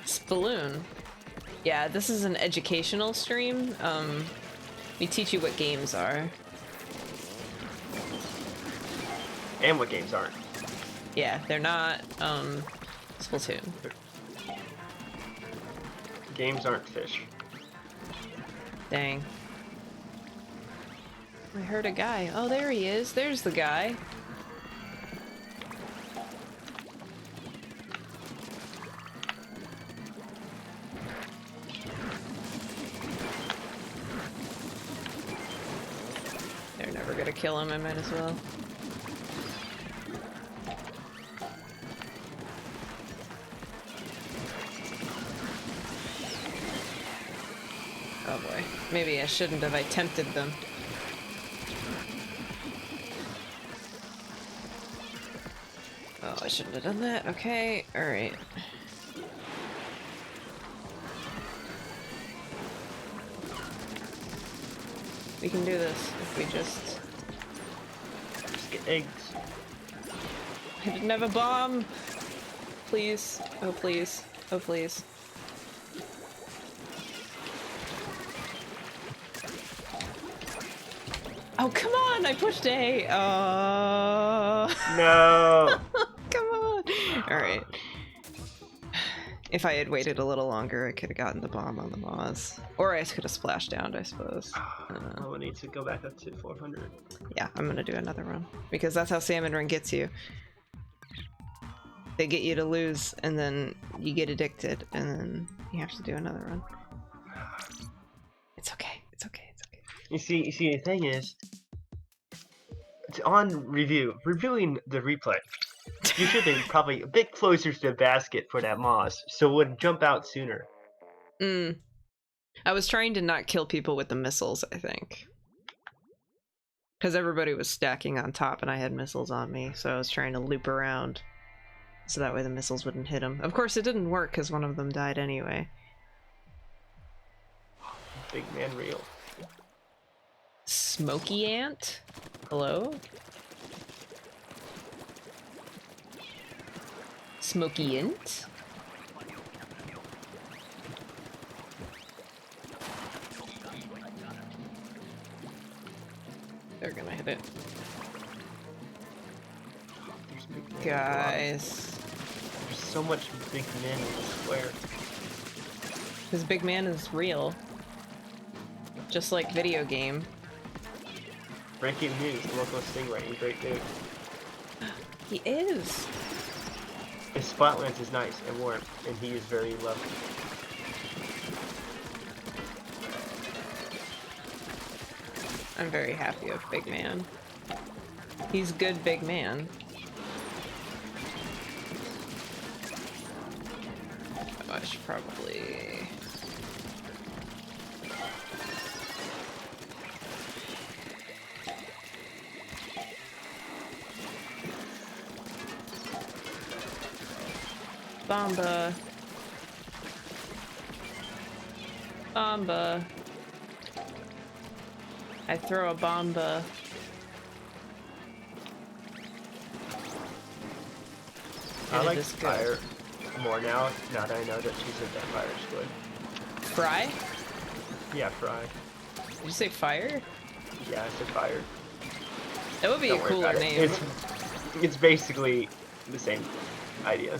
Spaloon. Yeah, this is an educational stream. We teach you what games are. And what games aren't. Yeah, they're not, Splatoon. Games aren't fish. Dang. I heard a guy. Oh, there he is. There's the guy. They're never gonna kill him, I might as well. Oh boy. Maybe I shouldn't have. I tempted them. Oh, I shouldn't have done that. Okay, alright. We can do this if we just get eggs. I didn't have a bomb! Please. Oh please. Oh please. Oh, come on! I pushed A! No! Come on! Alright. If I had waited a little longer, I could have gotten the bomb on the Moz. Or I could have splashed down, I suppose. I will need to go back up to 400. Yeah, I'm gonna do another run. Because that's how Salmon Run gets you. They get you to lose, and then you get addicted, and then you have to do another run. It's okay. It's okay. It's okay. You see, the thing is, it's on reviewing the replay. You should have been probably a bit closer to the basket for that moss, so it would jump out sooner. I was trying to not kill people with the missiles, I think. Because everybody was stacking on top and I had missiles on me, so I was trying to loop around. So that way the missiles wouldn't hit him. Of course, it didn't work because one of them died anyway. Big man real. Smoky ant? Hello? Smoky ant? They're gonna hit it. Guys. There's so much big man in the square. This big man is real. Just like video game. Breaking news, the local stingray, he's a great dude. He is. His Splatlands is nice and warm, and he is very lovely. I'm very happy with Big Man. He's good big man. Oh, I should probably... Bomba. Bomba. I throw a bomba. I like Fire more now that I know that she's a vampire squid. Fry? Yeah, Fry. Did you say Fire? Yeah, I said Fire. That would be a cooler name. It's basically the same idea.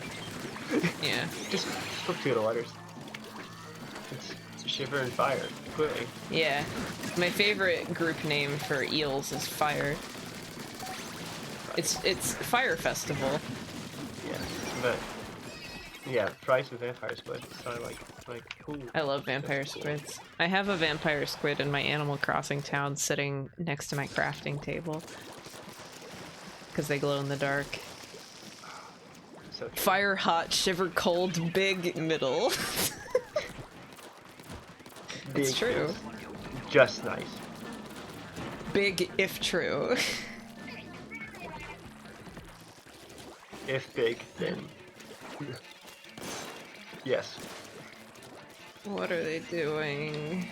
Yeah. Just flip two of the letters. It's Shiver and Fire. Clearly. Yeah. My favorite group name for eels is Fire. It's Fire Festival. Yeah, but yeah, Fry's with vampire squid. So I like ooh. I love vampire squids. I have a vampire squid in my Animal Crossing town sitting next to my crafting table. Because they glow in the dark. So Fire hot, shiver cold, big middle. It's true. Just nice. Big if true. If big, then yes. What are they doing?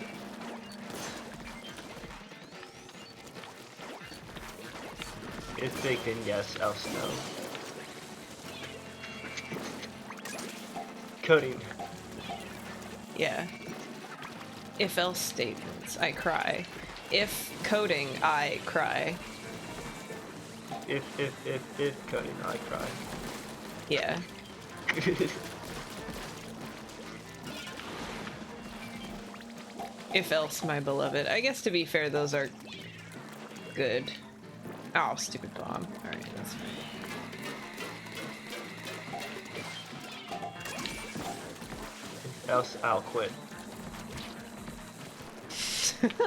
If big, then yes, else no. Coding. Yeah. If else statements, I cry. If coding, I cry. If coding, I cry. Yeah. If else, my beloved. I guess to be fair, those are good. Oh, stupid bomb. Alright, that's fine. If else, I'll quit. Alright,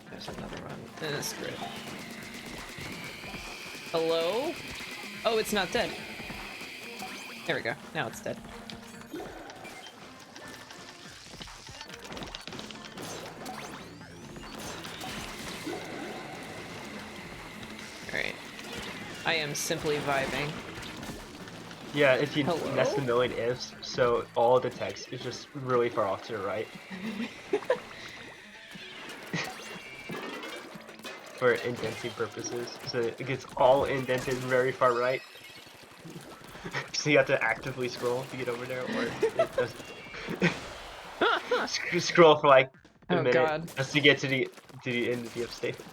there's another one. And a script. Hello? Oh, it's not dead. There we go. Now it's dead. Alright. I am simply vibing. Yeah, if you Hello? nest a million ifs, so all the text is just really far off to the right. For indenting purposes. So it gets all indented very far right. So you have to actively scroll to get over there, or it doesn't. Scroll for like a minute God. just to get to the end of the if statement.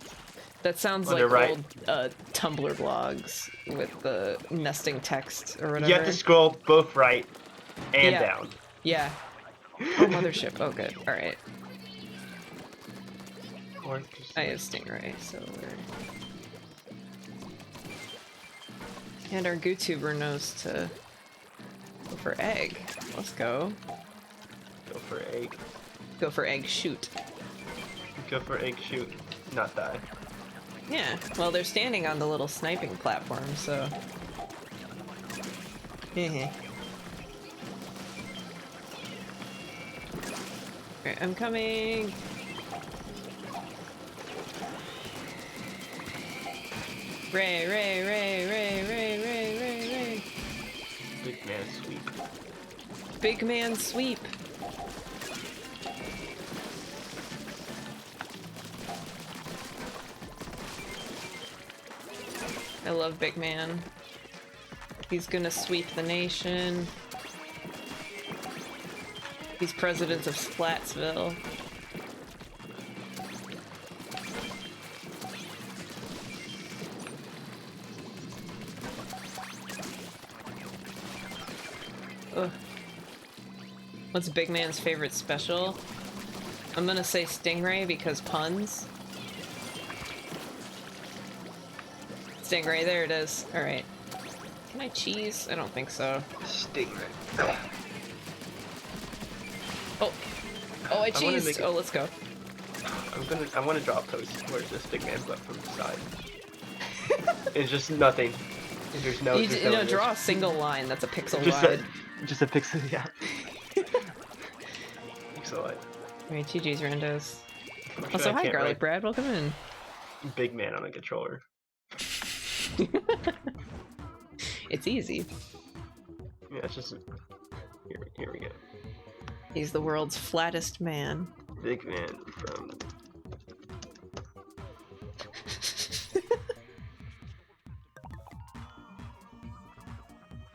That sounds On like the right. old Tumblr blogs with the nesting text or whatever. You have to scroll both right and down. Yeah. Oh, mothership. Oh, good. Alright. Or just I have Stingray, so we're... And our GooTuber knows to go for egg. Let's go. go for egg. Go for egg shoot. Go for egg shoot, not die. Yeah, well, they're standing on the little sniping platform, so... Alright, I'm coming! Ray, Ray, Ray, Ray, Ray, Ray, Ray, Ray. Big man sweep. Big man sweep. I love Big Man. He's gonna sweep the nation. He's president of Splatsville. Ugh. What's Big Man's favorite special? I'm gonna say Stingray because puns. Stingray, there it is. Alright. Can I cheese? I don't think so. Stingray. Oh. Oh, I cheesed! Oh, let's go. I want to draw a post where it's just Big Man's butt from the side. It's just nothing. There's no. You draw a single line that's a pixel just wide. Just a pixel, yeah. Pixel wide. Alright, GG's randos. Also, hi Garlic Brad, welcome in. Big Man on a controller. It's easy. Yeah, it's just... Here we go. He's the world's flattest man. Big Man from...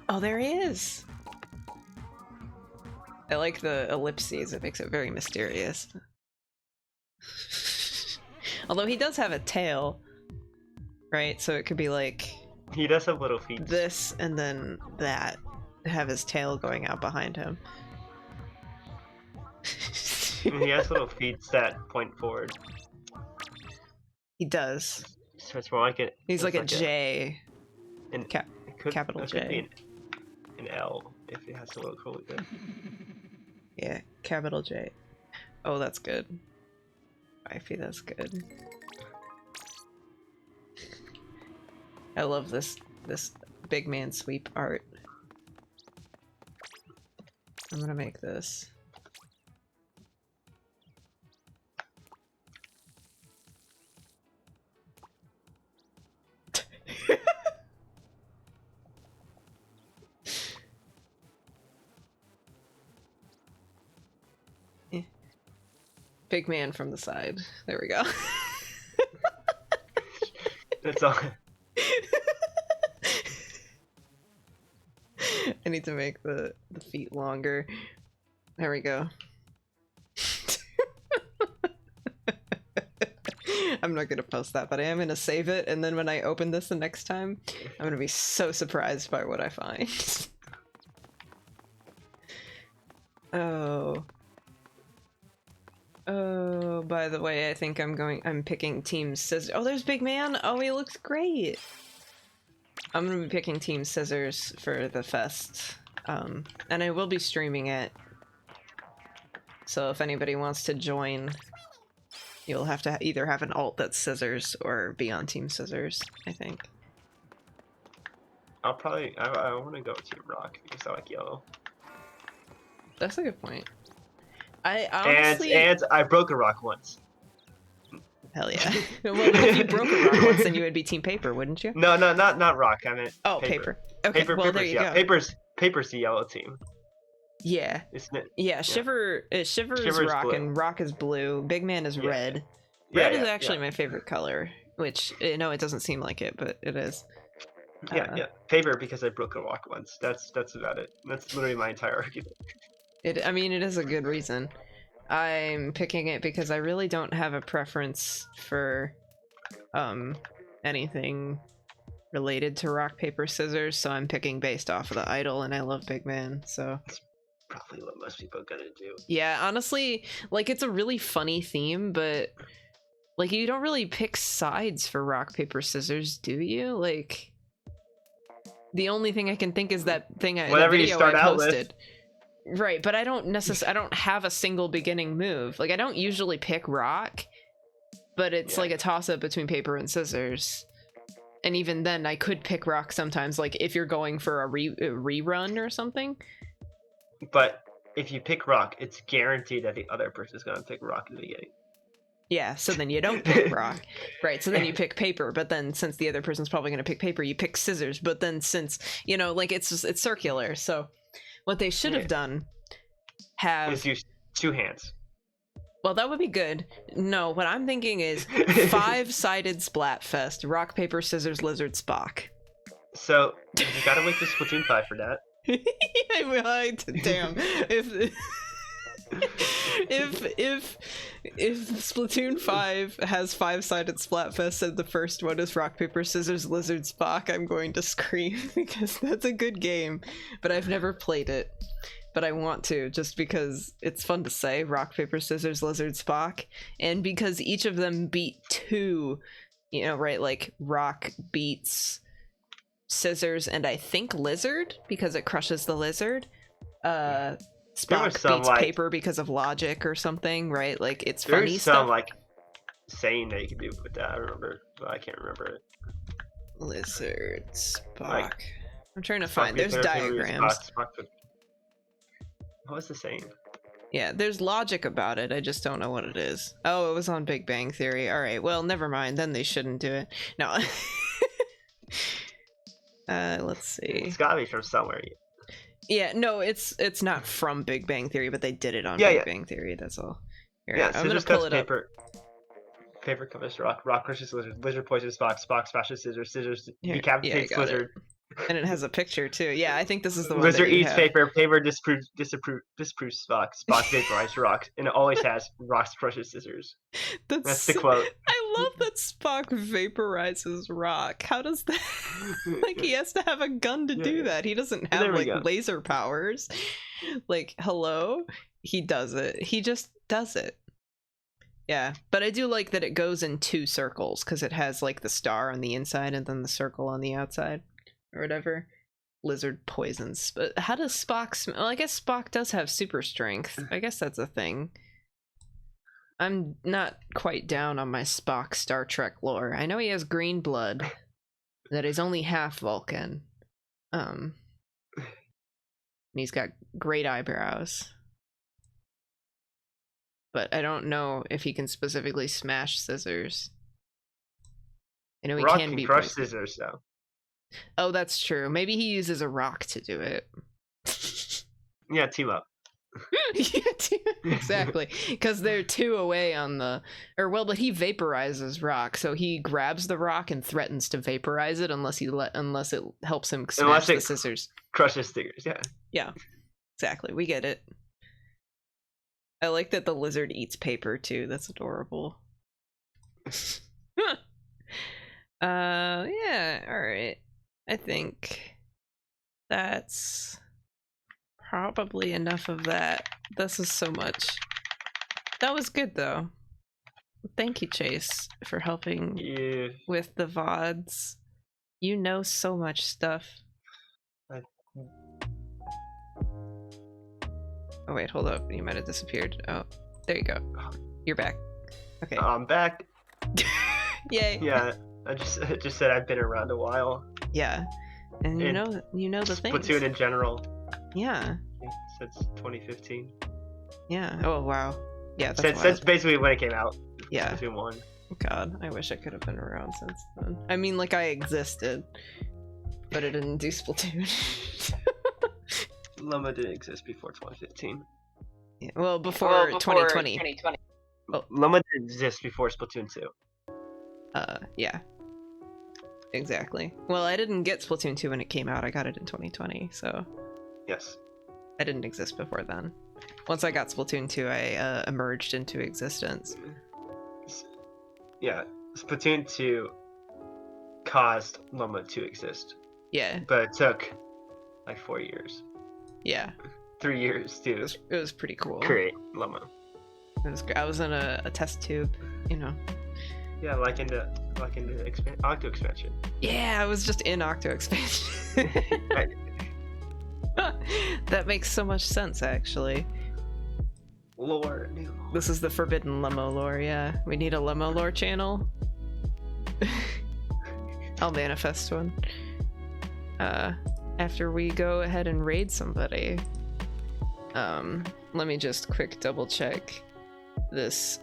Oh, there he is! I like the ellipses, it makes it very mysterious. Although he does have a tail, right? So it could be like... He does have little feet. This, and then that. Have his tail going out behind him. And he has little feet that point forward. He does. So it's more like it. He's like a J. Capital Could J. be an L if it has a little curly bit. Yeah, capital J. Oh, that's good. I feel that's good. I love this Big Man sweep art. I'm gonna make this. Big Man from the side. There we go. That's all. I need to make the feet longer. There we go. I'm not gonna post that, but I am gonna save it, and then when I open this the next time, I'm gonna be so surprised by what I find. Oh. Oh, by the way, I think I'm picking Team Scissors. Oh, there's Big Man! Oh, he looks great! I'm gonna be picking Team Scissors for the fest. And I will be streaming it. So if anybody wants to join, you'll have to either have an alt that's Scissors or be on Team Scissors, I think. I'll probably... I want to go Team Rock because I like yellow. That's a good point. I honestly... And I broke a rock once. Hell yeah. Well, if you broke a rock once, then you would be Team Paper, wouldn't you? No, not rock. I meant paper. Okay, well, there you go. Paper's the yellow team. Yeah. Isn't it? Yeah, Shiver is rock blue. And rock is blue. Big Man is red. Red is actually my favorite color, which, no, it doesn't seem like it, but it is. Yeah. Paper because I broke a rock once. That's about it. That's literally my entire argument. I mean, it is a good reason. I'm picking it because I really don't have a preference for anything related to rock, paper, scissors, so I'm picking based off of the idol, and I love Big Man, so... That's probably what most people are gonna do. Yeah, honestly, like, it's a really funny theme, but, like, you don't really pick sides for rock, paper, scissors, do you? Like, the only thing I can think is that thing I posted. Right, but I don't have a single beginning move. Like, I don't usually pick rock, but it's like a toss-up between paper and scissors. And even then, I could pick rock sometimes, like if you're going for a rerun or something. But if you pick rock, it's guaranteed that the other person's gonna pick rock in the beginning. Yeah, so then you don't pick rock. Right, so then you pick paper, but then since the other person's probably going to pick paper, you pick scissors, but then since, like it's circular. So what they should have done is use 2 hands. Well, that would be good. No, what I'm thinking is 5-sided Splatfest, rock, paper, scissors, lizard, Spock. So you gotta wait to Splatoon 5 for that. Damn. If Splatoon 5 has 5-sided Splatfest and the first one is rock, paper, scissors, lizard, Spock, I'm going to scream because that's a good game, but I've never played it. But I want to, just because it's fun to say, rock, paper, scissors, lizard, Spock, and because each of them beat 2, right, like rock beats scissors and I think lizard because it crushes the lizard. Spock beats paper because of logic or something, right? Like it's funny stuff. There's some saying that you can do with that. I remember, but I can't remember it. Lizard, Spock. I'm trying to find. There's diagrams. What was the saying? Yeah, there's logic about it. I just don't know what it is. Oh, it was on Big Bang Theory. All right, well, never mind. Then they shouldn't do it. No. Let's see. It's gotta be from somewhere. Yeah, no, it's not from Big Bang Theory, but they did it on Big Bang Theory. That's all. Here, I'm gonna pull it paper. Paper covers rock. Rock crushes lizard. Lizard poisons Spock. Spock smashes scissors. Scissors decapitates lizard. And it has a picture too. Yeah, I think this is the one. Lizard eats paper. Paper disproves Spock. Spock vaporizes rock, and it always has rocks crushes scissors. That's the quote. I love that Spock vaporizes rock. How does that? Like he has to have a gun to do that. He doesn't have laser powers. Like hello, he does it. He just does it. Yeah, but I do like that it goes in 2 circles because it has like the star on the inside and then the circle on the outside. Or whatever. Lizard poisons. But how does Spock smell? Well, I guess Spock does have super strength. I guess that's a thing. I'm not quite down on my Spock Star Trek lore. I know he has green blood. That he's only half Vulcan. And he's got great eyebrows. But I don't know if he can specifically smash scissors. I know he Rock can be crush scissors though. Oh, that's true. Maybe he uses a rock to do it. Yeah, team up. Yeah, exactly. Because they're 2 away on the... but he vaporizes rock, so he grabs the rock and threatens to vaporize it unless it helps him smash the scissors. Crushes scissors, yeah. Yeah, exactly. We get it. I like that the lizard eats paper, too. That's adorable. Yeah, alright. I think that's probably enough of that. This is so much. That was good though. Thank you, Chase, for helping with the VODs. You know so much stuff. Oh wait, hold up. You might have disappeared. Oh, there you go. You're back. Okay. I'm back. Yay. Yeah, I just said I've been around a while. Yeah, and you know the things. Splatoon in general. Yeah. Since 2015. Yeah. Oh wow. Yeah. Since basically when it came out. Yeah. Splatoon 1. God, I wish I could have been around since then. I mean, like I existed, but I didn't do Splatoon. Llama didn't exist before 2015. Yeah, well, before 2020. Well, Llama didn't exist before Splatoon 2. Yeah. Exactly. Well, I didn't get Splatoon 2 when it came out. I got it in 2020, so... Yes. I didn't exist before then. Once I got Splatoon 2, I emerged into existence. Yeah, Splatoon 2 caused Llama to exist. Yeah. But it took, like, 4 years. Yeah. 3 years, too. It was pretty cool. Create Llama. It was great. I was in a test tube, you know. Yeah, like in the Octo expansion. Yeah, I was just in Octo expansion. That makes so much sense, actually. Lore. This is the forbidden Lemo lore, yeah. We need a Lemo lore channel. I'll manifest one. After we go ahead and raid somebody. Let me just quick double check this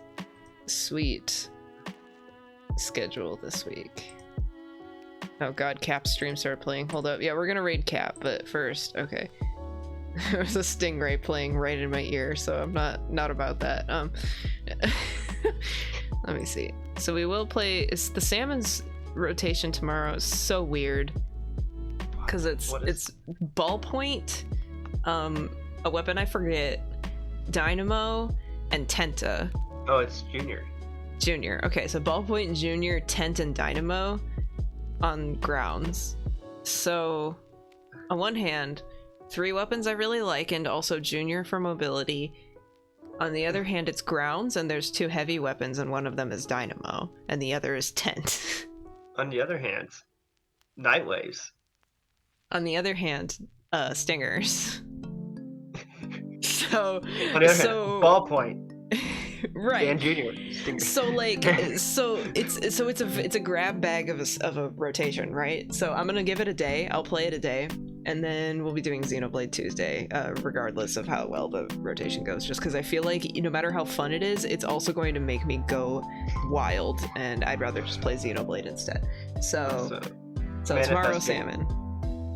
sweet schedule this week. Oh god, Cap stream started playing. Hold up. Yeah, we're gonna raid Cap, but first, okay. There's a stingray playing right in my ear, so I'm not about that. Let me see. So we will play. It's the salmon's rotation tomorrow is so weird because it's ballpoint, a weapon I forget, dynamo, and tenta. Oh, it's junior. Junior. Okay, so ballpoint, junior, tent, and dynamo on grounds. So on one hand, 3 weapons I really like, and also junior for mobility. On the other hand, it's grounds, and there's 2 heavy weapons, and one of them is dynamo, and the other is tent. On the other hand, night waves. On the other hand, stingers. So, on the other hand, ballpoint. Right. And junior stingers. So like, it's a grab bag of a rotation, right? So I'm gonna give it a day. I'll play it a day, and then we'll be doing Xenoblade Tuesday, regardless of how well the rotation goes. Just because I feel like no matter how fun it is, it's also going to make me go wild, and I'd rather just play Xenoblade instead. So tomorrow salmon,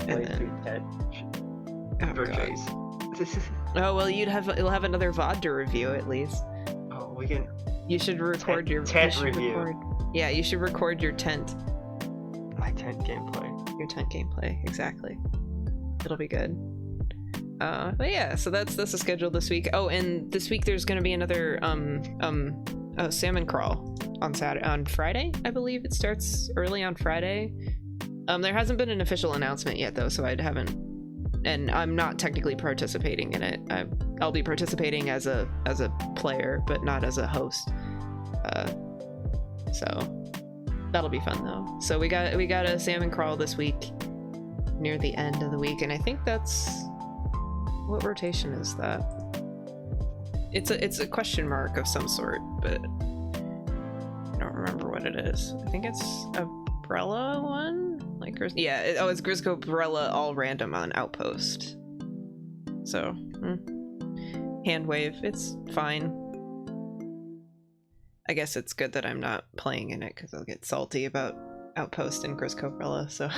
and then oh well, you'll have another VOD to review at least. Oh, we can. You should record your tent review. Yeah, you should record your tent. My tent gameplay. Your tent gameplay, exactly. It'll be good. But yeah, so that's the schedule this week. Oh, and this week there's gonna be another salmon crawl on Friday, I believe. It starts early on Friday. There hasn't been an official announcement yet though, so I haven't, and I'm not technically participating in it. I'll be participating as a player, but not as a host. So that'll be fun though. So we got a salmon crawl this week near the end of the week, and I think that's what rotation is that? It's a question mark of some sort, but I don't remember what it is. I think it's a Brella one. Like, yeah, it's Grisco Brella all random on Outpost. So, hand wave, it's fine. I guess it's good that I'm not playing in it because I'll get salty about Outpost and Grisco Brella. So,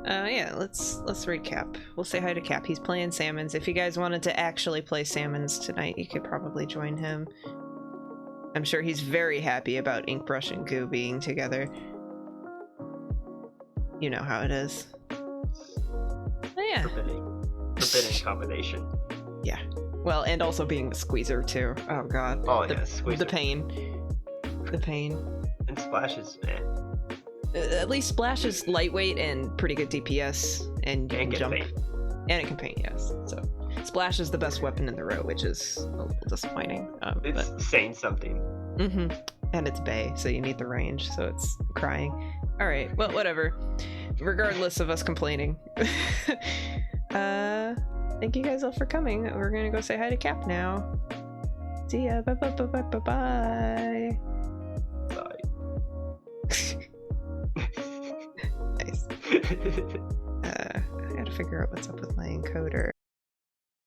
yeah, let's read Cap. We'll say hi to Cap. He's playing salmons. If you guys wanted to actually play salmons tonight, you could probably join him. I'm sure he's very happy about Inkbrush and Goo being together. You know how it is. Oh, yeah. Forbidding combination. Yeah. Well, and also being the Squeezer too. Oh god. Oh yeah, Squeezer. The pain. The pain. And Splash is at least Splash is lightweight and pretty good DPS, and you can jump. Paint. And it can paint, yes. So Splash is the best weapon in the row, which is a little disappointing. It's saying something. Mm-hmm. And it's Bay, so you need the range, so it's crying. Alright, well, whatever. Regardless of us complaining. Thank you guys all for coming. We're gonna go say hi to Cap now. See ya. Bye bye bye bye bye bye. Bye. Nice. I gotta figure out what's up with my encoder.